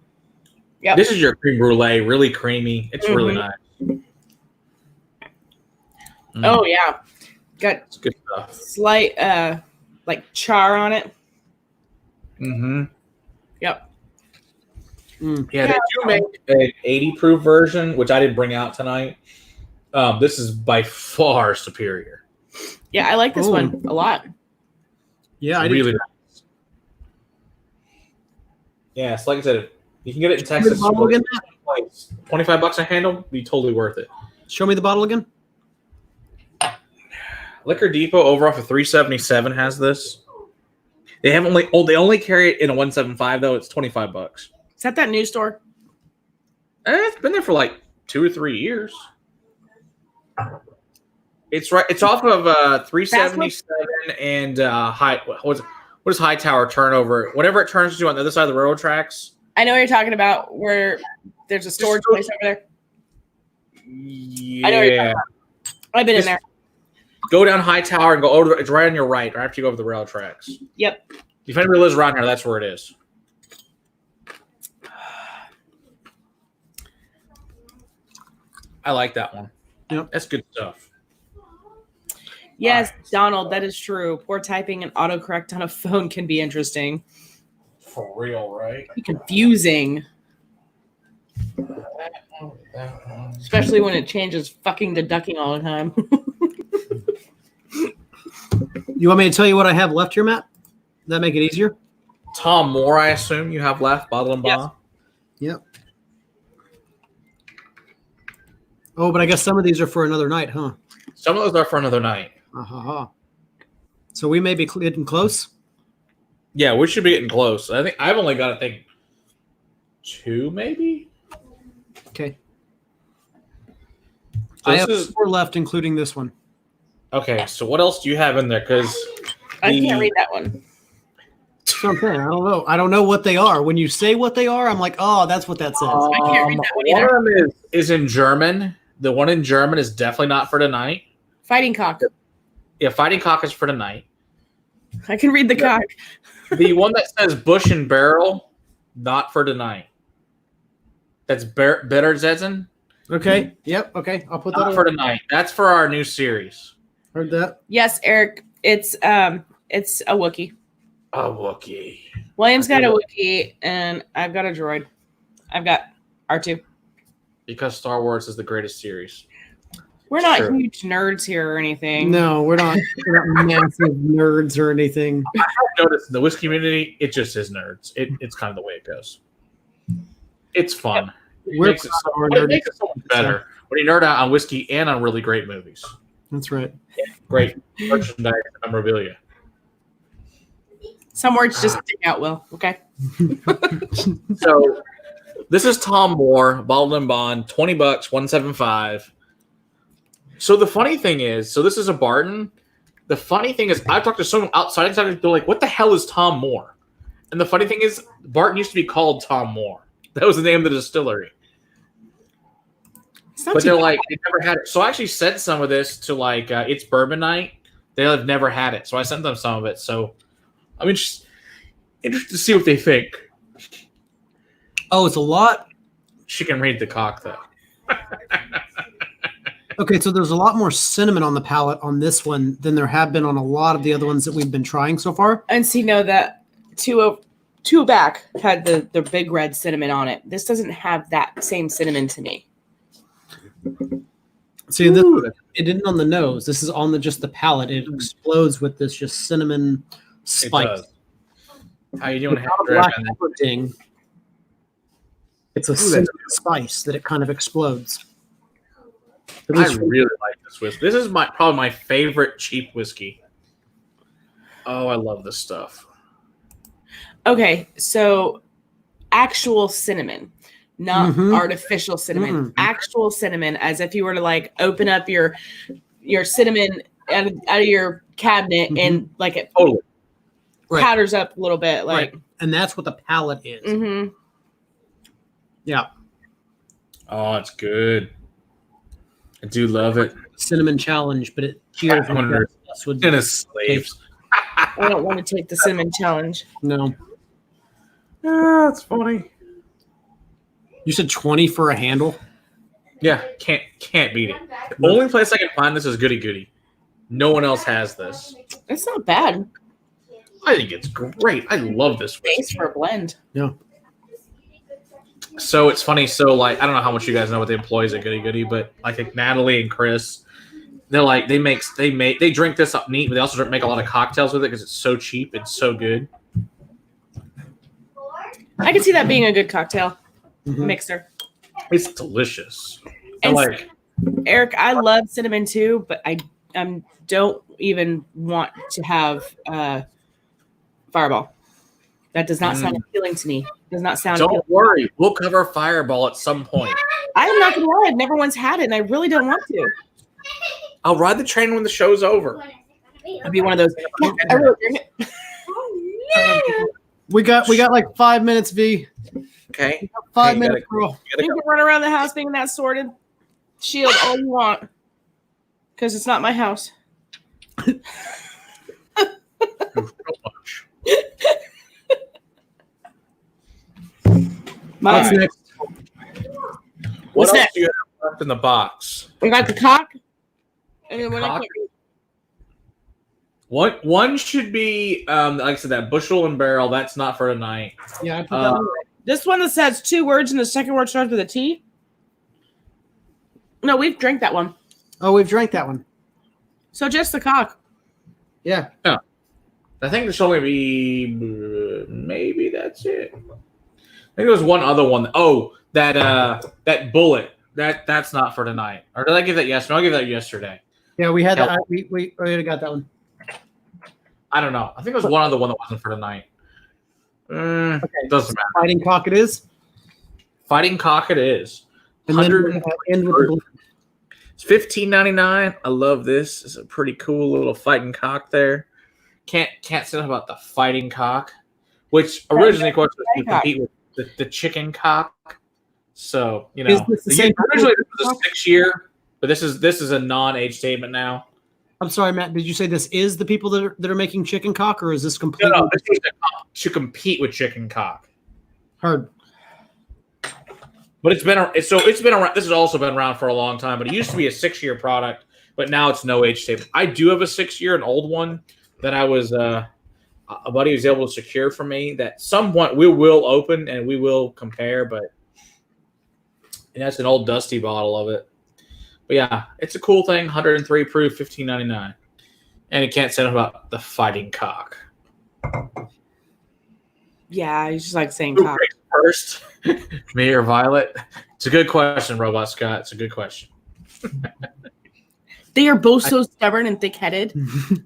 Yep. This is your creme brulee, really creamy. It's really nice. Oh yeah, got It's good stuff. slight like char on it. Mm-hmm. Yep. Yeah, they do make an 80 proof version, which I didn't bring out tonight. This is by far superior. Yeah, I like this one a lot. Yeah, I really do. nice. Yeah, it's like I said, you can get it in Texas. the bottle again, Like $25 a handle, be totally worth it. Show me the bottle again. Liquor Depot over off of 377 has this. They only carry it in a 175 though. It's $25. Is that new store? It's been there for like 2 or 3 years. It's right. It's off of 377 and what is Hightower turnover? Whatever it turns to on the other side of the railroad tracks. I know what you're talking about. Where there's a storage place over there. Yeah. I know what you're talking about. I've been in there. Go down Hightower and go over. It's right on your right after you go over the rail tracks. Yep. If anybody lives around here, that's where it is. I like that one. Yep. That's good stuff. Yes, Donald, that is true. Poor typing and autocorrect on a phone can be interesting. For real, right? Confusing. Especially when it changes fucking to ducking all the time. You want me to tell you what I have left here, Matt? Does that make it easier? Tom Moore, I assume you have left, Bottle and Bond. Yep. Oh, but I guess some of these are for another night, huh? Some of those are for another night. So we may be getting close. Yeah, we should be getting close. I think I've only got, 2 maybe. Okay. So I have 4 left, including this one. Okay, so what else do you have in there? Because I can't read that one. That's what I'm saying. I don't know. I don't know what they are. When you say what they are, I'm like, oh, that's what that says. I can't read that one either. One of them is in German. The one in German is definitely not for tonight. Fighting cock. Yeah, Fighting Cock is for tonight. I can read the cock. The one that says Bush and Barrel, not for tonight. That's Better Zetzen. Okay. Yep. Okay. I'll put that Not on. for tonight. That's for our new series. Heard that. Yes, Eric. It's a Wookiee. A Wookiee. William's got a Wookiee, and I've got a droid. I've got R2. Because Star Wars is the greatest series. We're not Sure. huge nerds here or anything. No, we're not massive nerds or anything. I have noticed in the whiskey community, it just is nerds. It's kind of the way it goes. It's fun. It We're makes it so nerds. much better when you nerd out on whiskey and on really great movies. That's right. Great merchandise and memorabilia. Some words just stick out well. Okay. So this is Tom Moore, Bottled and Bond, $20, 175. So the funny thing is, so this is a Barton. The funny thing is, I've talked to someone outside, they're like, what the hell is Tom Moore? And the funny thing is, Barton used to be called Tom Moore. That was the name of the distillery. But they're like, they never had it. So I actually sent some of this to It's Bourbon Night. They have never had it. So I sent them some of it. So I'm interested to see what they think. Oh, it's a lot. She can read the cock, though. Okay, so there's a lot more cinnamon on the palate on this one than there have been on a lot of the other ones that we've been trying so far. And see, no, that two back had the big red cinnamon on it. This doesn't have that same cinnamon to me. See, this, it didn't on the nose. This is on just the palate. It explodes with this just cinnamon spice. How you doing? Black pepper ding. It's a cinnamon spice that it kind of explodes. I really like this whiskey. This is probably my favorite cheap whiskey. Oh, I love this stuff. Okay, so actual cinnamon, not artificial cinnamon. Actual cinnamon, as if you were to like open up your cinnamon out of your cabinet and like it powders up a little bit, like. And that's what the palate is. Yeah. Oh, it's good. I do love it. Cinnamon challenge, but it feels like slaves. I don't want to take the cinnamon challenge. No. That's funny. You said 20 for a handle? Yeah, can't beat it. The only place I can find this is Goody Goody. No one else has this. It's not bad. I think it's great. I love this whiskey. Thanks for a blend. Yeah. So it's funny. So like, I don't know how much you guys know what the employees at Goody Goody, but like Natalie and Chris, they're like they drink this up neat, but they also make a lot of cocktails with it because it's so cheap and so good. I can see that being a good cocktail mixer. It's delicious. And like Eric, I love cinnamon too, but I don't even want to have Fireball. That does not sound appealing to me. Does not sound. Don't worry, we'll cover Fireball at some point. I'm not gonna lie, I've never once had it, and I really don't want to. I'll ride the train when the show's over. I'll be one of those. I really drink it. We got like 5 minutes, V. Okay. 5 minutes, girl. You can run around the house being that sworded shield all you want, because it's not my house. What's next? What's What else next? do you have left in the box? We got the cock. And then One should be, like I said, that bushel and barrel. That's not for tonight. Yeah, I put that on. this one that says 2 words and the second word starts with a T. No, we've drank that one. Oh, we've drank that one. So just the cock. Yeah. I think there should only be maybe that's it. I think there was one other one. Oh, that bullet. That's not for tonight. Or did I give that yesterday? No, I gave that yesterday. Yeah, we had that. We already got that one. I don't know. I think it was one other one that wasn't for tonight. Okay, doesn't matter. Fighting cock it is. Fighting cock it is. And then we're gonna end with the blue. It's $15.99. I love this. It's a pretty cool little fighting cock there. Can't say enough about the fighting cock, which originally, of course, was to compete with the chicken cock. So Is this the same originally this was a 6-year, but this is a non-age statement now. I'm sorry, Matt. Did you say this is the people that are making chicken cock, or is this completely No, this is to compete with chicken cock? Heard. But it's been around. This has also been around for a long time. But it used to be a 6-year product, but now it's no age statement. I do have a 6-year, an old one that I was a buddy was able to secure for me. That somewhat we will open and we will compare, but that's an old dusty bottle of it. But yeah, it's a cool thing. 103 proof, $15.99, and you can't say enough about the fighting cock. Yeah, you just like saying cock. First, me or Violet? It's a good question, Robot Scott. It's a good question. They are both so stubborn and thick-headed.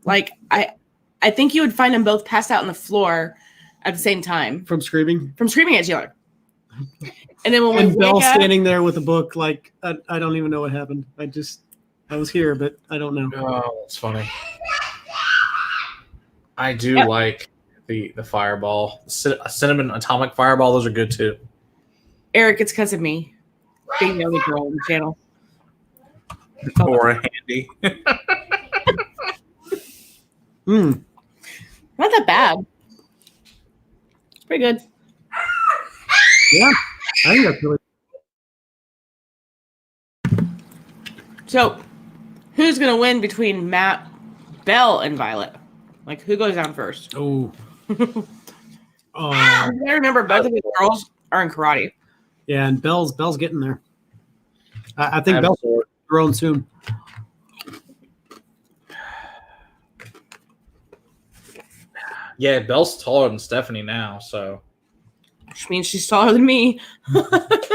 Like I think you would find them both passed out on the floor at the same time from screaming at each other. And then when Belle standing there with a book, like I don't even know what happened. I was here, but I don't know. Oh, that's funny. I do like the fireball, cinnamon atomic fireball. Those are good too. Eric, it's because of me being the only girl on the channel. Or a handy. Not that bad. It's pretty good. Yeah, I think that's really. So, who's gonna win between Matt, Belle, and Violet? Like, who goes down first? Oh. Oh, I remember both of the girls are in karate. yeah, and Belle's getting there. I think Belle's Absolutely. grown soon. Yeah, Belle's taller than Stephanie now, so Which means she's taller than me. When is it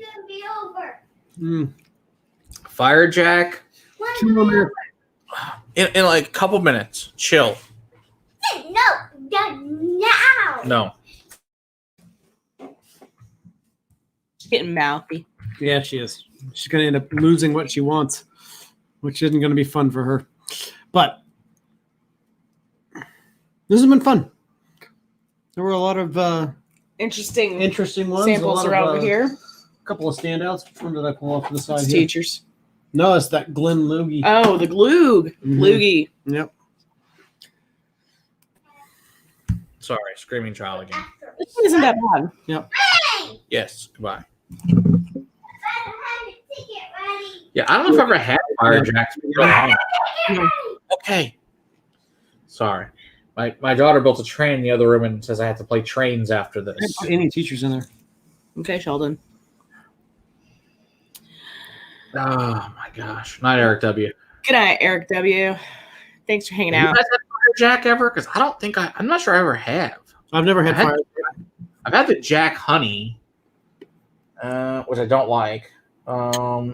gonna be over? Fire Jack When Two more minutes. in like a couple minutes. Chill. No, now. No. She's getting mouthy. Yeah, she is. She's going to end up losing what she wants, which isn't going to be fun for her. But this has been fun. There were a lot of Interesting interesting ones. samples a lot around of, over here. A couple of standouts. Which one did I pull off to the side It's here? teachers. No, it's that Glen Loogie. Oh, the Gloog. Mhm. Loogie. Yep. Sorry, screaming child again. This one isn't that bad. Hey, Yes, goodbye. I have a ticket ready. Yeah, I don't know if I've ever had Fire Jacks. Okay. Sorry. My daughter built a train in the other room and says I have to play trains after I didn't this. put any teachers in there. Okay, Sheldon. Oh my gosh. Night, Eric W. Good night, Eric W. Thanks for hanging Have you out. guys had Fire Jack ever? Because I don't think I'm not sure I ever have. I've never had I had- fire. I've had the Jack Honey, which I don't like. But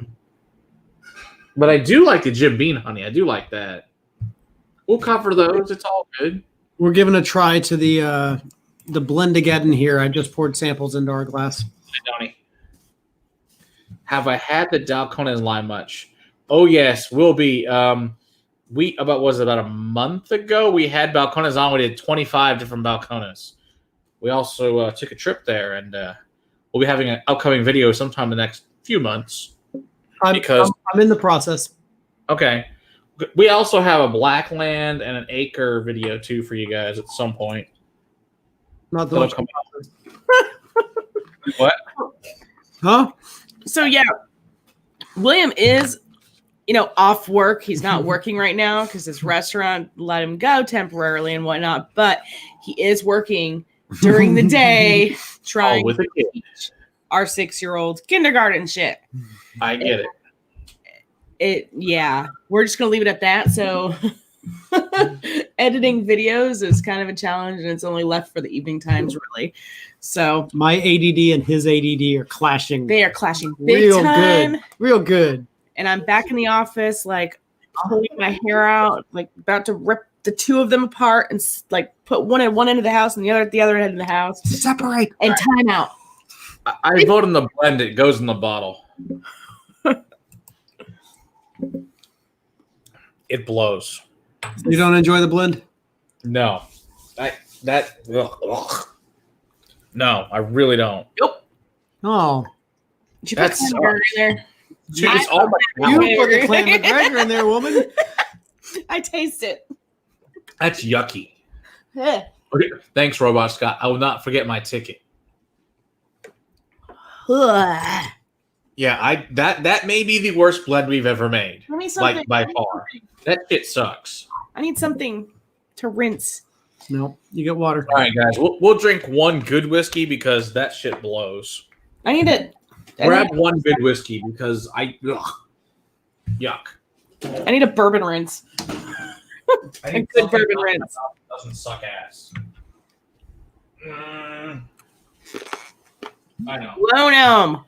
I do like the Jim Beam Honey. I do like that. We'll cover those. It's all good. We're giving a try to the blend-a-geddon here. I just poured samples into our glass. Hi, Donnie. Have I had the Dalconas lime much? Oh yes, we'll be. About a month ago we had Balcones on. We did 25 different Balcones. We also took a trip there, and we'll be having an upcoming video sometime in the next few months. I'm in the process. Okay. We also have a Blackland and an Acre video too for you guys at some point. Not the That'll much. come out. What? Huh? So yeah, William is, off work. He's not working right now because his restaurant let him go temporarily and whatnot. But he is working during the day, trying with a to kid. teach our 6-year-old kindergarten shit. I get it. We're just gonna leave it at that. So editing videos is kind of a challenge, and it's only left for the evening times, really. So My ADD and his ADD are clashing. they are clashing big real time. good. Real good. And I'm back in the office, like pulling my hair out, like about to rip the two of them apart and like put one at one end of the house and the other at the other end of the house. Separate. And time out. I vote in the blend. It goes in the bottle. It blows. You don't enjoy the blend? No, no, I really don't. Oh. Did you put That's cranberry in there? Dude, it's all my You mouth. put the Clan McGregor in there, woman. I taste it. That's yucky. Eh. Okay, thanks, Robot Scott. I will not forget my ticket. Ugh. Yeah, that may be the worst blend we've ever made. Give me something. Like by far. That shit sucks. I need something to rinse. No, you get water. All right, guys, we'll drink one good whiskey because that shit blows. I need it. Grab one good whiskey because yuck. I need a bourbon rinse. I A good bourbon rinse. Doesn't suck ass. I know. Lone Elm.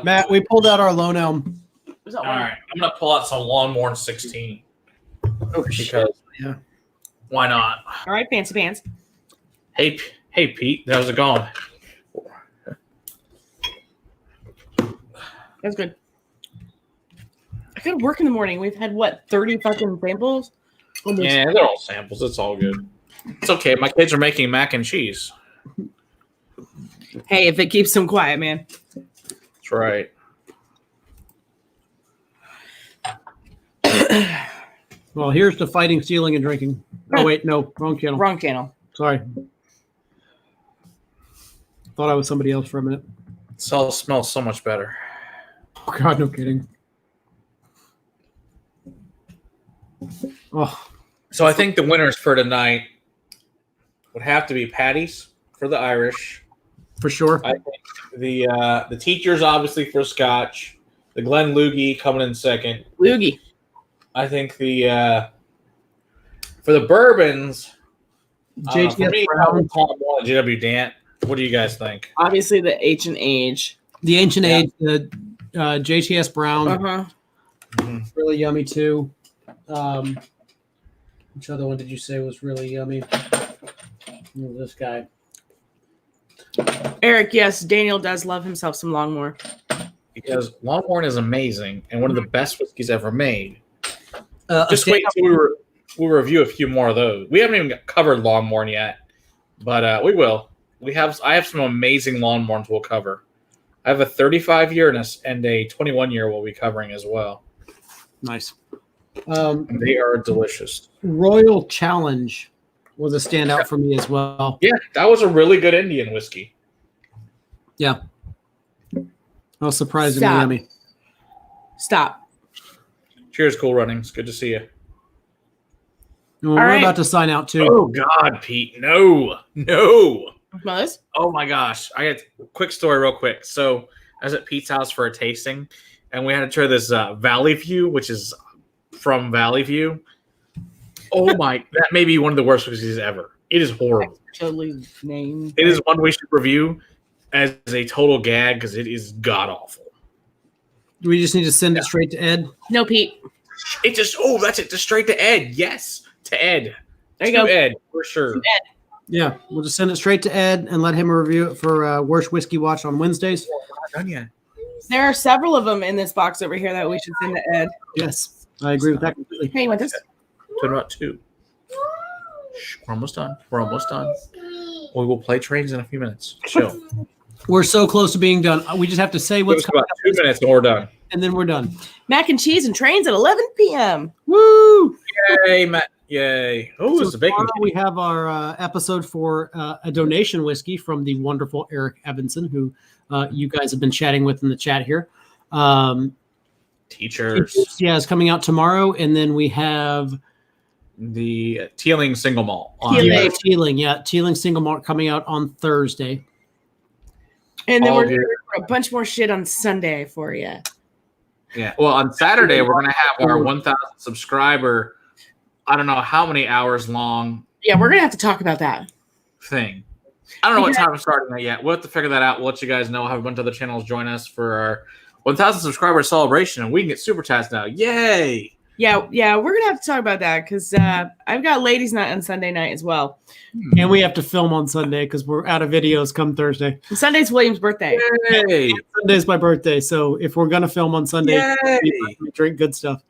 Matt, we pulled out our Lone Elm. Was that All one? right, I'm gonna pull out some Lawnmower 16 Oh, shit. because Yeah. why not? All right, fancy pants. Hey Pete, how's it going? That's good. I gotta work in the morning. We've had 30 fucking samples? Almost. Yeah, they're all samples. It's all good. It's okay. My kids are making mac and cheese. Hey, if it keeps them quiet, man. That's right. Well, here's to fighting, stealing, and drinking. Oh, wait, no, wrong channel. Wrong channel. Sorry. Thought I was somebody else for a minute. It all smells so much better. Oh, God, no kidding. Oh, So I think the winners for tonight would have to be Paddy's for the Irish. For sure. I think the teachers, obviously, for Scotch. The Glen Loogie coming in second. Loogie. I think for the bourbons, JTS Brown. JW Dant. What do you guys think? Obviously, the H&H. The Ancient Age, the JTS Brown. Uh-huh. Really yummy, too. Which other one did you say was really yummy? This guy. Eric, yes, Daniel does love himself some Longmore. Because Longhorn is amazing and one of the best whiskeys ever made. Just wait until we'll review a few more of those. We haven't even covered Longhorn yet, but we will. I have some amazing Longhorns we'll cover. I have a 35-year and a 21-year we'll be covering as well. Nice. They are delicious. Royal Challenge was a standout for me as well. Yeah, that was a really good Indian whiskey. Yeah. That was surprisingly Stop. yummy. Stop. Cheers, Cool Runnings. Good to see you. And we're right. about to sign out, too. Oh, God, Pete. No. Mellis? Oh, my gosh. I got a quick story real quick. So I was at Pete's house for a tasting, and we had to try this Valley View, which is from Valley View. Oh, my. That may be one of the worst whiskeys ever. It is horrible. Totally name. It is one we should review as a total gag because it is god-awful. Do we just need to send it straight to Ed? No, Pete. That's it. Just straight to Ed. Yes, to Ed. There you To go. Ed, for sure. Yeah, we'll just send it straight to Ed and let him review it for Worst Whiskey Watch on Wednesdays. We're not done yet. There are several of them in this box over here that we should send to Ed. Yes, I agree with that completely. Hey, you want this? Talking about 2. Shh, we're almost done. We will play trains in a few minutes. Chill. We're so close to being done. We just have to say what's It's coming about up, 2 minutes and we're done. and then we're done. Mac and cheese and trains at 11 p.m. Woo! Yay, Matt. Yay. Oh, it's a bacon. Tomorrow we have our episode for a donation whiskey from the wonderful Eric Evanson, who you guys have been chatting with in the chat here. Teachers. Yeah, it's coming out tomorrow. And then we have The Teeling single malt. Teeling single malt coming out on Thursday. And then All we're good. going to a bunch more shit on Sunday for you. Yeah. Well, on Saturday, we're going to have our 1,000 subscriber, I don't know how many hours long Yeah, we're going to have to talk about that. thing. I don't know what time we're starting that yet. We'll have to figure that out. We'll let you guys know. We'll have a bunch of other channels join us for our 1,000 subscriber celebration, and we can get super chats now. Yay! Yeah, we're going to have to talk about that because I've got ladies' night on Sunday night as well. And we have to film on Sunday because we're out of videos come Thursday. And Sunday's William's birthday. Yay! Sunday's my birthday. So if we're going to film on Sunday, Yay! we drink good stuff.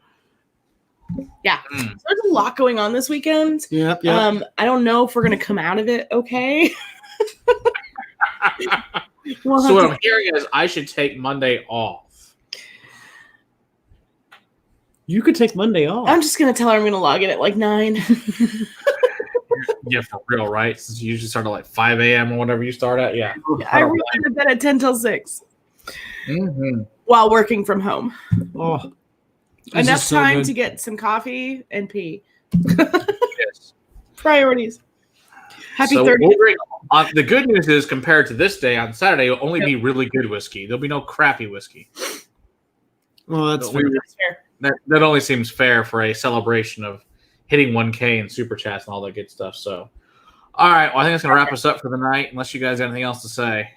Yeah. So there's a lot going on this weekend. Yep. I don't know if we're going to come out of it okay. We'll So have what to- I'm hearing is I should take Monday off. You could take Monday off. I'm just going to tell her I'm going to log in at like 9. Yeah, for real, right? Since you usually start at like 5 a.m. or whatever you start at. Yeah. I roll into bed at 10 till 6 Mm-hmm. while working from home. Oh, this Enough is so time good. to get some coffee and pee. Yes. Priorities. Happy So 30th. we'll bring, the good news is compared to this day on Saturday, it'll only be really good whiskey. There'll be no crappy whiskey. Oh, that's We- fair. That's fair. That only seems fair for a celebration of hitting 1K and super chats and all that good stuff. So, all right. Well, I think that's going to wrap us up for the night, unless you guys have anything else to say.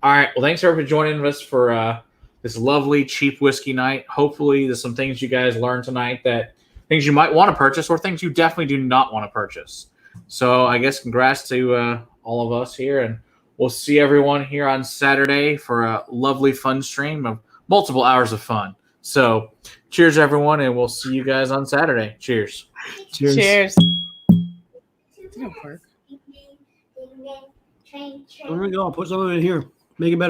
All right. Well, thanks everyone for joining us for this lovely, cheap whiskey night. Hopefully, there's some things you guys learned tonight, that things you might want to purchase or things you definitely do not want to purchase. So, I guess congrats to all of us here, and we'll see everyone here on Saturday for a lovely, fun stream of multiple hours of fun. So, cheers, everyone, and we'll see you guys on Saturday. Cheers. Cheers. Cheers. Train, There we go. I'll put some of it in here. Make it better.